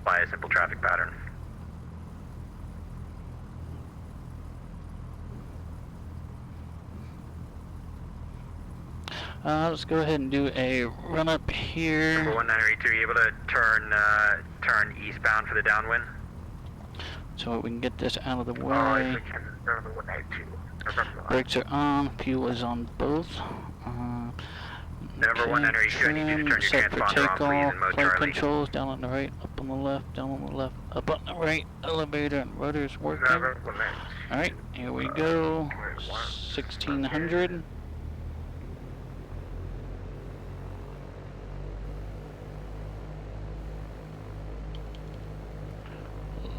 [SPEAKER 2] fly a simple traffic pattern.
[SPEAKER 1] Let's go ahead and do a run up here.
[SPEAKER 2] Number 1982, are you able to turn eastbound for the downwind?
[SPEAKER 1] So we can get this out of the
[SPEAKER 3] Oh,
[SPEAKER 1] way.
[SPEAKER 3] it's like number 192.
[SPEAKER 1] Brakes are on, fuel is on both.
[SPEAKER 2] Number 1982, I need you to turn your
[SPEAKER 1] set for
[SPEAKER 2] transponder on, please,
[SPEAKER 1] takeoff,
[SPEAKER 2] in mode
[SPEAKER 1] flight
[SPEAKER 2] Charlie.
[SPEAKER 1] controls, down on the right, up on the left, down on the left, up on the right, elevator and rudder's working.
[SPEAKER 3] Number 192.
[SPEAKER 1] Alright, here we go, 1600.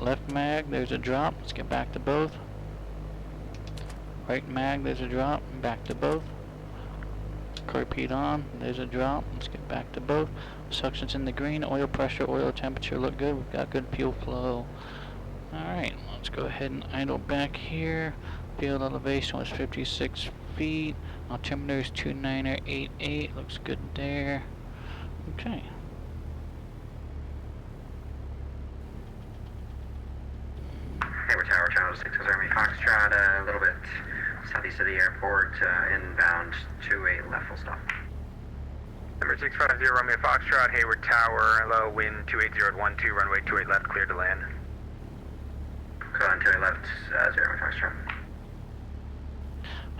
[SPEAKER 1] Left mag, there's a drop, let's get back to both. Right mag, there's a drop, back to both. Cockpit on, there's a drop, let's get back to both. Suction's in the green, oil pressure, oil temperature look good, we've got good fuel flow. Alright, let's go ahead and idle back here. Field elevation was 56 feet, altimeter is 2988, looks good there. Okay.
[SPEAKER 2] Hayward Tower, Channel 6 Army Foxtrot, a little bit southeast of the airport, inbound 28 left, full stop. Number 650 Romeo Foxtrot, Hayward Tower, low wind 280 at 12, runway 28 left, clear to land. Go on 28 left, 0 Romeo Foxtrot.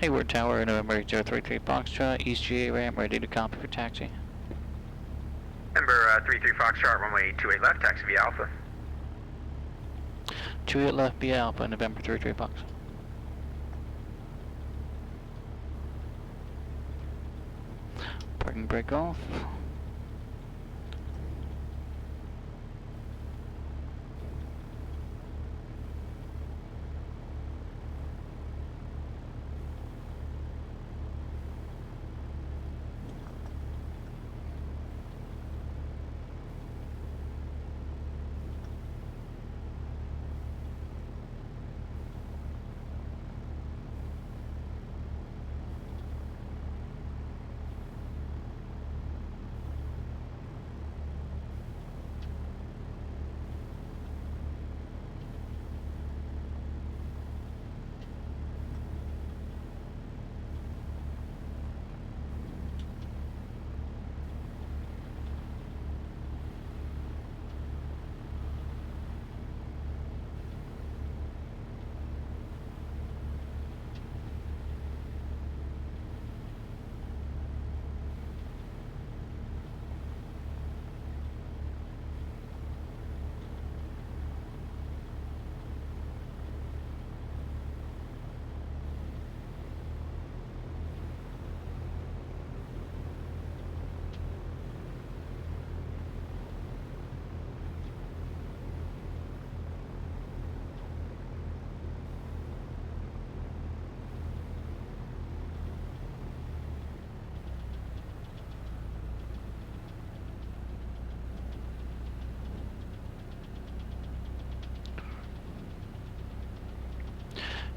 [SPEAKER 1] Hayward Tower, November 033 Foxtrot, East GA ramp, ready to copy for taxi.
[SPEAKER 2] Number 33 Foxtrot, runway 28 left, taxi via Alpha.
[SPEAKER 1] 28 left via Alpha, November 33 Fox. Parking brake off.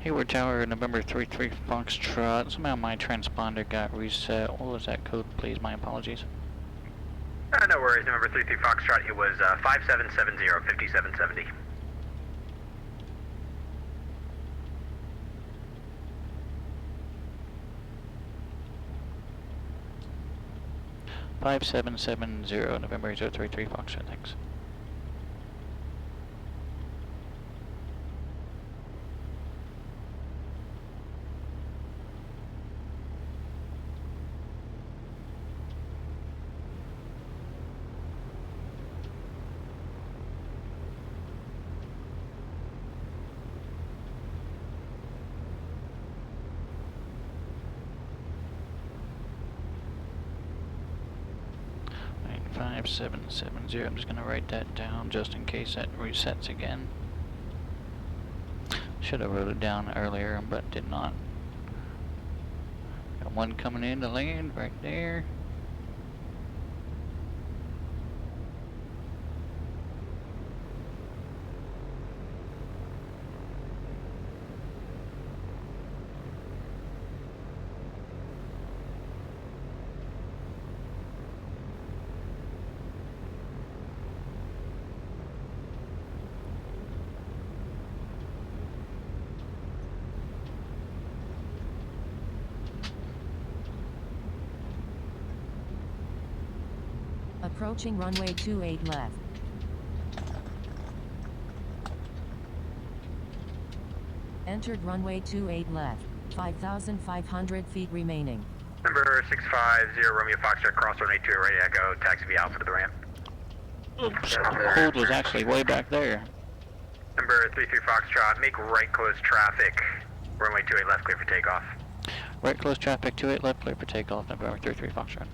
[SPEAKER 1] Hayward Tower, November 33 Foxtrot. Somehow my transponder got reset. What was that code, please? My apologies.
[SPEAKER 2] No worries, November 33 Foxtrot, it was 5770, 5770.
[SPEAKER 1] 5770, November 033 Foxtrot, thanks. Right, 5770, I'm just going to write that down just in case that resets again. Should have wrote it down earlier, but did not. Got one coming in to land right there.
[SPEAKER 4] Approaching runway 28 left. Entered runway 28 left. 5,500 feet remaining.
[SPEAKER 2] Number 650, Romeo Foxtrot, cross runway 28 ready to go, taxi V Alpha to the ramp.
[SPEAKER 1] Oops, the hold was actually way back there.
[SPEAKER 2] Number 33 Foxtrot, make right close traffic, runway 28 left, clear for takeoff.
[SPEAKER 1] Right close traffic, 28 left, clear for takeoff, November 33 Foxtrot.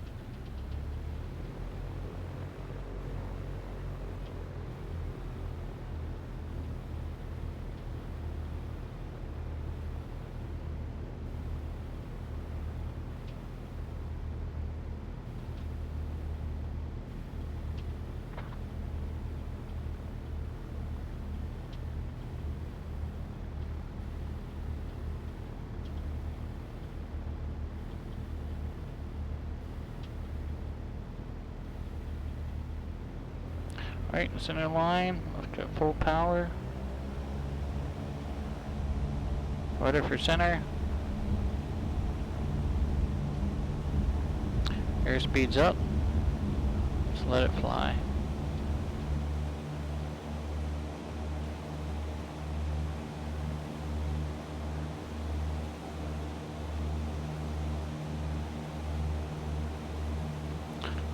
[SPEAKER 1] Right, center line, left at full power. Rudder for center. Airspeed's up. Just let it fly.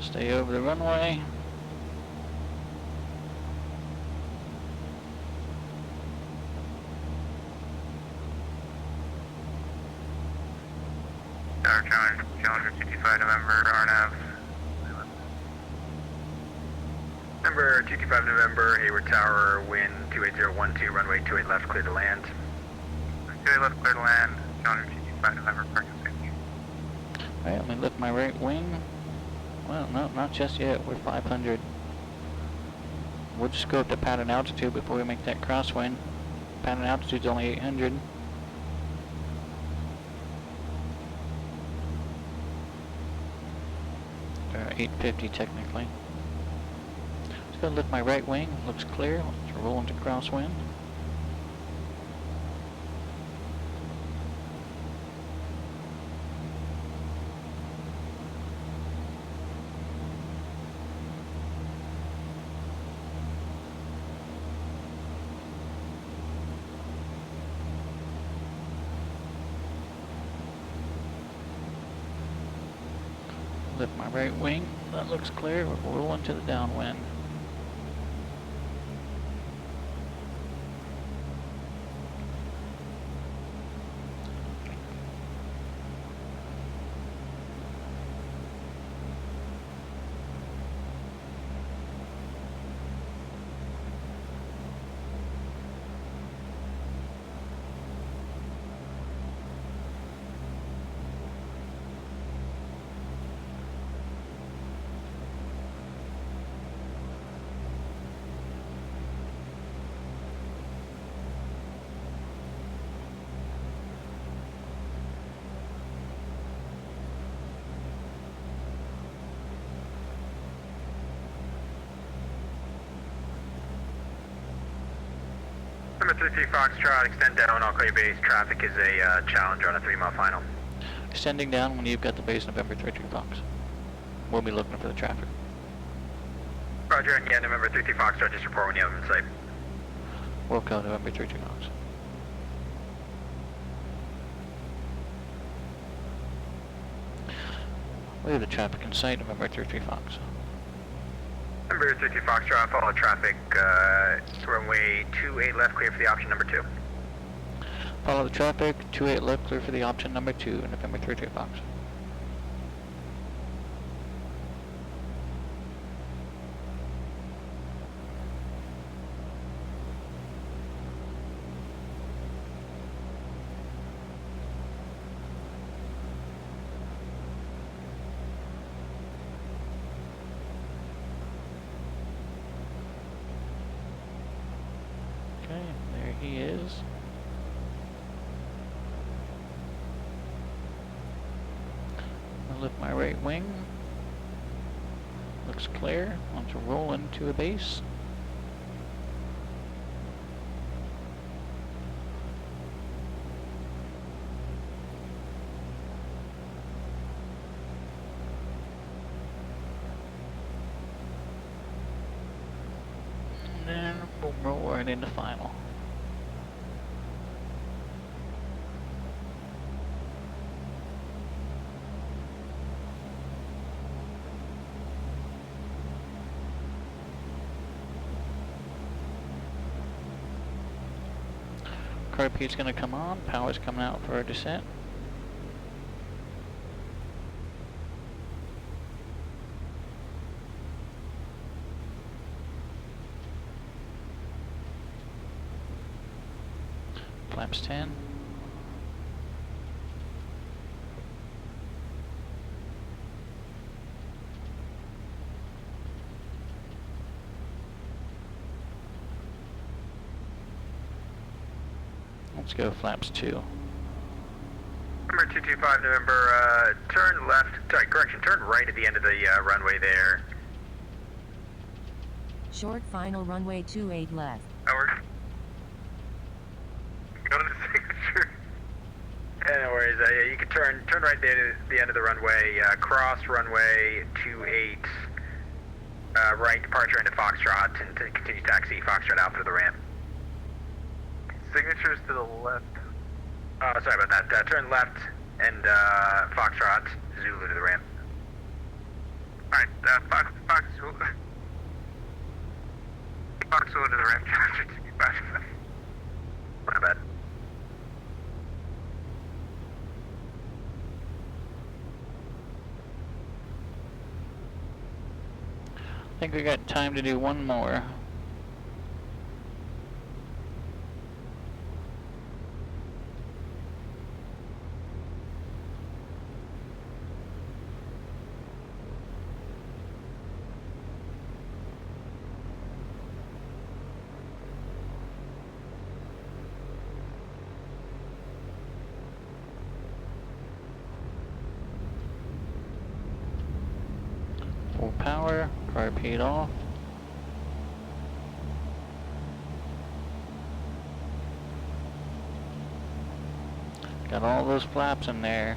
[SPEAKER 1] Stay over the runway.
[SPEAKER 2] Challenger 225 November, RNAV. Number 225 November, Hayward Tower, wind 28012, runway 28 left, clear to land. 28 left, clear to land, Challenger 225 November, parking safety.
[SPEAKER 1] Alright, let me lift my right wing. Well, no, not just yet, we're 500. We'll just go up to pattern altitude before we make that crosswind. Pattern altitude's only 800. Or 850 technically. Just gonna lift my right wing, looks clear. Let's roll into crosswind. Lift my right wing, that looks clear, we're rolling to the downwind.
[SPEAKER 2] Number 33 Foxtrot, extend down, I'll call your base. Traffic is a Challenger on a 3-mile final.
[SPEAKER 1] Extending down when you've got the base November 33 Fox. We'll be looking for the traffic.
[SPEAKER 2] Roger, and yeah, November 33 Foxtrot, just report when you have him in sight.
[SPEAKER 1] Wilco, November 33 Fox. We have the traffic in sight, November 33 Fox.
[SPEAKER 2] Number 33 Foxtrot, follow traffic, runway 28 left, clear for the option number 2.
[SPEAKER 1] Follow the traffic, 28 left, clear for the option number 2, November 33 Fox. Okay, there he is. I'll lift my right wing. Looks clear. Want to roll into a base. And then we'll roll right into final. Cockpit's gonna come on, power's coming out for a descent. Flaps 10. Let's go flaps 2.
[SPEAKER 2] Number 225 November, turn left, sorry, correction, turn right at the end of the runway there.
[SPEAKER 4] Short final runway 28 left.
[SPEAKER 2] Howard. Go to the signature. Yeah, no worries, yeah, you can turn right there at the end of the runway, cross runway 28, right departure into Foxtrot, and to continue taxi Foxtrot out for the ramp.
[SPEAKER 3] Signatures to the left.
[SPEAKER 2] Sorry about that. Turn left and Foxtrot, Zulu to the ramp.
[SPEAKER 3] Alright, Fox Zulu to the ramp.
[SPEAKER 2] My bad.
[SPEAKER 1] I think we got time to do one more. Full power, car paid off. Got all those flaps in there.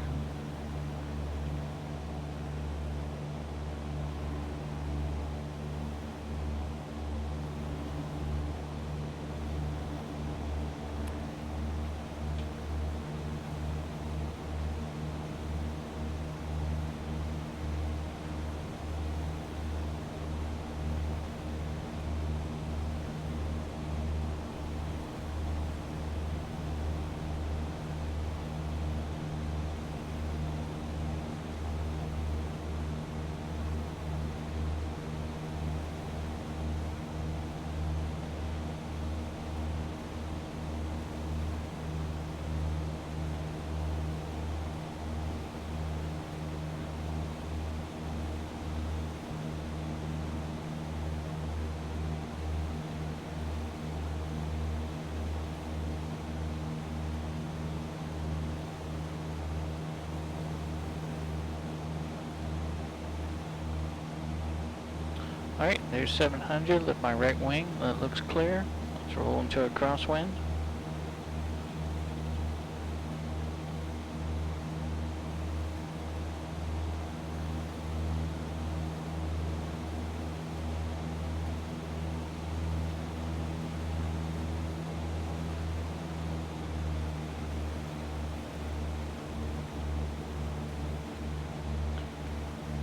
[SPEAKER 1] Alright, there's 700, lift my right wing, that looks clear. Let's Let's roll into a crosswind.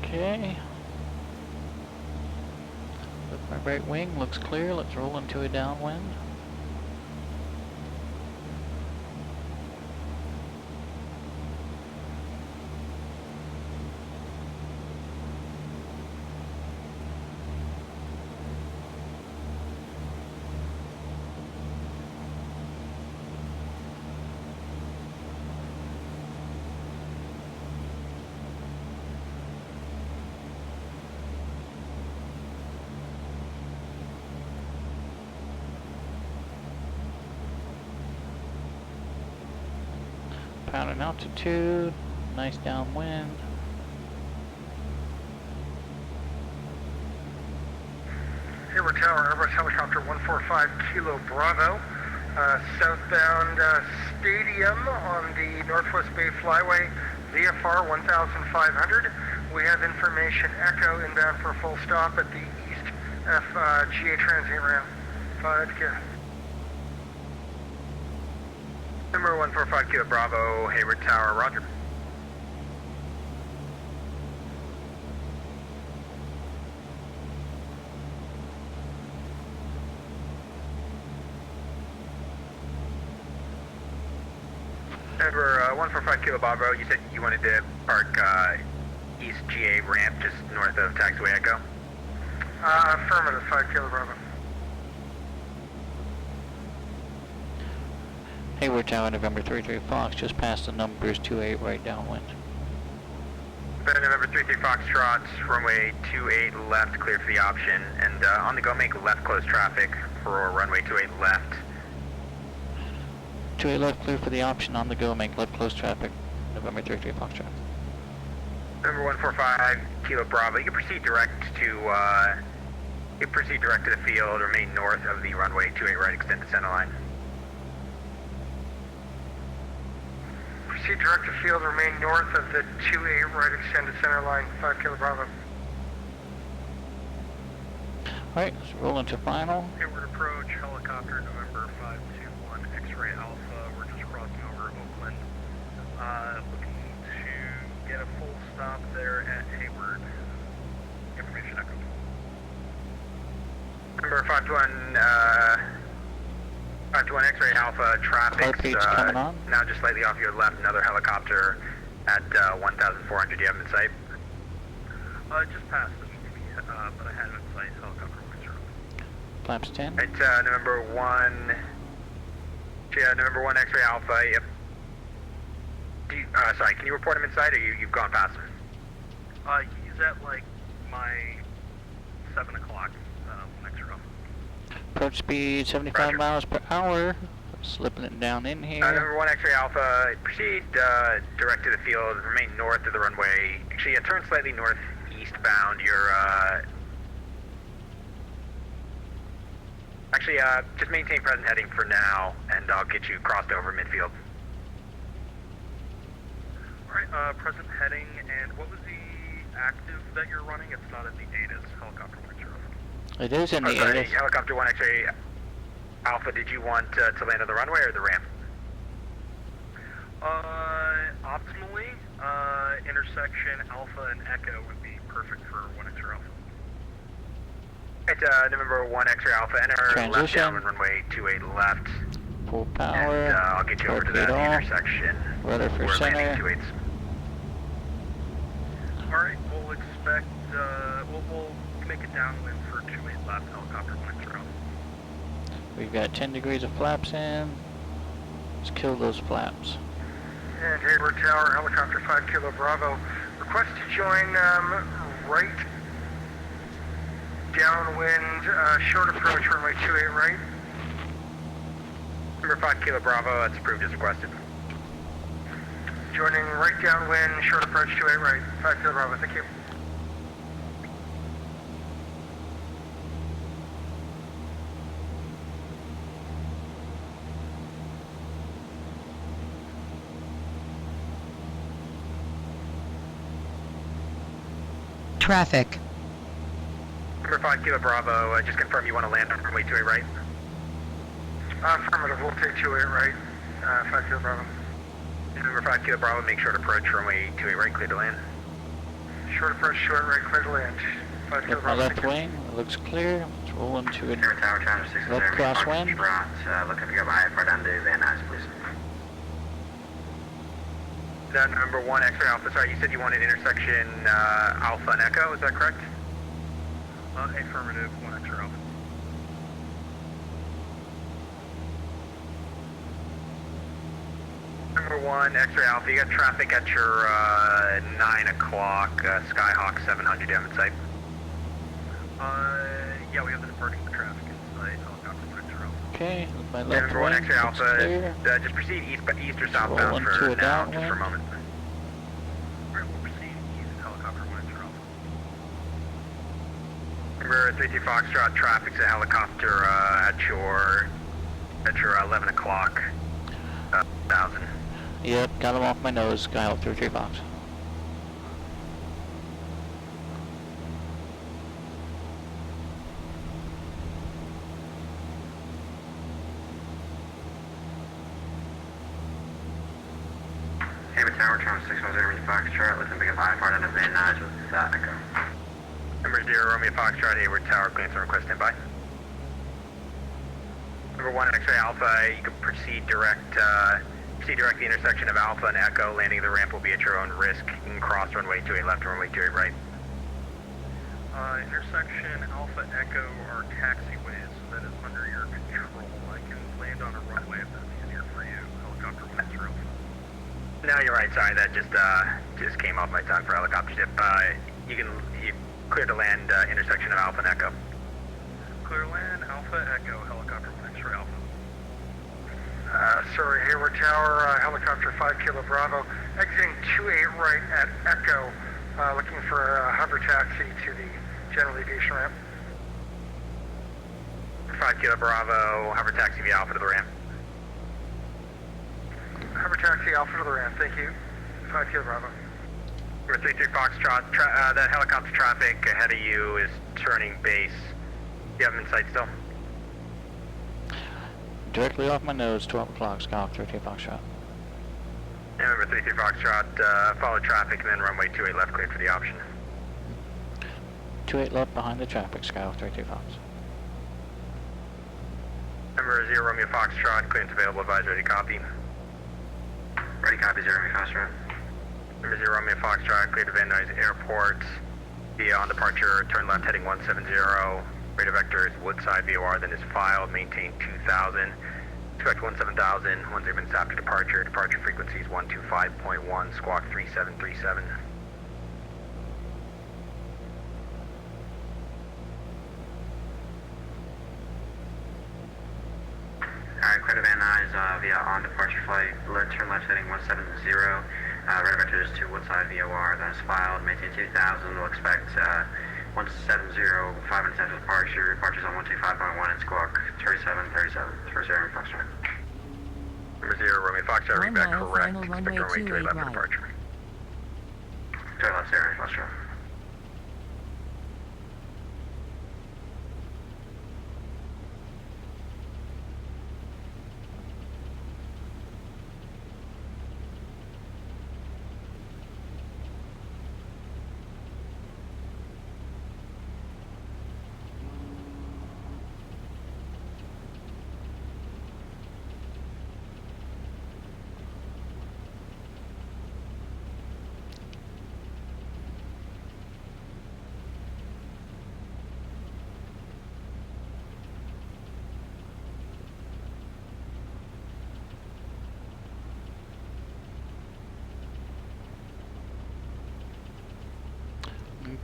[SPEAKER 1] Okay. With my right wing looks clear. Let's roll into a downwind. Pound in altitude, nice downwind.
[SPEAKER 3] Hayward Tower, Airbus helicopter 145 Kilo Bravo, southbound Stadium on the Northwest Bay Flyway, VFR 1500. We have information Echo inbound for a full stop at the East FGA transient ramp. 5K.
[SPEAKER 2] Number 145 Kilo Bravo, Hayward Tower, roger. Number 145 Kilo Bravo, you said you wanted to park East GA ramp just north of Taxiway Echo?
[SPEAKER 3] Affirmative, 5 Kilo Bravo.
[SPEAKER 1] Hayward Tower, November 33 Fox, just past the numbers 28 right downwind.
[SPEAKER 2] November 33 Foxtrot, runway 28 left, clear for the option, and on the go make left close traffic for runway 28 left.
[SPEAKER 1] 28 left, clear for the option, on the go, make left close traffic, November 33 Foxtrot.
[SPEAKER 2] Number 145 Kilo Bravo, you can proceed direct to the field, remain north of the runway 28 right, extend the center line.
[SPEAKER 3] Proceed direct to field, remain north of the 28 right extended center line, 5 Kilo Bravo.
[SPEAKER 1] Alright, let's roll into final.
[SPEAKER 3] Hayward approach, helicopter November 521 X-ray Alpha. We're just crossing over Oakland. Looking to get a full stop there at Hayward. Information Echo.
[SPEAKER 2] Number 521 X-ray Alpha, traffic's
[SPEAKER 1] coming on.
[SPEAKER 2] now just slightly off your left, another helicopter at 1,400. Do you have him in sight?
[SPEAKER 3] Just past the but I had him in sight, helicopter 10.
[SPEAKER 1] Flaps 10.
[SPEAKER 2] It's number 1 X-ray Alpha, yep. Sorry, can you report him in sight, or you've gone past him?
[SPEAKER 3] He's at like my 7 o'clock, X-ray Alpha.
[SPEAKER 1] Approach speed 75
[SPEAKER 2] Roger.
[SPEAKER 1] miles per hour. Slipping it down in here.
[SPEAKER 2] Number 1 X-ray Alpha, proceed direct to the field, remain north of the runway. Actually, turn slightly northeastbound. You're actually just maintain present heading for now, and I'll get you crossed over midfield.
[SPEAKER 3] Alright, present heading, and what was the active that you're running? It's not at the ATIS, helicopter 10.
[SPEAKER 1] It is in the
[SPEAKER 2] Sorry,
[SPEAKER 1] ATIS.
[SPEAKER 2] helicopter 1 X-ray Alpha, did you want to land on the runway or the ramp?
[SPEAKER 3] Optimally, intersection Alpha and Echo would be perfect for 1 X-ray Alpha.
[SPEAKER 2] It's November 1 X-ray Alpha, enter left
[SPEAKER 1] Transition.
[SPEAKER 2] downwind runway 28 left.
[SPEAKER 1] Full power.
[SPEAKER 2] And I'll get you over to that
[SPEAKER 1] torpedo,
[SPEAKER 2] intersection.
[SPEAKER 1] rudder for
[SPEAKER 2] We're landing
[SPEAKER 1] center.
[SPEAKER 2] 28s.
[SPEAKER 3] Alright, we'll expect, we'll make it downwind for 28 left, helicopter 1 X-ray Alpha.
[SPEAKER 1] We've got 10 degrees of flaps in. Let's kill those flaps.
[SPEAKER 3] And Hayward Tower, helicopter 5 Kilo Bravo. Request to join right downwind, short approach runway 28 right.
[SPEAKER 2] Number 5 Kilo Bravo, that's approved as requested.
[SPEAKER 3] Joining right downwind, short approach 28 right, 5 Kilo Bravo, thank you.
[SPEAKER 5] traffic.
[SPEAKER 2] Number 5 Kilo Bravo, just confirm you want to land on runway 28 right.
[SPEAKER 3] Affirmative, we'll take 28 right, 5 Kilo Bravo.
[SPEAKER 2] Number 5 Kilo Bravo, make sure to approach runway 28 right, clear to land.
[SPEAKER 3] Short approach, short right, clear to land. 5 Kilo
[SPEAKER 1] With my
[SPEAKER 3] Bravo.
[SPEAKER 1] left wing, it looks clear. Let's roll into it.
[SPEAKER 2] Air Tower, Channel 6
[SPEAKER 1] Left crosswind.
[SPEAKER 2] Looking to go by far down to Van Nuys, please. Number 1 X-ray Alpha, sorry, you said you wanted intersection Alpha and Echo, is that correct?
[SPEAKER 3] Affirmative, 1 X-ray Alpha.
[SPEAKER 2] Number 1 X-ray Alpha, you got traffic at your 9 o'clock Skyhawk 700 down in sight.
[SPEAKER 3] Yeah, we have the departing traffic inside helicopter 1 X-ray Alpha.
[SPEAKER 1] Okay, with my
[SPEAKER 2] And
[SPEAKER 1] left
[SPEAKER 2] number 1
[SPEAKER 1] wing,
[SPEAKER 2] X-ray
[SPEAKER 1] looks
[SPEAKER 2] Alpha,
[SPEAKER 1] clear.
[SPEAKER 2] just proceed east or
[SPEAKER 1] Roll
[SPEAKER 2] southbound
[SPEAKER 1] into
[SPEAKER 2] for
[SPEAKER 1] a
[SPEAKER 2] now, just for a
[SPEAKER 1] downwind.
[SPEAKER 2] moment.
[SPEAKER 3] Alright, we'll proceed east helicopter 1 X-ray Alpha.
[SPEAKER 2] Number 32 Foxtrot, traffic's a helicopter at your 11 o'clock 1000.
[SPEAKER 1] Yep, got him off my nose. Skyhawk 33 Fox.
[SPEAKER 2] Hayward Tower, Charlie 610 Foxtrot, looking to pick up IFR down to Van Nuys with Echo. Number 0 Romeo Foxtrot, Hayward Tower, clearance and request standby. Number 1 X-ray Alpha, you can proceed direct the intersection of Alpha and Echo. Landing the ramp will be at your own risk. You can cross runway 28 left, runway 28 right.
[SPEAKER 3] Intersection Alpha Echo are taxiways, so that is under your control. I can land on a runway if that's easier for you. Helicopter 1 X-ray Alpha.
[SPEAKER 2] No, you're right. Sorry, that just came off my tongue for helicopter tip. You clear to land intersection of Alpha and Echo.
[SPEAKER 3] Clear land, Alpha Echo, helicopter 1 X-ray Alpha.
[SPEAKER 6] Sorry, Hayward Tower, helicopter 5 Kilo Bravo, exiting 28 right at Echo, looking for a hover taxi to the general aviation ramp.
[SPEAKER 2] 5 Kilo Bravo, hover taxi via Alpha to the ramp.
[SPEAKER 6] Hover taxi Alpha to the ramp, thank you. 5 Kilo Bravo.
[SPEAKER 2] Number 33 Foxtrot, that helicopter traffic ahead of you is turning base. You have them in sight still?
[SPEAKER 1] Directly off my nose, 12 o'clock, Skyhawk 33 Foxtrot.
[SPEAKER 2] And number 33 Foxtrot, follow traffic and then runway 28 left, cleared for the option.
[SPEAKER 1] 28 left behind the traffic, Skyhawk 33 Fox.
[SPEAKER 2] Number 0 Romeo Foxtrot, clearance available, advise ready copy. Ready copy, 0 Romeo Foxtrot. Number 0 Romeo Foxtrot, cleared to Van Nuys Airport. Via on departure, turn left heading 170. Radar vector is Woodside VOR, then is filed, maintain 2000. Expect 17000, 10 minutes after departure. Departure frequency is 125.1, squawk 3737. Alright, clear to Van Nuys via on departure flight. Turn left heading 170. Radar vector is to Woodside VOR, then is filed, maintain 2000. We'll expect 170, 5 minutes after departure. Departure's on 125.1 and squawk 3737 for 0 Romeo Foxtrot. Number 0 Romeo Foxtrot, read
[SPEAKER 4] 1
[SPEAKER 2] back
[SPEAKER 4] mile,
[SPEAKER 2] correct.
[SPEAKER 4] final
[SPEAKER 2] Expect
[SPEAKER 4] runway
[SPEAKER 2] runway 28
[SPEAKER 4] 28
[SPEAKER 2] left for
[SPEAKER 4] right.
[SPEAKER 2] departure. 28 left, 0 Romeo Foxtrot.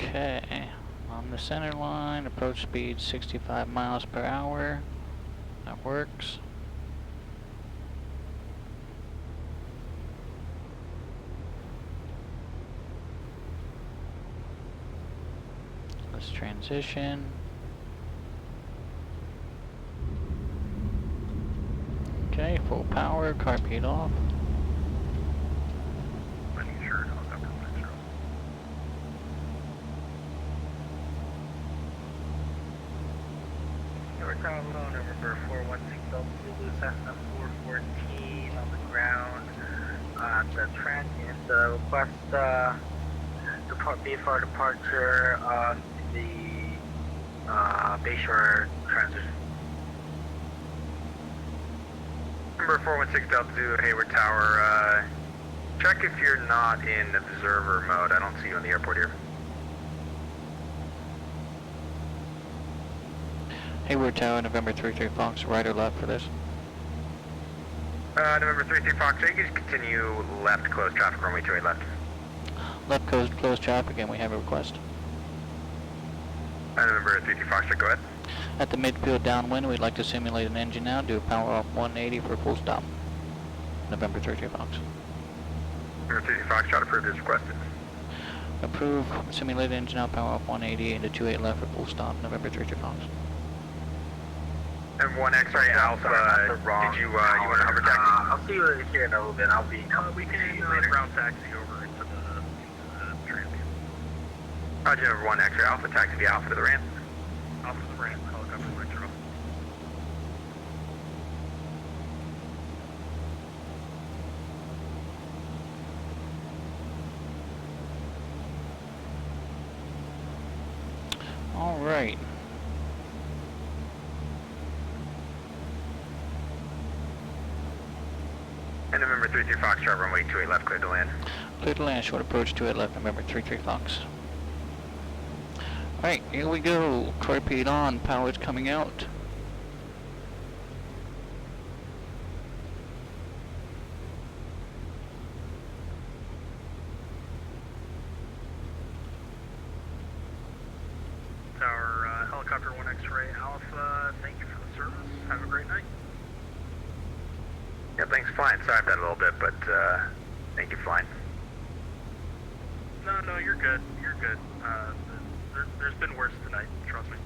[SPEAKER 1] Okay, on the center line, approach speed 65 miles per hour. That works. Let's transition. Okay, full power, carpet off.
[SPEAKER 6] Bravo, November 416 Delta Zulu, Cessna 414 on the ground. The transient request BFR departure on the Bayshore transition.
[SPEAKER 2] Number 416 Delta Zulu, Hayward Tower. Check if you're not in observer mode. I don't see you in the airport here.
[SPEAKER 1] Hayward Tower, November 33 Fox, right or left for this?
[SPEAKER 2] November 33 Fox, you can just continue left, close traffic, runway 28 left.
[SPEAKER 1] Left coast, close traffic, and we have a request.
[SPEAKER 2] November 33 Fox, go ahead.
[SPEAKER 1] At the midfield downwind, we'd like to simulate an engine now, do a power off 180 for full stop. November 33 Fox.
[SPEAKER 2] November 33 Fox, approved as requested.
[SPEAKER 1] Approve, simulated engine out, power off 180 into 28 left for full stop, November 33 Fox.
[SPEAKER 2] And 1 X-ray Alpha, did you want to hover taxi?
[SPEAKER 6] I'll see you here in a little bit. I'll be
[SPEAKER 2] we can
[SPEAKER 6] see you later.
[SPEAKER 2] ground taxi over into the transient. Roger, number 1 X-ray Alpha, taxi via Alpha to the ramp. Alpha to the ramp, helicopter right through.
[SPEAKER 1] All right.
[SPEAKER 2] And November 33 Fox, runway 28 left, clear to land.
[SPEAKER 1] Clear to land, short approach 28 left, November 33 Fox. Alright, here we go. Cockpit on, power's coming out.
[SPEAKER 2] Tower, helicopter 1 X-ray Alpha, thank you for the service. Have a great night. Yeah, thanks for flying. Sorry about that a little bit, but thank you for flying. No, you're good. You're good. There's been worse tonight, trust me.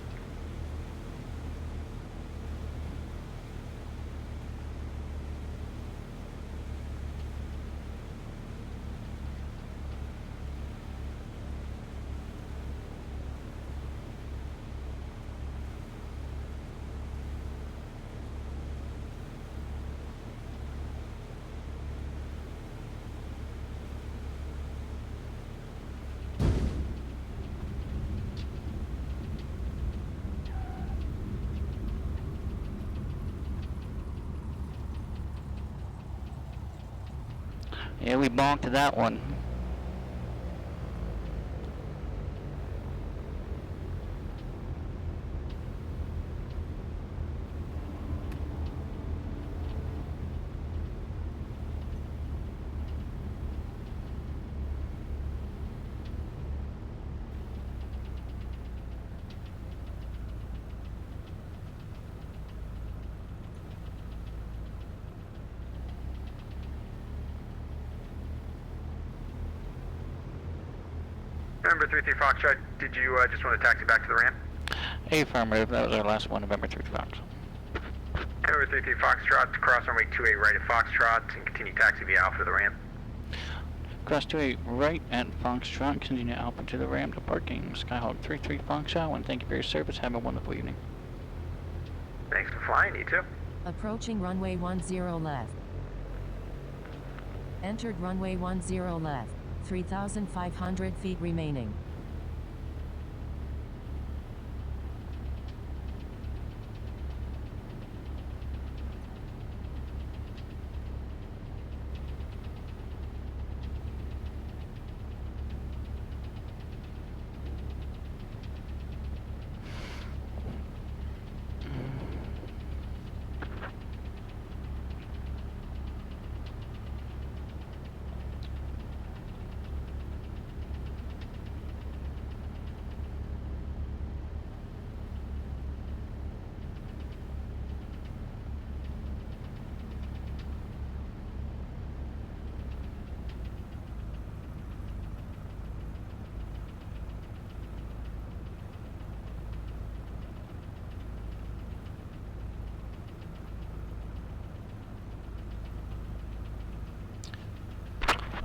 [SPEAKER 1] Yeah, we bonked that one.
[SPEAKER 2] November 33 Foxtrot, did you just want to taxi back to the ramp?
[SPEAKER 1] Affirmative, that was our last one, November 33 Fox.
[SPEAKER 2] November 33 Foxtrot, cross runway 28 right at Foxtrot, and continue taxi via Alpha to the ramp.
[SPEAKER 1] Cross 28 right at Foxtrot, continue Alpha to the ramp to parking. Skyhawk 33 Foxtrot, and thank you for your service. Have a wonderful evening.
[SPEAKER 2] Thanks for flying, you too.
[SPEAKER 4] Approaching runway 10 left. Entered runway 10 left. 3,500 feet remaining.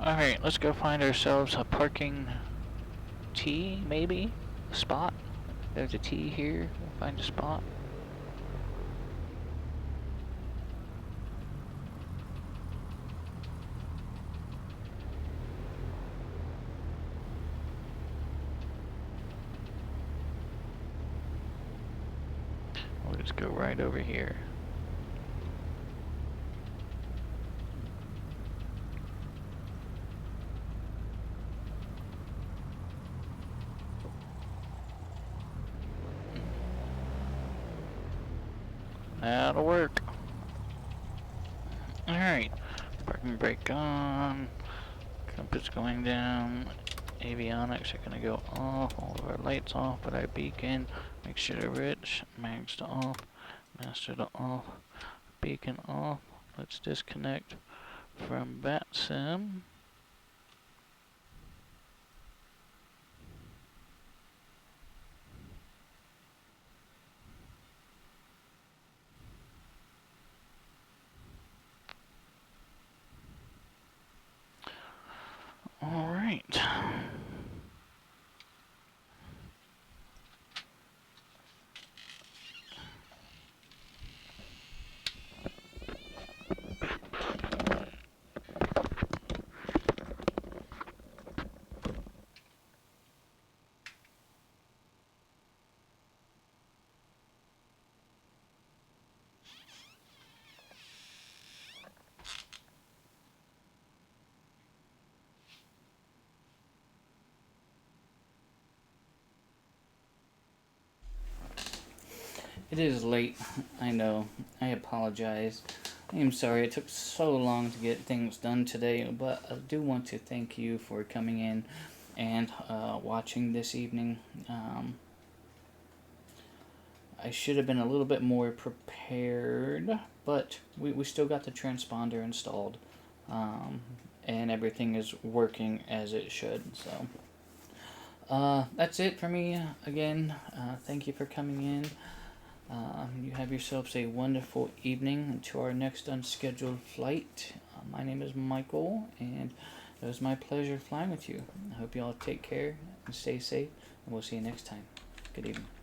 [SPEAKER 1] Alright, let's go find ourselves a parking T, maybe? Spot? There's a T here. We'll find a spot. Let's go right over here. That'll work. Alright. Parking brake on. Compass going down. Avionics are gonna go off. All of our lights off. But our beacon. Make sure they're rich. Mags to off. Master to off. Beacon off. Let's disconnect from BatSim. All right. It is late, I know. I apologize. I am sorry it took so long to get things done today, but I do want to thank you for coming in and watching this evening. I should have been a little bit more prepared, but we still got the transponder installed, and everything is working as it should, so. That's it for me. Again, thank you for coming in. You have yourselves a wonderful evening until our next unscheduled flight. My name is Michael, and it was my pleasure flying with you. I hope you all take care and stay safe, and we'll see you next time. Good evening.